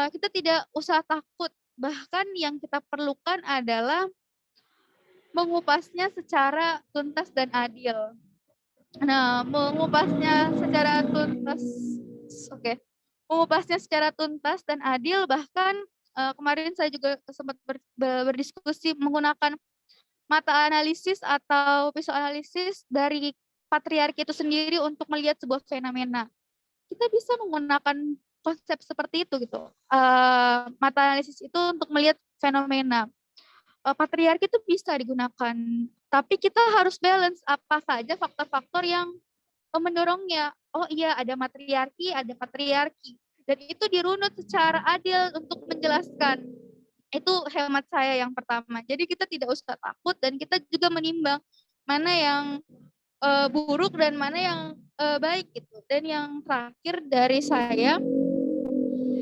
kita tidak usah takut, bahkan yang kita perlukan adalah mengupasnya secara tuntas dan adil. Nah, mengupasnya secara tuntas dan adil, bahkan kemarin saya juga sempat berdiskusi menggunakan mata analisis atau psikoanalisis dari patriarki itu sendiri untuk melihat sebuah fenomena. Kita bisa menggunakan konsep seperti itu gitu. Mata analisis itu untuk melihat fenomena. Patriarki itu bisa digunakan, tapi kita harus balance apa saja faktor-faktor yang mendorongnya. Oh iya, ada matriarki, ada patriarki, dan itu dirunut secara adil untuk menjelaskan. Itu hemat saya yang pertama. Jadi kita tidak usah takut, dan kita juga menimbang mana yang buruk dan mana yang baik gitu. Dan yang terakhir dari saya,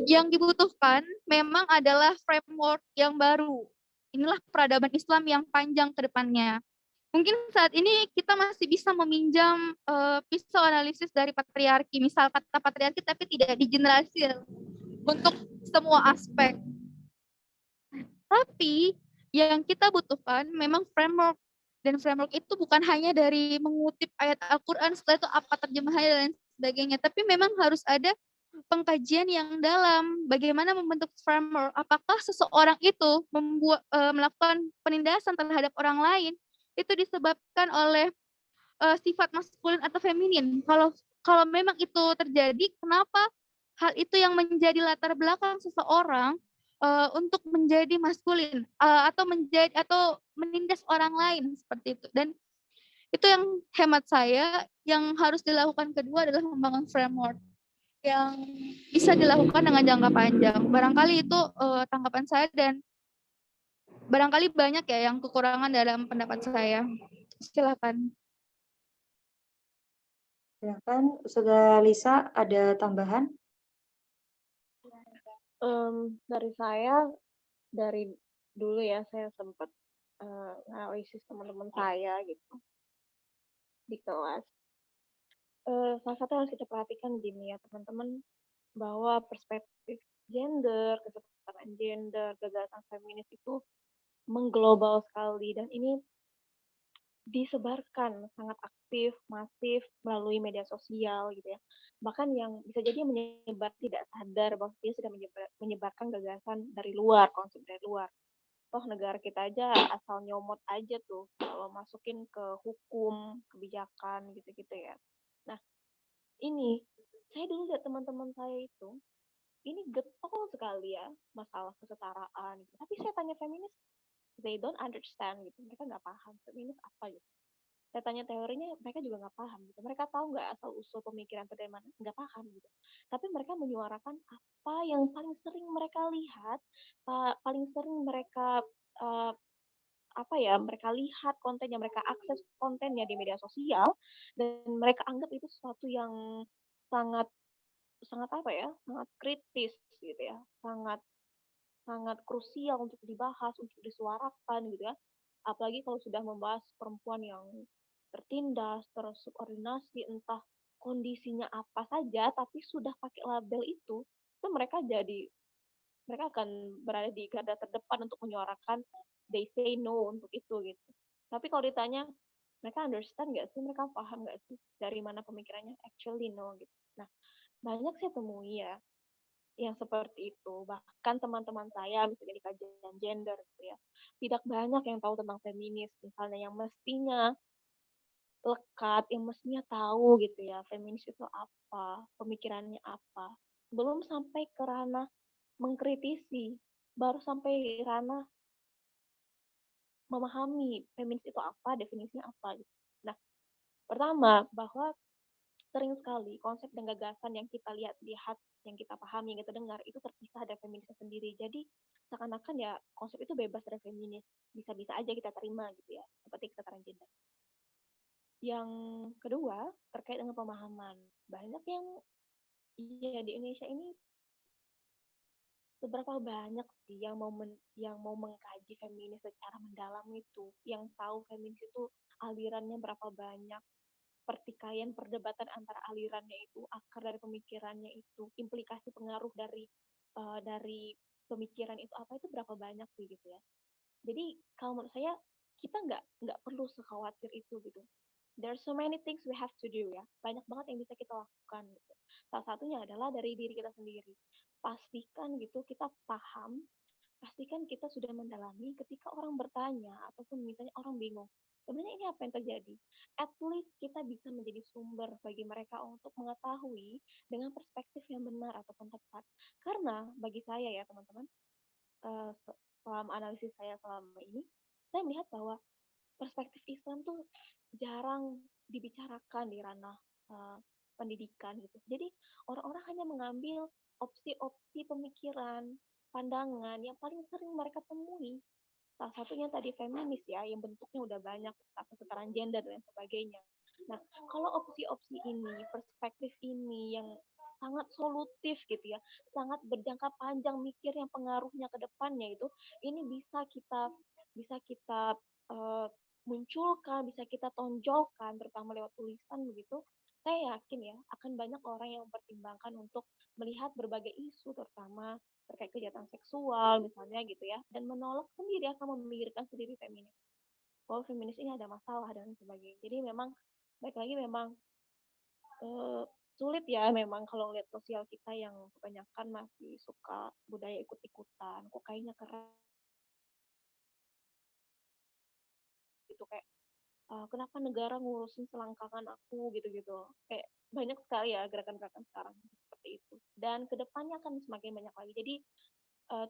yang dibutuhkan memang adalah framework yang baru. Inilah peradaban Islam yang panjang ke depannya. Mungkin saat ini kita masih bisa meminjam psikoanalisis dari patriarki, misal kata patriarki, tapi tidak digeneralisir untuk semua aspek. Tapi yang kita butuhkan memang framework, dan framework itu bukan hanya dari mengutip ayat Al-Quran, setelah itu apa terjemahannya dan sebagainya, tapi memang harus ada pengkajian yang dalam, bagaimana membentuk framework. Apakah seseorang itu melakukan penindasan terhadap orang lain itu disebabkan oleh sifat maskulin atau feminin? Kalau memang itu terjadi, kenapa hal itu yang menjadi latar belakang seseorang untuk menjadi maskulin atau menindas orang lain seperti itu? Dan itu yang hemat saya yang harus dilakukan. Kedua adalah membangun framework yang bisa dilakukan dengan jangka panjang. Barangkali itu tanggapan saya, dan barangkali banyak ya yang kekurangan dalam pendapat saya. Silakan. Silakan, Ustazah Lisa, ada tambahan? Dari saya, dari dulu ya saya sempat analisis teman-teman saya gitu di kelas. Salah satu yang harus kita perhatikan gini ya teman-teman, bahwa perspektif gender, kesetaraan gender, gagasan feminis itu mengglobal sekali, dan ini disebarkan sangat aktif, masif melalui media sosial gitu ya. Bahkan yang bisa jadi menyebar tidak sadar bahwa dia sudah menyebarkan gagasan dari luar, konsep dari luar. Toh negara kita aja asal nyomot aja tuh kalau masukin ke hukum, kebijakan gitu-gitu ya. Nah, ini saya dulu lihat teman-teman saya itu ini getol sekali ya masalah kesetaraan gitu. Tapi saya tanya feminis, they don't understand gitu. Mereka nggak paham feminis apa gitu. Saya tanya teorinya, mereka juga nggak paham gitu. Mereka tahu nggak asal usul pemikiran itu dari mana? Nggak paham gitu. Tapi mereka menyuarakan apa yang paling sering mereka lihat, paling sering mereka apa ya, mereka lihat kontennya, mereka akses kontennya di media sosial, dan mereka anggap itu sesuatu yang sangat sangat apa ya, sangat kritis gitu ya, sangat sangat krusial untuk dibahas, untuk disuarakan gitu ya. Apalagi kalau sudah membahas perempuan yang tertindas, tersubordinasi, entah kondisinya apa saja, tapi sudah pakai label itu mereka akan berada di garda terdepan untuk menyuarakan they say no untuk itu gitu. Tapi kalau ditanya mereka understand nggak sih, mereka paham nggak sih dari mana pemikirannya? Actually no gitu. Nah, banyak saya temui ya yang seperti itu. Bahkan teman-teman saya misalnya di kajian gender gitu ya, tidak banyak yang tahu tentang feminis. Misalnya yang mestinya lekat, yang mestinya tahu gitu ya, feminis itu apa, pemikirannya apa. Belum sampai ke ranah mengkritisi, baru sampai ranah memahami feminis itu apa, definisinya apa gitu. Nah, pertama bahwa sering sekali konsep dan gagasan yang kita lihat, yang kita pahami, yang kita dengar itu terpisah dari feminisnya sendiri. Jadi seakan-akan ya konsep itu bebas dari feminis, bisa-bisa aja kita terima gitu ya, seperti kesetaraan gender. Yang kedua terkait dengan pemahaman, banyak yang ya di Indonesia ini seberapa banyak sih yang mau mengkaji feminis secara mendalam itu, yang tahu feminis itu alirannya berapa banyak, pertikaian perdebatan antara alirannya itu, akar dari pemikirannya itu, implikasi pengaruh dari pemikiran itu apa, itu berapa banyak sih gitu ya. Jadi kalau menurut saya kita nggak perlu sekhawatir itu gitu. There are so many things we have to do ya. Banyak banget yang bisa kita lakukan gitu. Salah satunya adalah dari diri kita sendiri. Pastikan gitu kita paham, pastikan kita sudah mendalami ketika orang bertanya ataupun misalnya orang bingung. Sebenarnya ini apa yang terjadi? At least kita bisa menjadi sumber bagi mereka untuk mengetahui dengan perspektif yang benar ataupun tepat. Karena bagi saya ya teman-teman, selama analisis saya selama ini, saya melihat bahwa perspektif Islam tuh jarang dibicarakan di ranah pendidikan gitu. Jadi orang-orang hanya mengambil opsi-opsi pemikiran, pandangan yang paling sering mereka temui. Salah satunya tadi feminis ya, yang bentuknya udah banyak, kesetaraan gender dan sebagainya. Nah, kalau opsi-opsi ini, perspektif ini yang sangat solutif gitu ya, sangat berjangka panjang mikir yang pengaruhnya ke depannya itu, ini bisa kita munculkan, bisa kita tonjolkan, terutama lewat tulisan begitu, saya yakin ya akan banyak orang yang mempertimbangkan untuk melihat berbagai isu, terutama terkait kejahatan seksual misalnya gitu ya, dan menolak sendiri, akan memikirkan sendiri feminis. Bahwa feminis ini ada masalah dan sebagainya. Jadi memang baik lagi memang sulit ya memang kalau lihat sosial kita yang kebanyakan masih suka budaya ikut-ikutan, kok kayaknya keren gitu, kayak kenapa negara ngurusin selangkangan aku gitu-gitu. Kayak banyak sekali ya gerakan-gerakan sekarang seperti itu. Dan kedepannya akan semakin banyak lagi. Jadi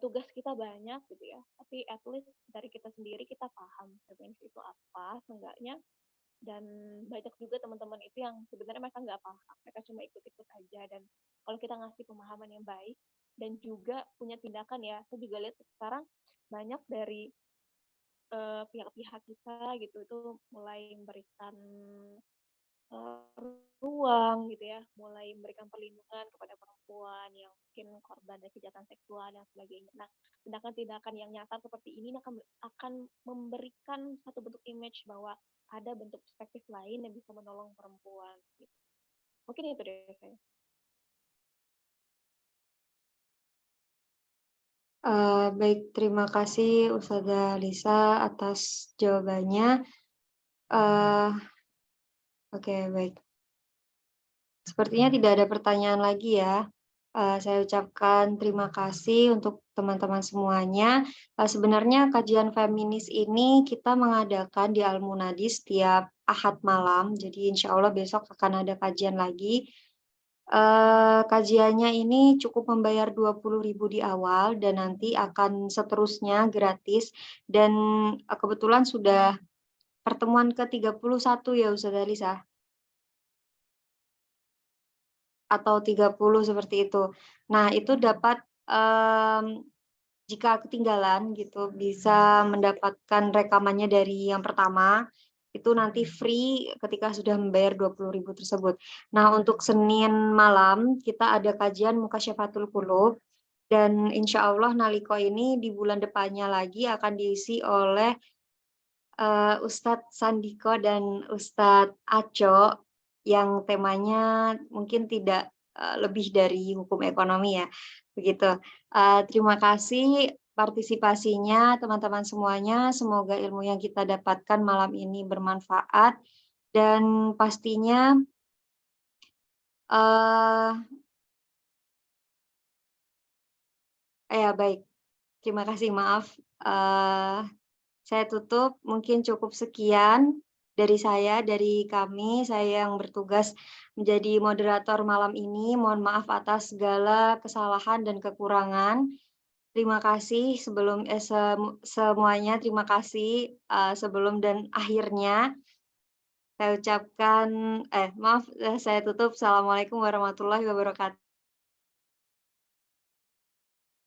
tugas kita banyak gitu ya. Tapi at least dari kita sendiri kita paham feminis itu apa seenggaknya. Dan banyak juga teman-teman itu yang sebenarnya mereka nggak paham. Mereka cuma ikut-ikut aja. Dan kalau kita ngasih pemahaman yang baik dan juga punya tindakan ya. Saya juga lihat sekarang banyak dari pihak-pihak kita gitu itu mulai memberikan ruang gitu ya, mulai memberikan perlindungan kepada perempuan yang mungkin korban dari kejahatan seksual dan sebagainya. Nah, tindakan-tindakan yang nyata seperti ini akan memberikan satu bentuk image bahwa ada bentuk perspektif lain yang bisa menolong perempuan. Gitu. Mungkin itu deh saya. Baik, terima kasih Ustazah Lisa atas jawabannya. Oke, baik. Sepertinya tidak ada pertanyaan lagi ya. Saya ucapkan terima kasih untuk teman-teman semuanya. Sebenarnya kajian feminis ini kita mengadakan di Al-Munadi setiap Ahad malam, jadi insya Allah besok akan ada kajian lagi. Kajiannya ini cukup membayar 20.000 di awal dan nanti akan seterusnya gratis dan kebetulan sudah pertemuan ke-31 ya Ustazah Lisa? Atau 30 seperti itu. Nah, itu dapat jika ketinggalan gitu bisa mendapatkan rekamannya dari yang pertama, itu nanti free ketika sudah membayar 20.000 tersebut. Nah, untuk Senin malam kita ada kajian Mukasyafatul Qulub dan insya Allah Naliko ini di bulan depannya lagi akan diisi oleh Ustadz Sandiko dan Ustadz Aco yang temanya mungkin tidak lebih dari hukum ekonomi ya, begitu. Terima kasih partisipasinya teman-teman semuanya. Semoga ilmu yang kita dapatkan malam ini bermanfaat dan pastinya ya baik. Terima kasih, maaf. Saya tutup, mungkin cukup sekian dari saya, dari kami. Saya yang bertugas menjadi moderator malam ini. Mohon maaf atas segala kesalahan dan kekurangan. Terima kasih sebelum semuanya, terima kasih sebelum dan akhirnya. Saya ucapkan, maaf, saya tutup. Assalamualaikum warahmatullahi wabarakatuh.